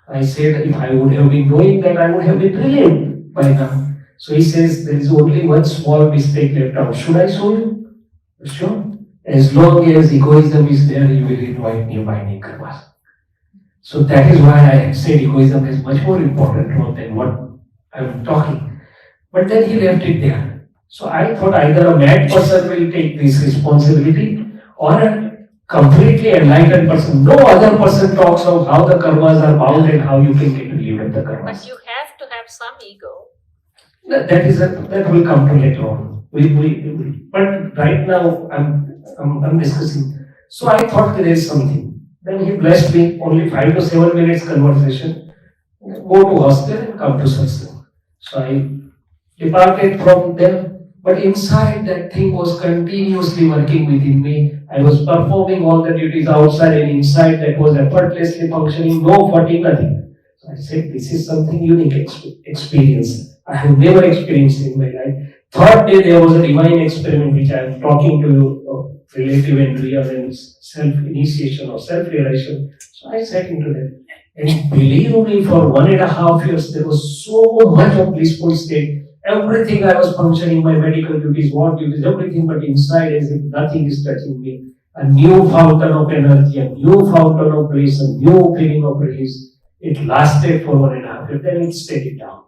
I said if I would have been knowing that, I would have been brilliant by now. So he says there is only one small mistake left out. Should I show you? Sure. As long as egoism is there, you will invite new binding karmas. So that is why I said egoism is much more important role than what I am talking. But then he left it there. So I thought either a mad person will take this responsibility or a completely enlightened person. No other person talks of how the karmas are bound and how you can get relieved of the karmas. But you have to have some ego. That will come to later on. But right now I'm discussing. So I thought there is something. Then he blessed me, only 5 to 7 minutes conversation. Go to hostel and come to Satsang. So I departed from there, but inside that thing was continuously working within me. I was performing all the duties outside and inside, that was effortlessly functioning, no fatigue, nothing. So I said, this is something unique experience. I have never experienced in my life. Third day there was a divine experiment which I am talking to you, relative and real and self-initiation or self-realization. So I sat into that. And believe me, for 1.5 years, there was so much of blissful state. Everything I was functioning, my medical duties, work duties, everything, but inside as if nothing is touching me. A new fountain of energy, a new fountain of bliss, a new feeling of release. It lasted for 1.5 years, then it steadied down.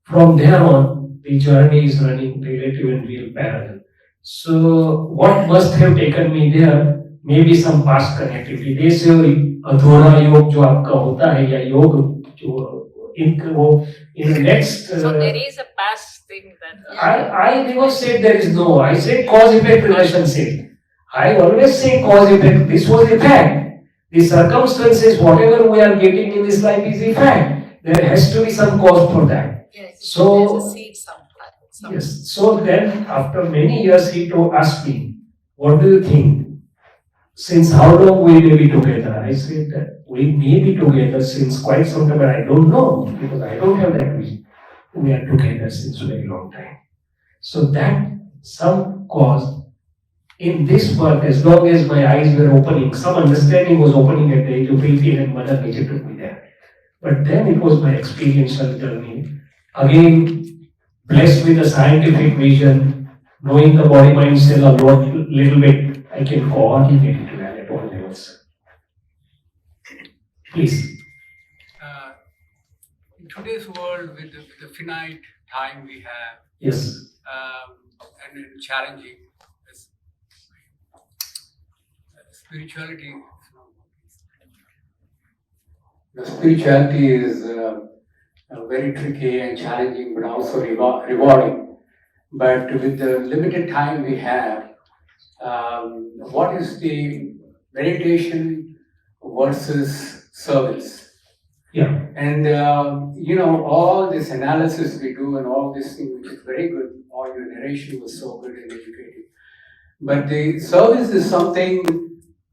From there on, the journey is running relative and real parallel. So, what must have taken me there? Maybe some past connectivity. They say अधूरा योग जो आपका होता है या योग जो in the next. So there is a past thing that. I never said there is no. I said cause-effect relationship. I always say cause-effect. This was a fact. The circumstances, whatever we are getting in this life is a fact. There has to be some cause for that. Yes, So there's a seed sometime. yes. So then, after many years, he asked me, "What do you think? Since how long we may be together?" I said that we may be together since quite some time, but I don't know because I don't have that vision. We are together since a very long time. So that some cause in this work, as long as my eyes were opening, some understanding was opening at the age of 18 and Mother Nature took me there. But then it was my experiential journey. Again, blessed with a scientific vision, knowing the body-mind cell a little bit, I can coordinate it well at all levels. Please. In today's world, with the finite time we have, Yes. and challenging, spirituality. The spirituality is very tricky and challenging, but also rewarding. But with the limited time we have, what is the meditation versus service? Yeah. And all this analysis we do and all this thing, which is very good. All your narration was so good and educating. But the service is something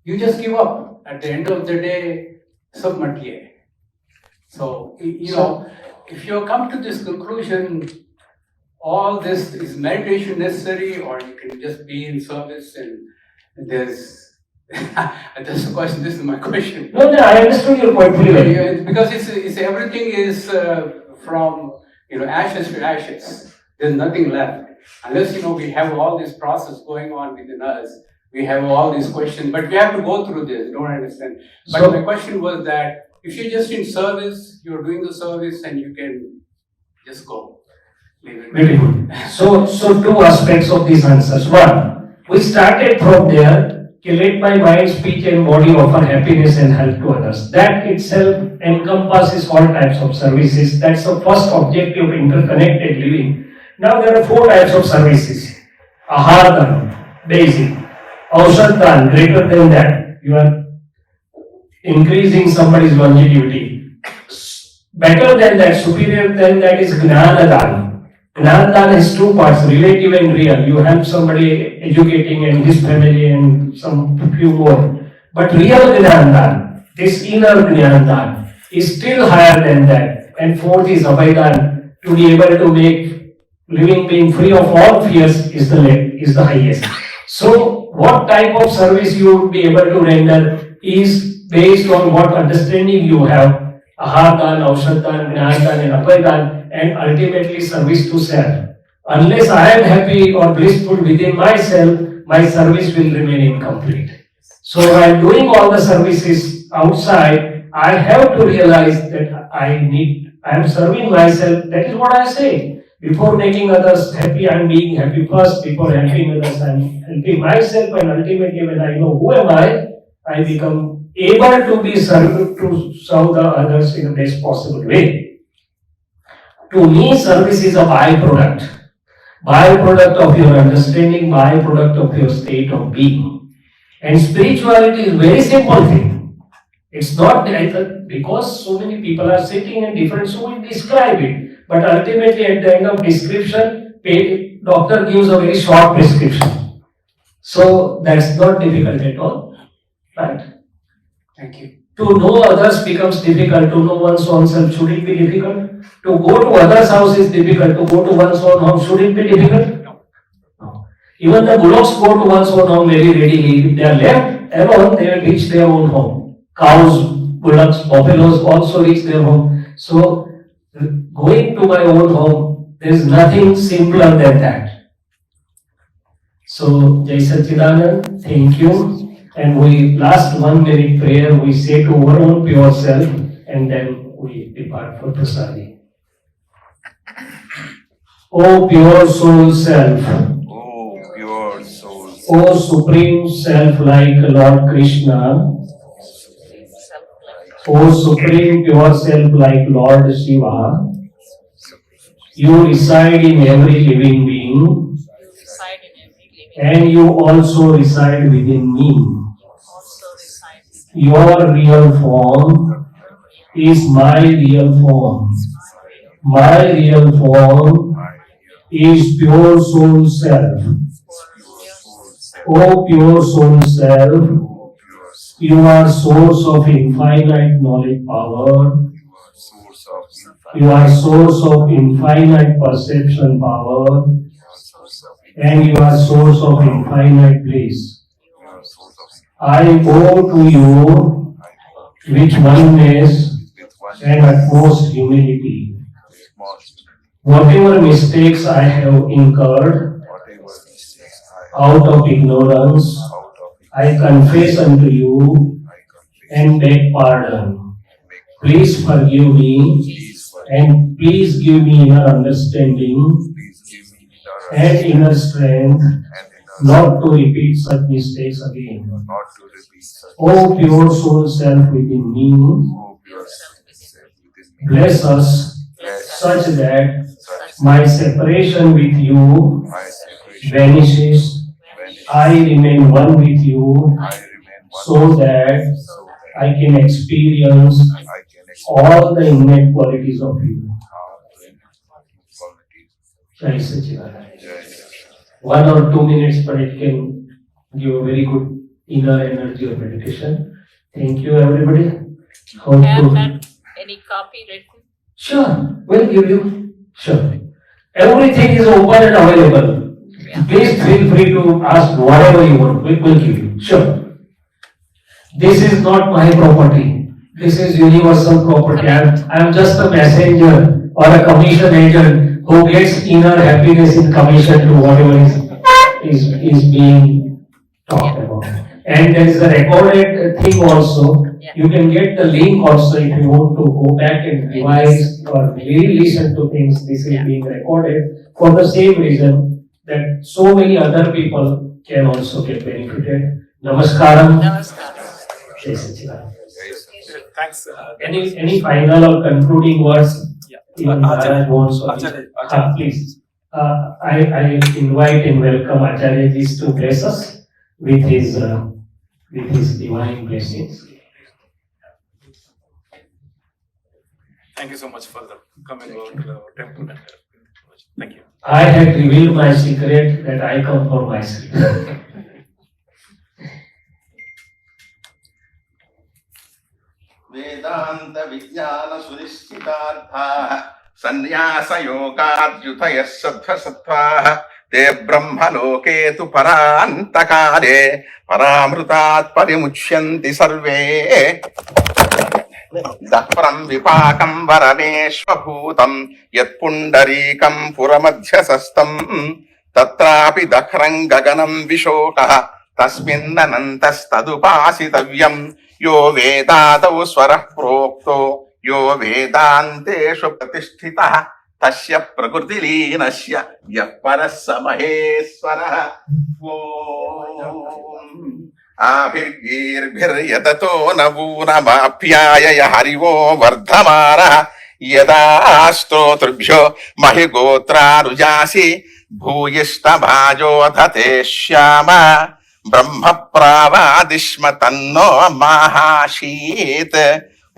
you just give up. At the end of the day, sab matiye. So, if you come to this conclusion, all this is meditation necessary, or you can just be in service and there's that's the question. This is my question. No, I understood your point fully well. Because it's everything is from ashes to ashes. There's nothing left unless we have all this process going on within us. We have all these questions, but we have to go through this. Don't understand. But my question was that if you're just in service, you're doing the service, and you can just go. Very good. So two aspects of these answers. One, we started from there. Let my mind, speech and body offer happiness and help to others. That itself encompasses all types of services. That's the first objective of interconnected living. Now there are 4 types of services. Ahardhan, basic. Aushadhan, greater than that. You are increasing somebody's longevity. Better than that, superior than that is Gnanadhan. Gnanadhan has 2 parts, relative and real. You help somebody educating and his family and some few more. But real Gnanadhan, this inner Gnanadhan, is still higher than that. And 4th is Abhayadhan, to be able to make living being free of all fears is the highest. So, what type of service you would be able to render is based on what understanding you have. Ahardhan, Aushadhan, Gnanadhan and Abhayadhan, and ultimately service to self. Unless I am happy or blissful within myself, my service will remain incomplete. So while doing all the services outside, I have to realize that I am serving myself. That is what I say. Before making others happy, I am being happy first. Before helping others, I am helping myself. And ultimately, when I know who am I become able to be serve the others in the best possible way. To me, service is a byproduct of your understanding, byproduct of your state of being. And spirituality is very simple thing. It's not because so many people are sitting and different, so we describe it. But ultimately, at the end of description, doctor gives a very short prescription. So that's not difficult at all, right? Thank you. To know others becomes difficult. To know one's own self, should it be difficult? To go to others' house is difficult. To go to one's own home, should it be difficult? No. Even the bullocks go to one's own home very readily. If they are left alone, they will reach their own home. Cows, bullocks, buffaloes also reach their home. So, going to my own home, there is nothing simpler than that. So, Jai Satchidanand, thank you. And we last 1 minute prayer, we say to our own pure self, and then we depart for prasadi. O pure soul self, O pure soul, O supreme self like Lord Krishna, O supreme pure self like Lord Shiva, you reside in every living being, and you also reside within me. Your real form is my real form. My real form is pure soul self. O pure soul self, you are source of infinite knowledge power. You are source of infinite perception power. And you are source of infinite bliss. I go to you with oneness and utmost humility. Whatever mistakes I have incurred out of ignorance, I confess unto you and beg pardon. Please forgive me and please give me inner understanding and inner strength not to repeat such mistakes again. O pure soul self within me, bless us such that my separation with you vanishes. I remain one with you so that I can experience all the innate qualities of you. Jai Satchidanand. 1 or 2 minutes, but it can give a very good inner energy of meditation. Thank you, everybody. Have that any copy written? Sure, we'll give you. Sure. Everything is open and available. Please feel free to ask whatever you want. We will give you. Sure. This is not my property. This is universal property. I am just a messenger or a commission agent who gets inner happiness in commission to whatever is being talked about. And there is a recorded thing also. You can get the link also if you want to go back and revise or really listen to things. This is being recorded for the same reason that so many other people can also get benefited. Namaskaram. Jai Satchidanand. Thanks. Any final or concluding words? Even Maharaj wants Acharya. please. I invite and welcome Acharya ji to bless us with his divine blessings. Thank you so much for coming over to the temple. Thank you. I had revealed my secret that I come for myself. वेदांत विज्ञान सुनिश्चितार्थाः संन्यास योगाद्युतयः सत्त्वसत्त्वाः ते ब्रह्मलोके तु परान्तकाले परामृतात् परिमुच्यन्ति सर्वे दःपरं विपाकं वरमेश्वभूतं यत्पुण्डरीकं पुरमध्यसस्तं तत्रापि दख्रं गगनं विशोकः तस्मिन्ननन्तस्तदुपासितव्यं यो वेदादौ स्वरः प्रोक्तो यो वेदान्तेषु प्रतिष्ठितः तस्य प्रकृतिलीनस्य यः परः स महेश्वरः आभिर्गीर्भिर्यततो न वूनमाप्यायय हरिवो वर्धमानः यदा स्तोतृभ्यो महिगोत्रारुजासि भूयिष्ठभाजोधते श्याम ब्रह्म प्रावादिष्म तन्नो महाशीत्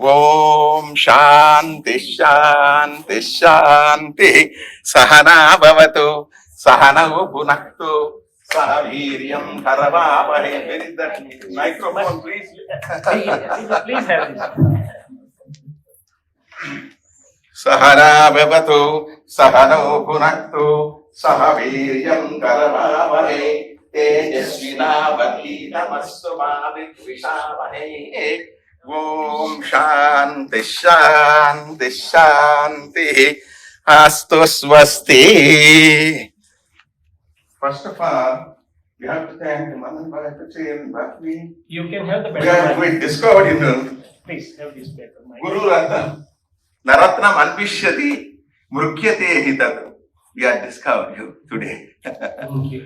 ओम शांति शांति शांति सहना भवतु सहनौ भुनक्तु सह वीर्यं करवावहै. Microphone please. Please have this. सहना भवतु सहनौ भुनक्तु सह वीर्यं करवावहै तेजस्विनावधीतमस्तु मा विद्विषावहै. ओम शांति शांति शांति अस्तु स्वस्ति. First of all, we have to thank Madan Bhai but You can have the we have better. discovered in Please have this better mic. Guru Ratnam Naratnam Anvishyati Mrukyate Hitat. We have discovered you today. Thank you.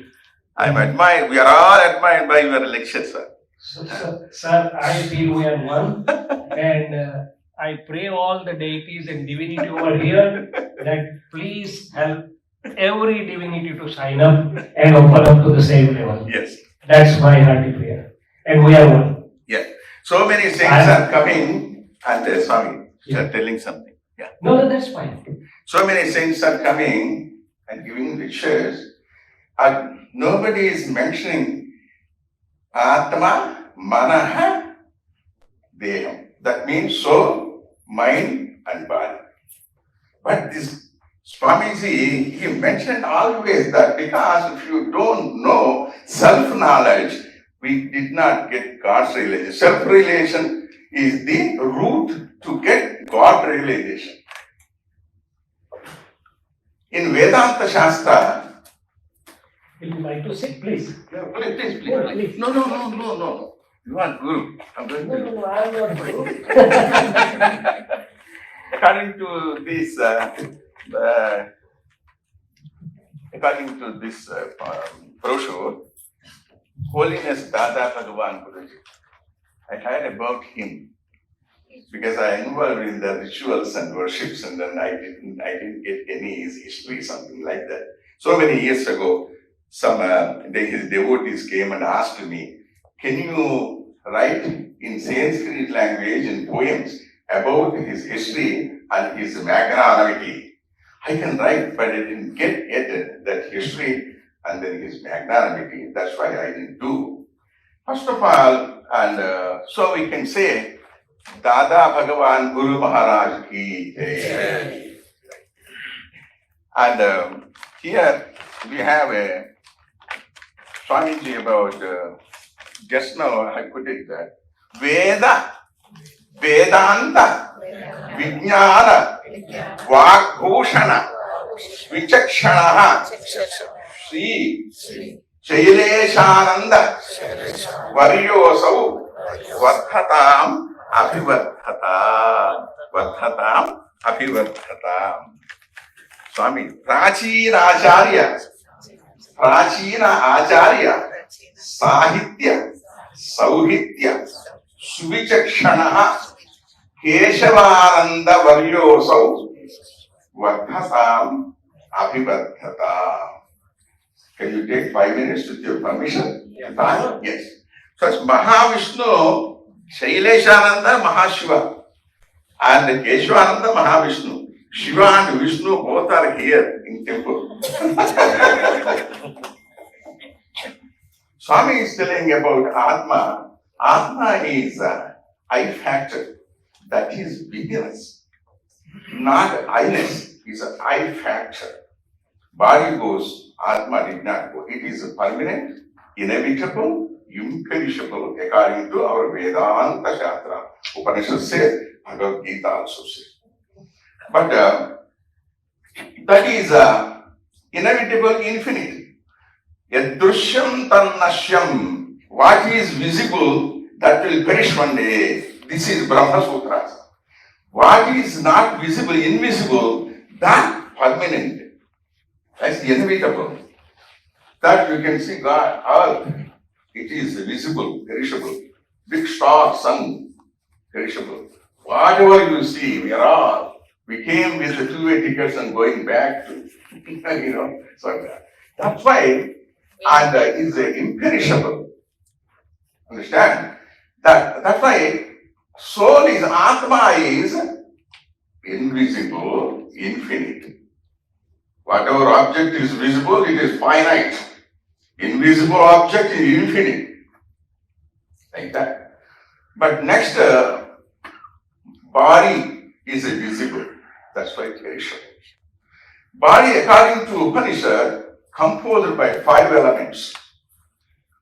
I'm admired, we are all admired by your lectures, sir. Sir, I feel we are one, and I pray all the deities and divinity over here that please help every divinity to sign up and open up to the same level. Yes. That's my hearty prayer. And we are one. Yeah. So many saints are coming and Swami, you are telling something. Yeah. No, that's fine. So many saints are coming and giving lectures. And nobody is mentioning Atma, Manaha, Deham. That means soul, mind and body. But this Swamiji, he mentioned always that because if you don't know self-knowledge, we did not get God's realization. Self-realization is the route to get God realization. In Vedanta Shastra, Will you like to sit, please? please. Please. No. You are Guru. I'm going to. No, I'm not Guru. According to this brochure, Holiness Dada Bhagwan Guruji, I heard about him because I involved in the rituals and worships, and then I didn't get any history, something like that. So many years ago, some his devotees came and asked me, can you write in Sanskrit language in poems about his history and his magnanimity? I can write, but I didn't get yet that history and then his magnanimity. That's why I didn't do. First of all, and so we can say, Dada Bhagwan Guru Maharaj ki jai. And here we have a Swamiji about, just now I put it that, Veda, Vedanta, Vijnana, Vagbhushana, Vichakshana, Sri Shaileshananda, Varyosau, Vardhatam, Abhivardhatam. Swami, Prachina Acharya, Sahitya, Sauhitya, Suvichakshana, Keshavananda Varyosau, Vardhatam, Abhivardhatam. Can you take 5 minutes with your permission? Yeah. Yes. So it's Mahavishnu, Shaileshananda Mahashiva, and Keshavananda Mahavishnu. Shiva and Vishnu both are here in temple. Swami is telling about Atma. Atma is I factor. That is bigness. Not I-ness. It's an I factor. Body goes, Atma did not go. It is permanent, inevitable, imperishable, according to our Vedanta Shastra. Upanishad says, Bhagavad Gita also says. But that is inevitable, infinite. Yadrishyam tannashyam. What is visible, that will perish one day. This is Brahma Sutras. What is not visible, invisible, that permanent. That's inevitable. That you can see God, earth, it is visible, perishable. Big star, sun, perishable. Whatever you see, we came with the two-way tickets and going back to, so that's why, and is imperishable. Understand? That's why soul is, Atma is invisible, infinite. Whatever object is visible, it is finite. Invisible object is infinite. Like that. But next, body is visible. That's why it's very short. Body, according to Upanishad, composed by 5 elements.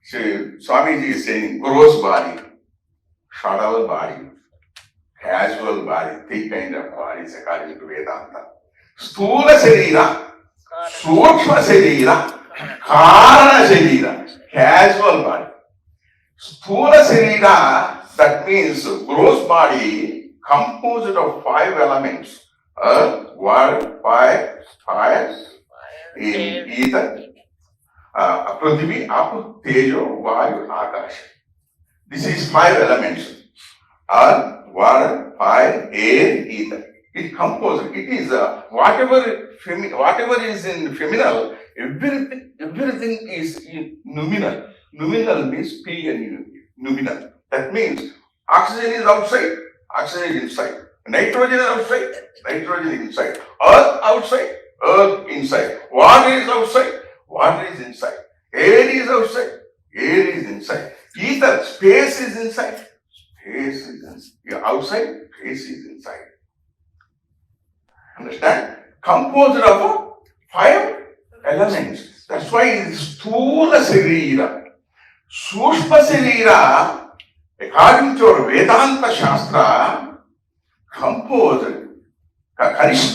So, Swamiji is saying gross body, subtle body, casual body, 3 kind of bodies according to Vedanta. Sthula Sharira, Sukshma Sharira, Karana Sharira, casual body. Sthula Sharira, that means gross body composed of 5 elements. Earth, water, fire, ether, Prithvi, Apu, Tejo, Vayu, Akash. This is 5 elements. Earth, water, fire, air, ether. It composed. It is whatever is in feminine, everything is in nominal. Nominal means P and U. Nominal. That means oxygen is outside, oxygen is inside. Nitrogen is outside, nitrogen is inside. Earth outside, earth inside. Water is outside, water is inside. Air is outside, air is inside. Ether, space is inside, space is inside. Outside, space is inside. Understand? Composed of 5 elements. That's why it is Sthula Sharira. Sukshma Sharira, according to our Vedanta Shastra,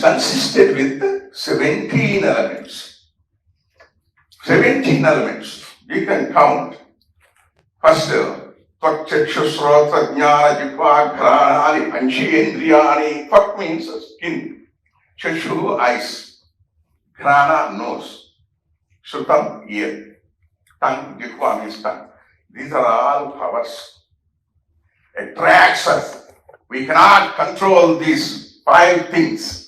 consisted with 17 elements. 17 elements. You can count. First, Tvak Chakshusrota Jnana Jitva Granani Panchendriyani. Tvak means skin. Chakshu, eyes. Grana, nose. Shrutam, ear. Tongue, Jitva means tongue. These are all powers. Attracts us. We cannot control these 5 things.